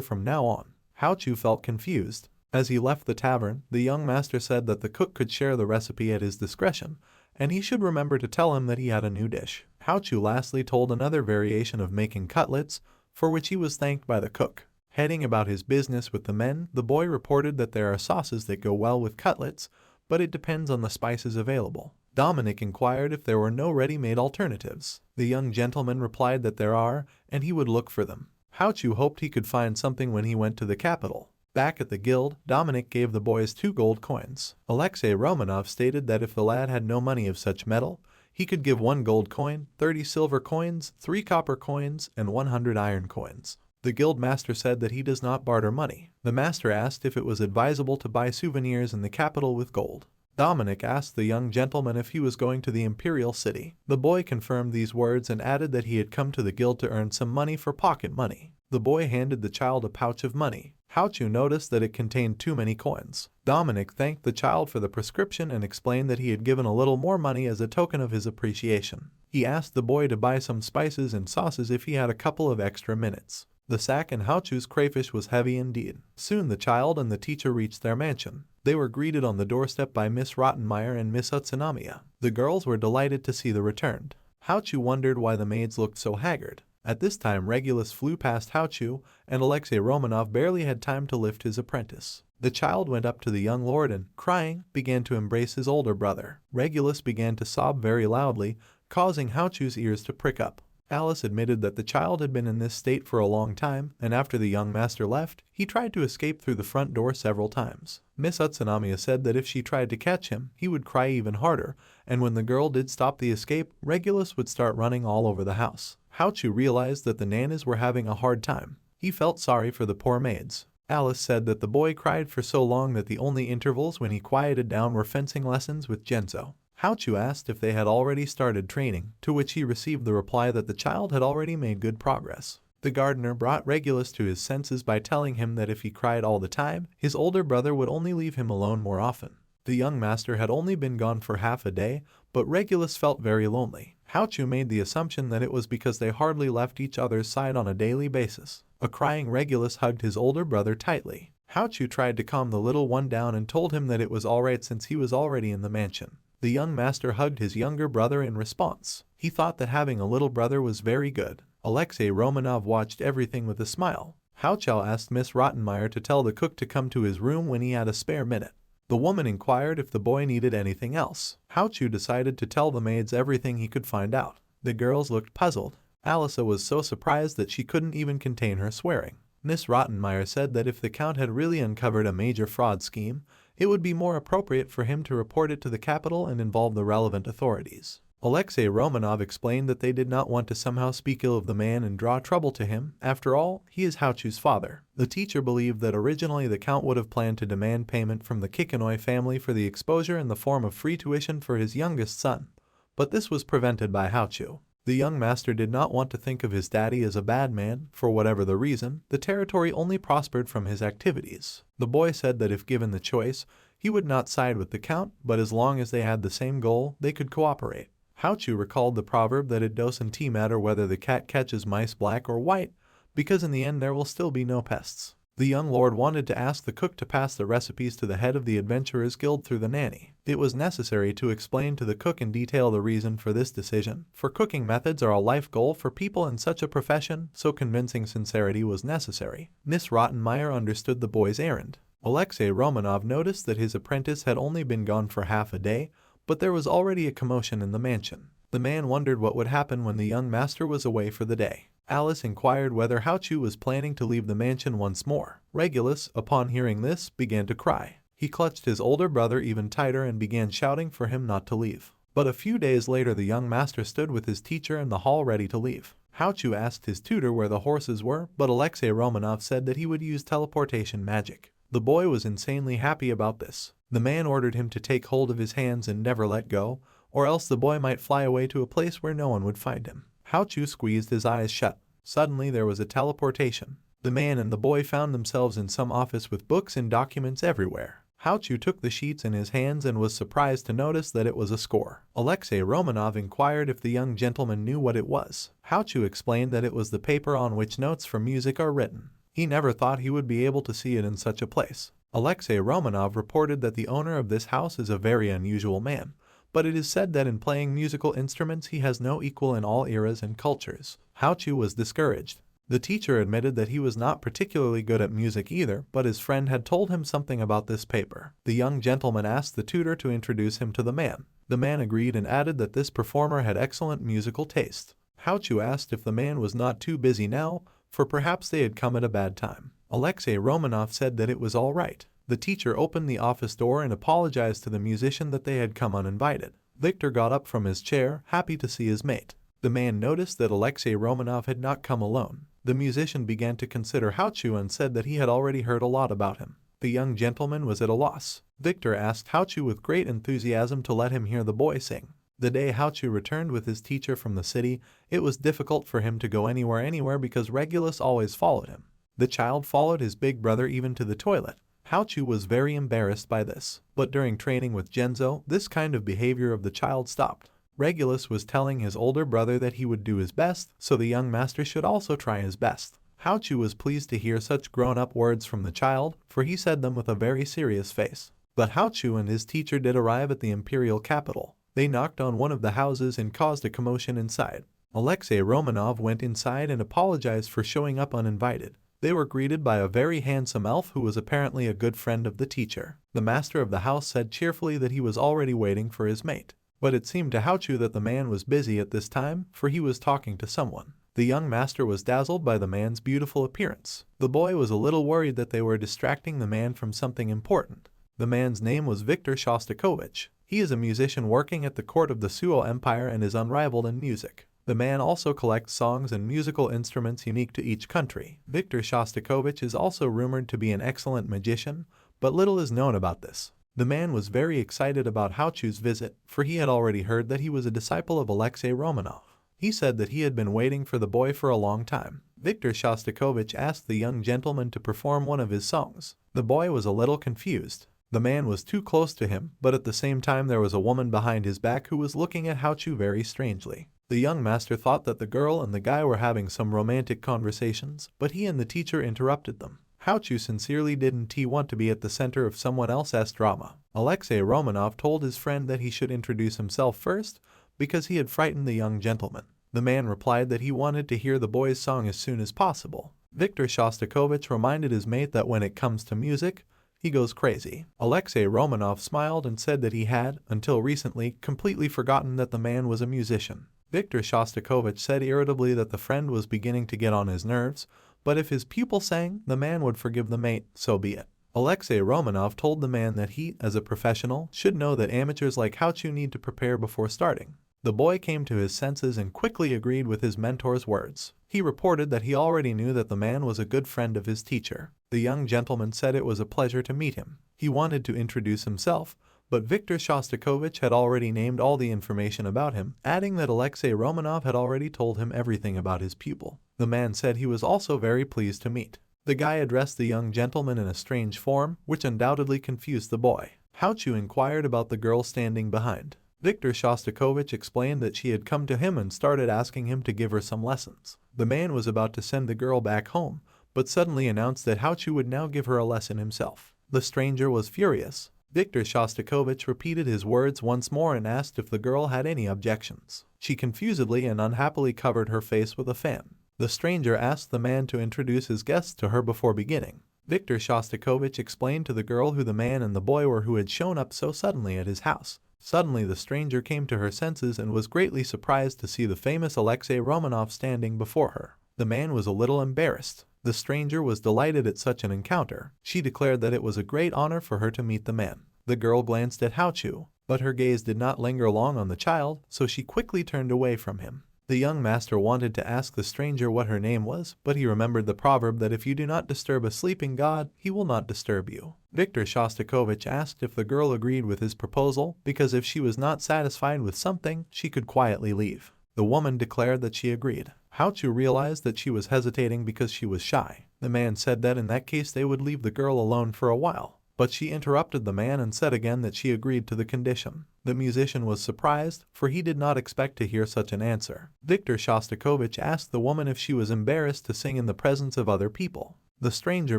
from now on. Haochu felt confused. As he left the tavern, the young master said that the cook could share the recipe at his discretion, and he should remember to tell him that he had a new dish. Haochu lastly told another variation of making cutlets, for which he was thanked by the cook. Heading about his business with the men, the boy reported that there are sauces that go well with cutlets, but it depends on the spices available. Dominic inquired if there were no ready-made alternatives. The young gentleman replied that there are, and he would look for them. Haochu hoped he could find something when he went to the capital. Back at the guild, Dominic gave the boys 2 gold coins. Alexei Romanov stated that if the lad had no money of such metal, he could give 1 gold coin, 30 silver coins, 3 copper coins, and 100 iron coins. The guild master said that he does not barter money. The master asked if it was advisable to buy souvenirs in the capital with gold. Dominic asked the young gentleman if he was going to the imperial city. The boy confirmed these words and added that he had come to the guild to earn some money for pocket money. The boy handed the child a pouch of money. Haochu noticed that it contained too many coins. Dominic thanked the child for the prescription and explained that he had given a little more money as a token of his appreciation. He asked the boy to buy some spices and sauces if he had a couple of extra minutes. The sack in Haochu's crayfish was heavy indeed. Soon the child and the teacher reached their mansion. They were greeted on the doorstep by Miss Rottenmeier and Miss Utsunomiya. The girls were delighted to see the returned. Haochu wondered why the maids looked so haggard. At this time Regulus flew past Haochu, and Alexei Romanov barely had time to lift his apprentice. The child went up to the young lord and, crying, began to embrace his older brother. Regulus began to sob very loudly, causing Haochu's ears to prick up. Alice admitted that the child had been in this state for a long time, and after the young master left, he tried to escape through the front door several times. Miss Utsunomiya said that if she tried to catch him, he would cry even harder, and when the girl did stop the escape, Regulus would start running all over the house. Haochu realized that the nanas were having a hard time. He felt sorry for the poor maids. Alice said that the boy cried for so long that the only intervals when he quieted down were fencing lessons with Zense. Haochu asked if they had already started training, to which he received the reply that the child had already made good progress. The gardener brought Regulus to his senses by telling him that if he cried all the time, his older brother would only leave him alone more often. The young master had only been gone for half a day, but Regulus felt very lonely. Haochu made the assumption that it was because they hardly left each other's side on a daily basis. A crying Regulus hugged his older brother tightly. Haochu tried to calm the little one down and told him that it was alright since he was already in the mansion. The young master hugged his younger brother in response. He thought that having a little brother was very good. Alexei Romanov watched everything with a smile. Haochu asked Miss Rottenmeier to tell the cook to come to his room when he had a spare minute. The woman inquired if the boy needed anything else. Haochu decided to tell the maids everything he could find out. The girls looked puzzled. Alisa was so surprised that she couldn't even contain her swearing. Miss Rottenmeier said that if the count had really uncovered a major fraud scheme, it would be more appropriate for him to report it to the capital and involve the relevant authorities. Alexei Romanov explained that they did not want to somehow speak ill of the man and draw trouble to him. After all, he is Haochu's father. The teacher believed that originally the count would have planned to demand payment from the Kikonoi family for the exposure in the form of free tuition for his youngest son, but this was prevented by Haochu. The young master did not want to think of his daddy as a bad man. For whatever the reason, the territory only prospered from his activities. The boy said that if given the choice, he would not side with the count, but as long as they had the same goal, they could cooperate. Haochu recalled the proverb that it doesn't matter whether the cat catches mice black or white, because in the end there will still be no pests. The young lord wanted to ask the cook to pass the recipes to the head of the Adventurers Guild through the nanny. It was necessary to explain to the cook in detail the reason for this decision, for cooking methods are a life goal for people in such a profession, so convincing sincerity was necessary. Miss Rottenmeier understood the boy's errand. Alexei Romanov noticed that his apprentice had only been gone for half a day, but there was already a commotion in the mansion. The man wondered what would happen when the young master was away for the day. Alice inquired whether Haochu was planning to leave the mansion once more. Regulus, upon hearing this, began to cry. He clutched his older brother even tighter and began shouting for him not to leave. But a few days later the young master stood with his teacher in the hall ready to leave. Haochu asked his tutor where the horses were, but Alexei Romanov said that he would use teleportation magic. The boy was insanely happy about this. The man ordered him to take hold of his hands and never let go, or else the boy might fly away to a place where no one would find him. Haochu squeezed his eyes shut. Suddenly there was a teleportation. The man and the boy found themselves in some office with books and documents everywhere. Haochu took the sheets in his hands and was surprised to notice that it was a score. Alexei Romanov inquired if the young gentleman knew what it was. Haochu explained that it was the paper on which notes for music are written. He never thought he would be able to see it in such a place. Alexei Romanov reported that the owner of this house is a very unusual man, but it is said that in playing musical instruments he has no equal in all eras and cultures. Haochu was discouraged. The teacher admitted that he was not particularly good at music either, but his friend had told him something about this paper. The young gentleman asked the tutor to introduce him to the man. The man agreed and added that this performer had excellent musical taste. Haochu asked if the man was not too busy now, for perhaps they had come at a bad time. Alexei Romanov said that it was all right. The teacher opened the office door and apologized to the musician that they had come uninvited. Victor got up from his chair, happy to see his mate. The man noticed that Alexei Romanov had not come alone. The musician began to consider Haochu and said that he had already heard a lot about him. The young gentleman was at a loss. Victor asked Haochu with great enthusiasm to let him hear the boy sing. The day Haochu returned with his teacher from the city, it was difficult for him to go anywhere because Regulus always followed him. The child followed his big brother even to the toilet. Haochu was very embarrassed by this, but during training with Genzo, this kind of behavior of the child stopped. Regulus was telling his older brother that he would do his best, so the young master should also try his best. Haochu was pleased to hear such grown-up words from the child, for he said them with a very serious face. But Haochu and his teacher did arrive at the imperial capital. They knocked on one of the houses and caused a commotion inside. Alexei Romanov went inside and apologized for showing up uninvited. They were greeted by a very handsome elf who was apparently a good friend of the teacher. The master of the house said cheerfully that he was already waiting for his mate. But it seemed to Haochu that the man was busy at this time, for he was talking to someone. The young master was dazzled by the man's beautiful appearance. The boy was a little worried that they were distracting the man from something important. The man's name was Viktor Shostakovich. He is a musician working at the court of the Suo Empire and is unrivaled in music. The man also collects songs and musical instruments unique to each country. Viktor Shostakovich is also rumored to be an excellent magician, but little is known about this. The man was very excited about Haochu's visit, for he had already heard that he was a disciple of Alexei Romanov. He said that he had been waiting for the boy for a long time. Viktor Shostakovich asked the young gentleman to perform one of his songs. The boy was a little confused. The man was too close to him, but at the same time there was a woman behind his back who was looking at Haochu very strangely. The young master thought that the girl and the guy were having some romantic conversations, but he and the teacher interrupted them. Haochu sincerely didn't want to be at the center of someone else's drama. Alexei Romanov told his friend that he should introduce himself first, because he had frightened the young gentleman. The man replied that he wanted to hear the boy's song as soon as possible. Viktor Shostakovich reminded his mate that when it comes to music, he goes crazy. Alexei Romanov smiled and said that he had, until recently, completely forgotten that the man was a musician. Viktor Shostakovich said irritably that the friend was beginning to get on his nerves, but if his pupil sang, the man would forgive the mate, so be it. Alexei Romanov told the man that he, as a professional, should know that amateurs like Haochu need to prepare before starting. The boy came to his senses and quickly agreed with his mentor's words. He reported that he already knew that the man was a good friend of his teacher. The young gentleman said it was a pleasure to meet him. He wanted to introduce himself, but Viktor Shostakovich had already named all the information about him, adding that Alexei Romanov had already told him everything about his pupil. The man said he was also very pleased to meet. The guy addressed the young gentleman in a strange form, which undoubtedly confused the boy. Haochu inquired about the girl standing behind. Viktor Shostakovich explained that she had come to him and started asking him to give her some lessons. The man was about to send the girl back home, but suddenly announced that Haochu would now give her a lesson himself. The stranger was furious. Viktor Shostakovich repeated his words once more and asked if the girl had any objections. She confusedly and unhappily covered her face with a fan. The stranger asked the man to introduce his guests to her before beginning. Viktor Shostakovich explained to the girl who the man and the boy were who had shown up so suddenly at his house. Suddenly the stranger came to her senses and was greatly surprised to see the famous Alexei Romanov standing before her. The man was a little embarrassed. The stranger was delighted at such an encounter. She declared that it was a great honor for her to meet the man. The girl glanced at Haochu, but her gaze did not linger long on the child, so she quickly turned away from him. The young master wanted to ask the stranger what her name was, but he remembered the proverb that if you do not disturb a sleeping god, he will not disturb you. Viktor Shostakovich asked if the girl agreed with his proposal, because if she was not satisfied with something, she could quietly leave. The woman declared that she agreed. Haochu realized that she was hesitating because she was shy. The man said that in that case they would leave the girl alone for a while. But she interrupted the man and said again that she agreed to the condition. The musician was surprised, for he did not expect to hear such an answer. Viktor Shostakovich asked the woman if she was embarrassed to sing in the presence of other people. The stranger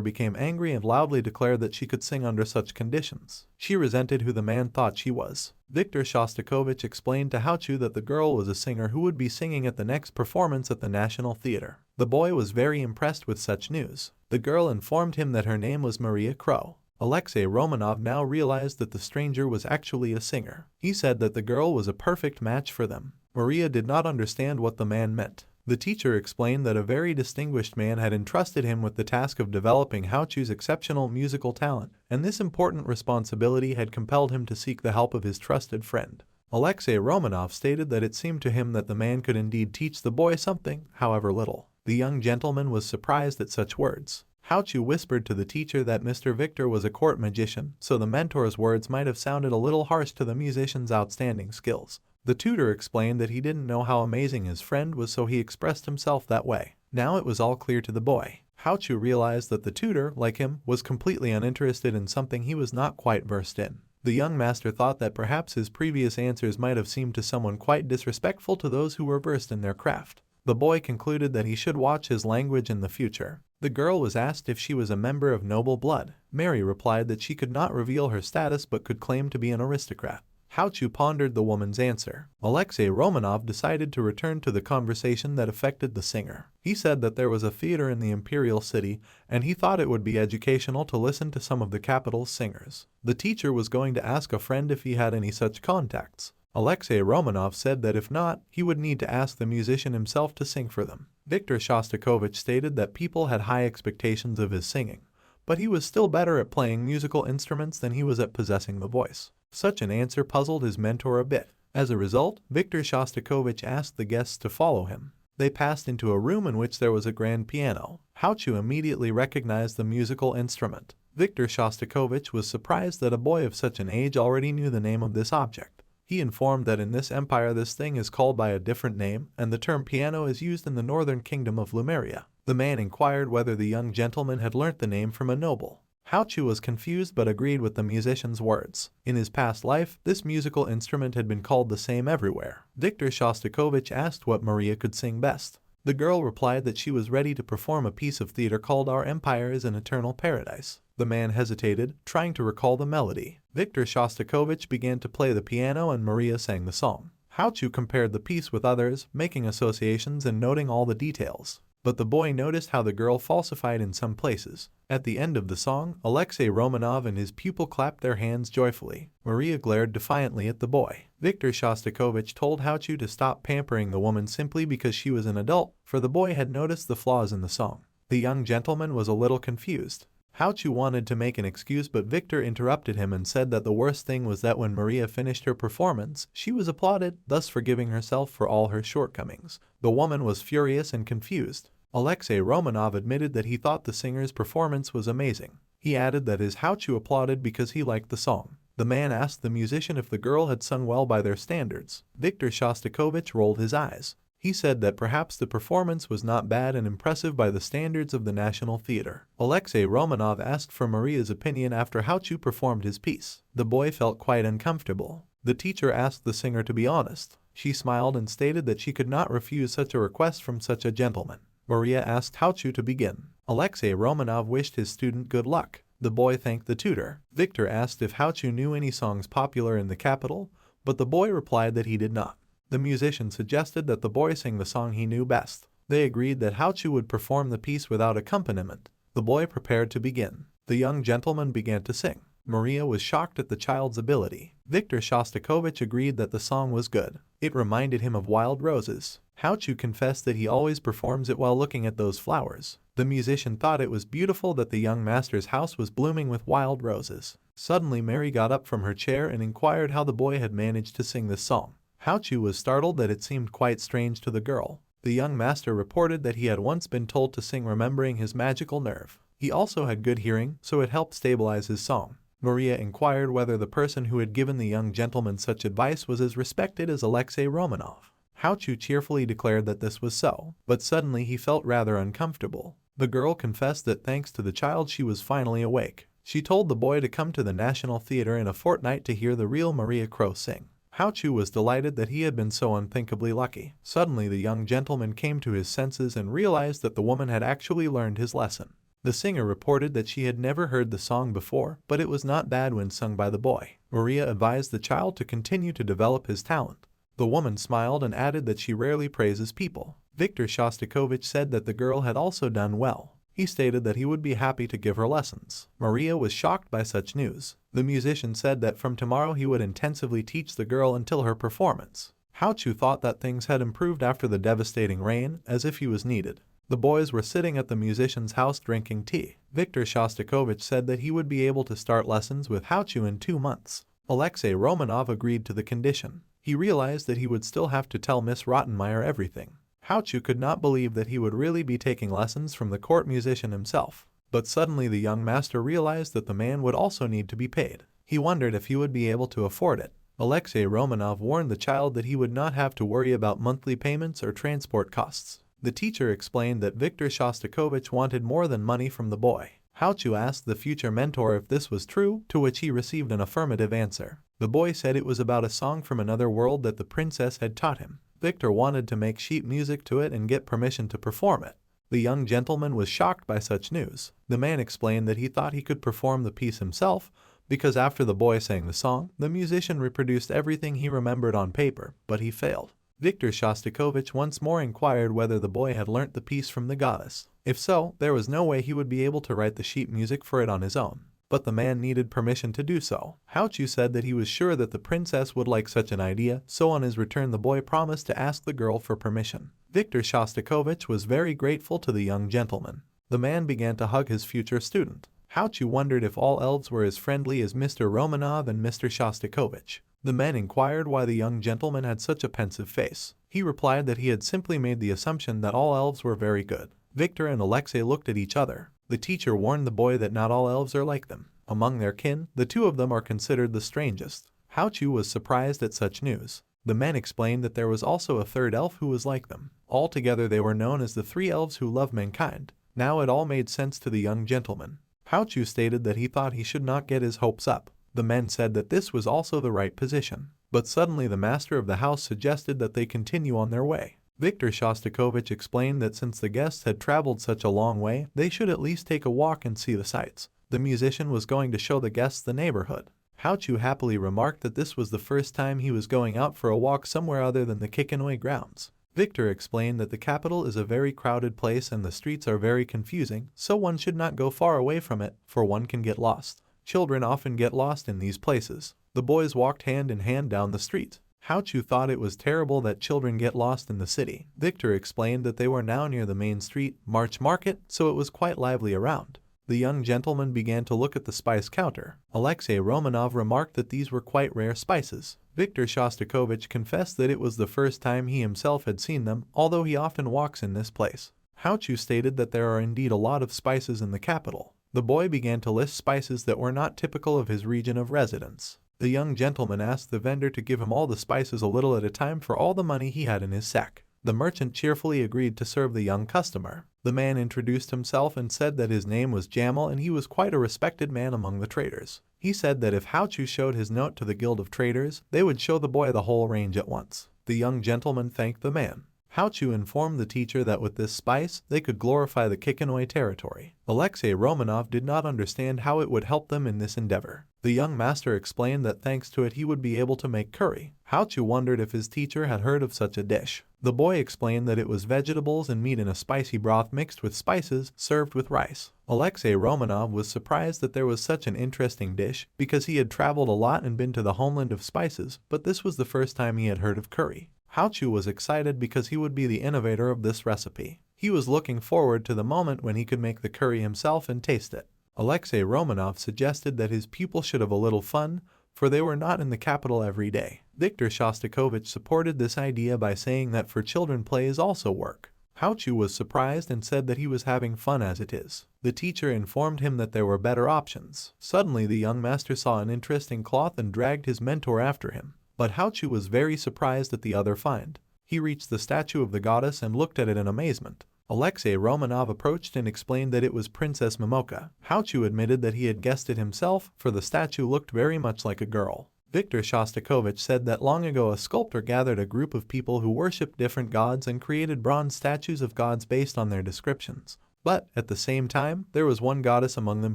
became angry and loudly declared that she could sing under such conditions. She resented who the man thought she was. Viktor Shostakovich explained to Haochu that the girl was a singer who would be singing at the next performance at the National Theater. The boy was very impressed with such news. The girl informed him that her name was Maria Crow. Alexei Romanov now realized that the stranger was actually a singer. He said that the girl was a perfect match for them. Maria did not understand what the man meant. The teacher explained that a very distinguished man had entrusted him with the task of developing Haochu's exceptional musical talent, and this important responsibility had compelled him to seek the help of his trusted friend. Alexei Romanov stated that it seemed to him that the man could indeed teach the boy something, however little. The young gentleman was surprised at such words. Haochu whispered to the teacher that Mr. Victor was a court magician, so the mentor's words might have sounded a little harsh to the musician's outstanding skills. The tutor explained that he didn't know how amazing his friend was, so he expressed himself that way. Now it was all clear to the boy. Haochu realized that the tutor, like him, was completely uninterested in something he was not quite versed in. The young master thought that perhaps his previous answers might have seemed to someone quite disrespectful to those who were versed in their craft. The boy concluded that he should watch his language in the future. The girl was asked if she was a member of noble blood. Mary replied that she could not reveal her status but could claim to be an aristocrat. Haochu pondered the woman's answer. Alexei Romanov decided to return to the conversation that affected the singer. He said that there was a theater in the imperial city, and he thought it would be educational to listen to some of the capital's singers. The teacher was going to ask a friend if he had any such contacts. Alexei Romanov said that if not, he would need to ask the musician himself to sing for them. Viktor Shostakovich stated that people had high expectations of his singing, but he was still better at playing musical instruments than he was at possessing the voice. Such an answer puzzled his mentor a bit. As a result, Viktor Shostakovich asked the guests to follow him. They passed into a room in which there was a grand piano. Haochu immediately recognized the musical instrument. Viktor Shostakovich was surprised that a boy of such an age already knew the name of this object. He informed that in this empire this thing is called by a different name, and the term piano is used in the northern kingdom of Lemuria. The man inquired whether the young gentleman had learnt the name from a noble. Haochu was confused but agreed with the musician's words. In his past life, this musical instrument had been called the same everywhere. Viktor Shostakovich asked what Maria could sing best. The girl replied that she was ready to perform a piece of theater called Our Empire is an Eternal Paradise. The man hesitated, trying to recall the melody. Viktor Shostakovich began to play the piano and Maria sang the song. Haochu compared the piece with others, making associations and noting all the details. But the boy noticed how the girl falsified in some places. At the end of the song, Alexei Romanov and his pupil clapped their hands joyfully. Maria glared defiantly at the boy. Viktor Shostakovich told Haochu to stop pampering the woman simply because she was an adult, for the boy had noticed the flaws in the song. The young gentleman was a little confused. Haochu wanted to make an excuse, but Viktor interrupted him and said that the worst thing was that when Maria finished her performance, she was applauded, thus forgiving herself for all her shortcomings. The woman was furious and confused. Alexei Romanov admitted that he thought the singer's performance was amazing. He added that his Haochu applauded because he liked the song. The man asked the musician if the girl had sung well by their standards. Viktor Shostakovich rolled his eyes. He said that perhaps the performance was not bad and impressive by the standards of the National Theater. Alexei Romanov asked for Maria's opinion after Haochu performed his piece. The boy felt quite uncomfortable. The teacher asked the singer to be honest. She smiled and stated that she could not refuse such a request from such a gentleman. Maria asked Haochu to begin. Alexei Romanov wished his student good luck. The boy thanked the tutor. Victor asked if Haochu knew any songs popular in the capital, but the boy replied that he did not. The musician suggested that the boy sing the song he knew best. They agreed that Haochu would perform the piece without accompaniment. The boy prepared to begin. The young gentleman began to sing. Maria was shocked at the child's ability. Viktor Shostakovich agreed that the song was good. It reminded him of wild roses. Haochu confessed that he always performs it while looking at those flowers. The musician thought it was beautiful that the young master's house was blooming with wild roses. Suddenly Mary got up from her chair and inquired how the boy had managed to sing this song. Haochu was startled that it seemed quite strange to the girl. The young master reported that he had once been told to sing remembering his magical nerve. He also had good hearing, so it helped stabilize his song. Maria inquired whether the person who had given the young gentleman such advice was as respected as Alexei Romanov. Haochu cheerfully declared that this was so, but suddenly he felt rather uncomfortable. The girl confessed that thanks to the child she was finally awake. She told the boy to come to the National Theater in a fortnight to hear the real Maria Crow sing. Haochu was delighted that he had been so unthinkably lucky. Suddenly the young gentleman came to his senses and realized that the woman had actually learned his lesson. The singer reported that she had never heard the song before, but it was not bad when sung by the boy. Maria advised the child to continue to develop his talent. The woman smiled and added that she rarely praises people. Viktor Shostakovich said that the girl had also done well. He stated that he would be happy to give her lessons. Maria was shocked by such news. The musician said that from tomorrow he would intensively teach the girl until her performance. Haochu thought that things had improved after the devastating rain, as if he was needed. The boys were sitting at the musician's house drinking tea. Viktor Shostakovich said that he would be able to start lessons with Haochu in 2 months. Alexei Romanov agreed to the condition. He realized that he would still have to tell Miss Rottenmeier everything. Haochu could not believe that he would really be taking lessons from the court musician himself. But suddenly the young master realized that the man would also need to be paid. He wondered if he would be able to afford it. Alexei Romanov warned the child that he would not have to worry about monthly payments or transport costs. The teacher explained that Viktor Shostakovich wanted more than money from the boy. Haochu asked the future mentor if this was true, to which he received an affirmative answer. The boy said it was about a song from another world that the princess had taught him. Viktor wanted to make sheet music to it and get permission to perform it. The young gentleman was shocked by such news. The man explained that he thought he could perform the piece himself, because after the boy sang the song, the musician reproduced everything he remembered on paper, but he failed. Viktor Shostakovich once more inquired whether the boy had learnt the piece from the goddess. If so, there was no way he would be able to write the sheet music for it on his own. But the man needed permission to do so. Haochu said that he was sure that the princess would like such an idea, so on his return the boy promised to ask the girl for permission. Viktor Shostakovich was very grateful to the young gentleman. The man began to hug his future student. Haochu wondered if all elves were as friendly as Mr. Romanov and Mr. Shostakovich. The men inquired why the young gentleman had such a pensive face. He replied that he had simply made the assumption that all elves were very good. Viktor and Alexei looked at each other. The teacher warned the boy that not all elves are like them. Among their kin, the 2 of them are considered the strangest. Haochu was surprised at such news. The men explained that there was also a 3rd elf who was like them. Altogether they were known as the 3 elves who love mankind. Now it all made sense to the young gentleman. Haochu stated that he thought he should not get his hopes up. The men said that this was also the right position. But suddenly the master of the house suggested that they continue on their way. Viktor Shostakovich explained that since the guests had traveled such a long way, they should at least take a walk and see the sights. The musician was going to show the guests the neighborhood. Haochu happily remarked that this was the first time he was going out for a walk somewhere other than the Kikanoi grounds. Viktor explained that the capital is a very crowded place and the streets are very confusing, so one should not go far away from it, for one can get lost. Children often get lost in these places. The boys walked hand in hand down the street. Haochu thought it was terrible that children get lost in the city. Viktor explained that they were now near the main street, March Market, so it was quite lively around. The young gentleman began to look at the spice counter. Alexei Romanov remarked that these were quite rare spices. Viktor Shostakovich confessed that it was the first time he himself had seen them, although he often walks in this place. Haochu stated that there are indeed a lot of spices in the capital. The boy began to list spices that were not typical of his region of residence. The young gentleman asked the vendor to give him all the spices a little at a time for all the money he had in his sack. The merchant cheerfully agreed to serve the young customer. The man introduced himself and said that his name was Jamal and he was quite a respected man among the traders. He said that if Haochu showed his note to the Guild of Traders, they would show the boy the whole range at once. The young gentleman thanked the man. Haochu informed the teacher that with this spice, they could glorify the Kikonoi territory. Alexei Romanov did not understand how it would help them in this endeavor. The young master explained that thanks to it he would be able to make curry. Haochu wondered if his teacher had heard of such a dish. The boy explained that it was vegetables and meat in a spicy broth mixed with spices, served with rice. Alexei Romanov was surprised that there was such an interesting dish because he had traveled a lot and been to the homeland of spices, but this was the first time he had heard of curry. Haochu was excited because he would be the innovator of this recipe. He was looking forward to the moment when he could make the curry himself and taste it. Alexei Romanov suggested that his pupil should have a little fun, for they were not in the capital every day. Viktor Shostakovich supported this idea by saying that for children play is also work. Haochu was surprised and said that he was having fun as it is. The teacher informed him that there were better options. Suddenly the young master saw an interesting cloth and dragged his mentor after him. But Haochu was very surprised at the other find. He reached the statue of the goddess and looked at it in amazement. Alexei Romanov approached and explained that it was Princess Momoka. Haochu admitted that he had guessed it himself, for the statue looked very much like a girl. Viktor Shostakovich said that long ago a sculptor gathered a group of people who worshipped different gods and created bronze statues of gods based on their descriptions. But, at the same time, there was one goddess among them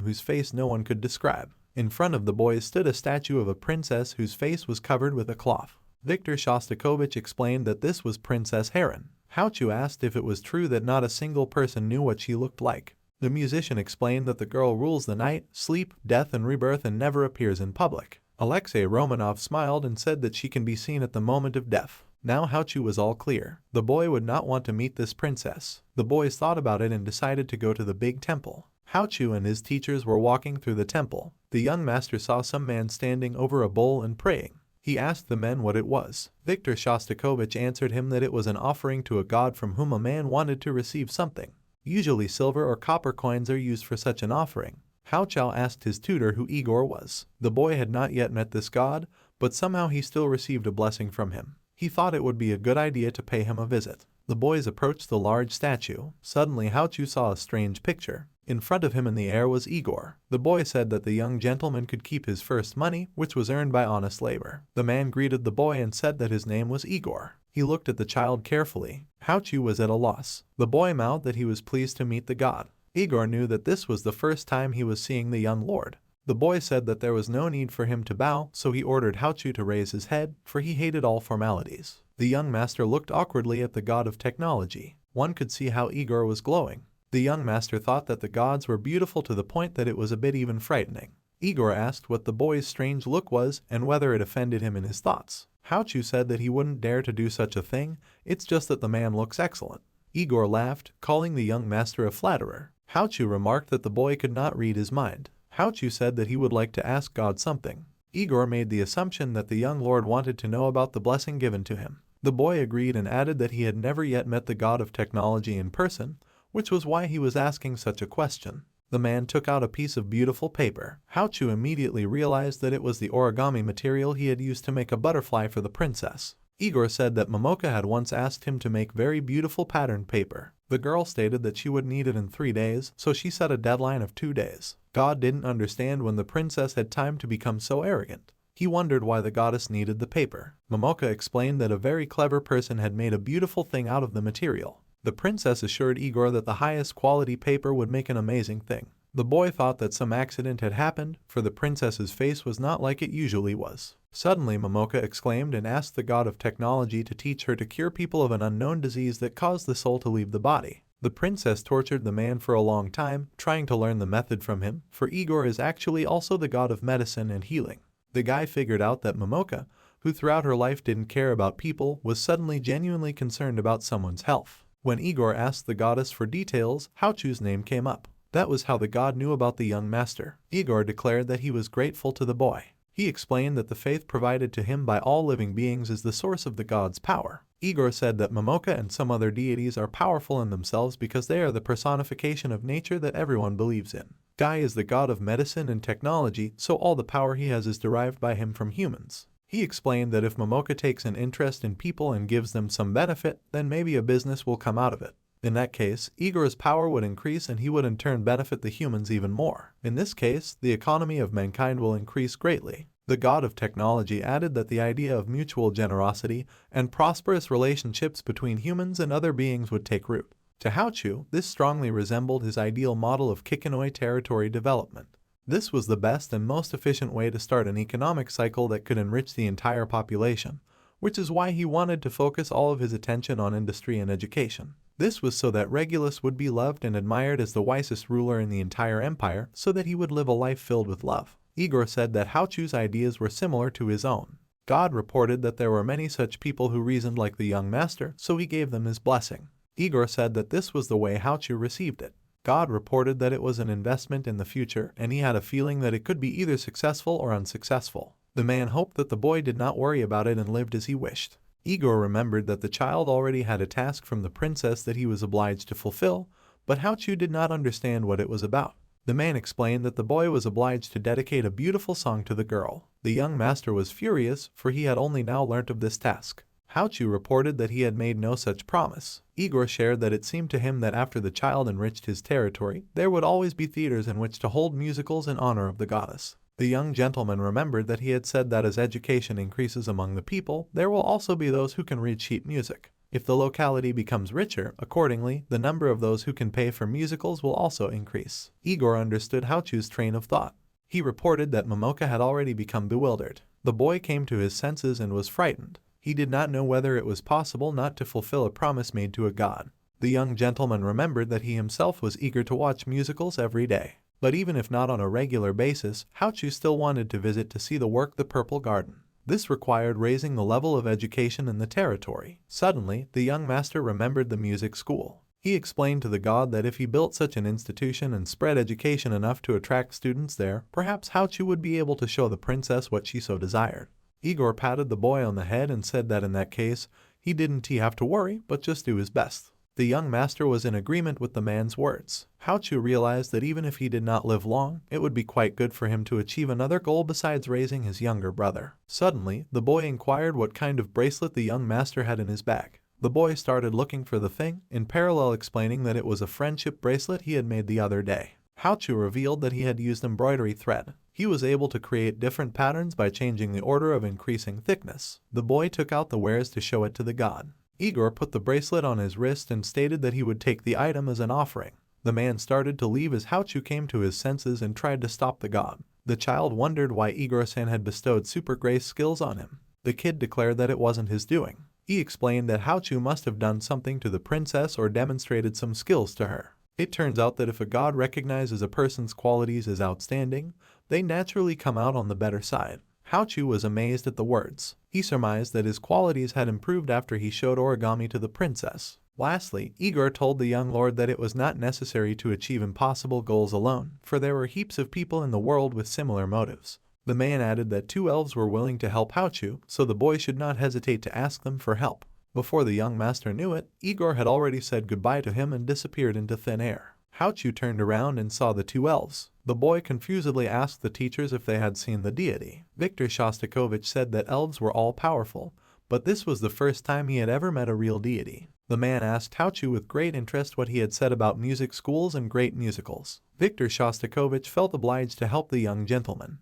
whose face no one could describe. In front of the boys stood a statue of a princess whose face was covered with a cloth. Viktor Shostakovich explained that this was Princess Heron. Haochu asked if it was true that not a single person knew what she looked like. The musician explained that the girl rules the night, sleep, death and rebirth and never appears in public. Alexei Romanov smiled and said that she can be seen at the moment of death. Now Haochu was all clear. The boy would not want to meet this princess. The boys thought about it and decided to go to the big temple. Haochu and his teachers were walking through the temple. The young master saw some man standing over a bowl and praying. He asked the men what it was. Viktor Shostakovich answered him that it was an offering to a god from whom a man wanted to receive something. Usually silver or copper coins are used for such an offering. Haochu asked his tutor who Igor was. The boy had not yet met this god, but somehow he still received a blessing from him. He thought it would be a good idea to pay him a visit. The boys approached the large statue. Suddenly Haochu saw a strange picture. In front of him in the air was Igor. The boy said that the young gentleman could keep his first money, which was earned by honest labor. The man greeted the boy and said that his name was Igor. He looked at the child carefully. Haochu was at a loss. The boy mouthed that he was pleased to meet the god. Igor knew that this was the first time he was seeing the young lord. The boy said that there was no need for him to bow, so he ordered Haochu to raise his head, for he hated all formalities. The young master looked awkwardly at the god of technology. One could see how Igor was glowing. The young master thought that the gods were beautiful to the point that it was a bit even frightening. Igor asked what the boy's strange look was and whether it offended him in his thoughts. Haochu said that he wouldn't dare to do such a thing, it's just that the man looks excellent. Igor laughed, calling the young master a flatterer. Haochu remarked that the boy could not read his mind. Haochu said that he would like to ask God something. Igor made the assumption that the young lord wanted to know about the blessing given to him. The boy agreed and added that he had never yet met the god of technology in person, which was why he was asking such a question. The man took out a piece of beautiful paper. Haochu immediately realized that it was the origami material he had used to make a butterfly for the princess. Igor said that Momoka had once asked him to make very beautiful patterned paper. The girl stated that she would need it in 3 days, so she set a deadline of 2 days. God didn't understand when the princess had time to become so arrogant. He wondered why the goddess needed the paper. Momoka explained that a very clever person had made a beautiful thing out of the material. The princess assured Igor that the highest quality paper would make an amazing thing. The boy thought that some accident had happened, for the princess's face was not like it usually was. Suddenly Momoka exclaimed and asked the god of technology to teach her to cure people of an unknown disease that caused the soul to leave the body. The princess tortured the man for a long time, trying to learn the method from him, for Igor is actually also the god of medicine and healing. The guy figured out that Momoka, who throughout her life didn't care about people, was suddenly genuinely concerned about someone's health. When Igor asked the goddess for details, Haochu's name came up. That was how the god knew about the young master. Igor declared that he was grateful to the boy. He explained that the faith provided to him by all living beings is the source of the god's power. Igor said that Momoka and some other deities are powerful in themselves because they are the personification of nature that everyone believes in. Guy is the god of medicine and technology, so all the power he has is derived by him from humans. He explained that if Momoka takes an interest in people and gives them some benefit, then maybe a business will come out of it. In that case, Igor's power would increase and he would in turn benefit the humans even more. In this case, the economy of mankind will increase greatly. The god of technology added that the idea of mutual generosity and prosperous relationships between humans and other beings would take root. To Haochu, this strongly resembled his ideal model of Kikonoi territory development. This was the best and most efficient way to start an economic cycle that could enrich the entire population, which is why he wanted to focus all of his attention on industry and education. This was so that Regulus would be loved and admired as the wisest ruler in the entire empire, so that he would live a life filled with love. Igor said that Haochu's ideas were similar to his own. God reported that there were many such people who reasoned like the young master, so he gave them his blessing. Igor said that this was the way Haochu received it. God reported that it was an investment in the future, and he had a feeling that it could be either successful or unsuccessful. The man hoped that the boy did not worry about it and lived as he wished. Igor remembered that the child already had a task from the princess that he was obliged to fulfill, but Haochu did not understand what it was about. The man explained that the boy was obliged to dedicate a beautiful song to the girl. The young master was furious, for he had only now learnt of this task. Haochu reported that he had made no such promise. Igor shared that it seemed to him that after the child enriched his territory, there would always be theaters in which to hold musicals in honor of the goddess. The young gentleman remembered that he had said that as education increases among the people, there will also be those who can read sheet music. If the locality becomes richer, accordingly, the number of those who can pay for musicals will also increase. Igor understood Haochu's train of thought. He reported that Momoka had already become bewildered. The boy came to his senses and was frightened. He did not know whether it was possible not to fulfill a promise made to a god. The young gentleman remembered that he himself was eager to watch musicals every day. But even if not on a regular basis, Haochu still wanted to visit to see the work the Purple Garden. This required raising the level of education in the territory. Suddenly, the young master remembered the music school. He explained to the god that if he built such an institution and spread education enough to attract students there, perhaps Haochu would be able to show the princess what she so desired. Igor patted the boy on the head and said that in that case, he didn't have to worry, but just do his best. The young master was in agreement with the man's words. Haochu realized that even if he did not live long, it would be quite good for him to achieve another goal besides raising his younger brother. Suddenly, the boy inquired what kind of bracelet the young master had in his bag. The boy started looking for the thing, in parallel explaining that it was a friendship bracelet he had made the other day. Haochu revealed that he had used embroidery thread. He was able to create different patterns by changing the order of increasing thickness. The boy took out the wares to show it to the god. Igor put the bracelet on his wrist and stated that he would take the item as an offering. The man started to leave as Haochu came to his senses and tried to stop the god. The child wondered why Igor-san had bestowed super grace skills on him. The kid declared that it wasn't his doing. He explained that Haochu must have done something to the princess or demonstrated some skills to her. It turns out that if a god recognizes a person's qualities as outstanding, they naturally come out on the better side. Haochu was amazed at the words. He surmised that his qualities had improved after he showed origami to the princess. Lastly, Igor told the young lord that it was not necessary to achieve impossible goals alone, for there were heaps of people in the world with similar motives. The man added that 2 elves were willing to help Haochu, so the boy should not hesitate to ask them for help. Before the young master knew it, Igor had already said goodbye to him and disappeared into thin air. Haochu turned around and saw the 2 elves. The boy confusedly asked the teachers if they had seen the deity. Viktor Shostakovich said that elves were all-powerful, but this was the first time he had ever met a real deity. The man asked Haochu with great interest what he had said about music schools and great musicals. Viktor Shostakovich felt obliged to help the young gentleman.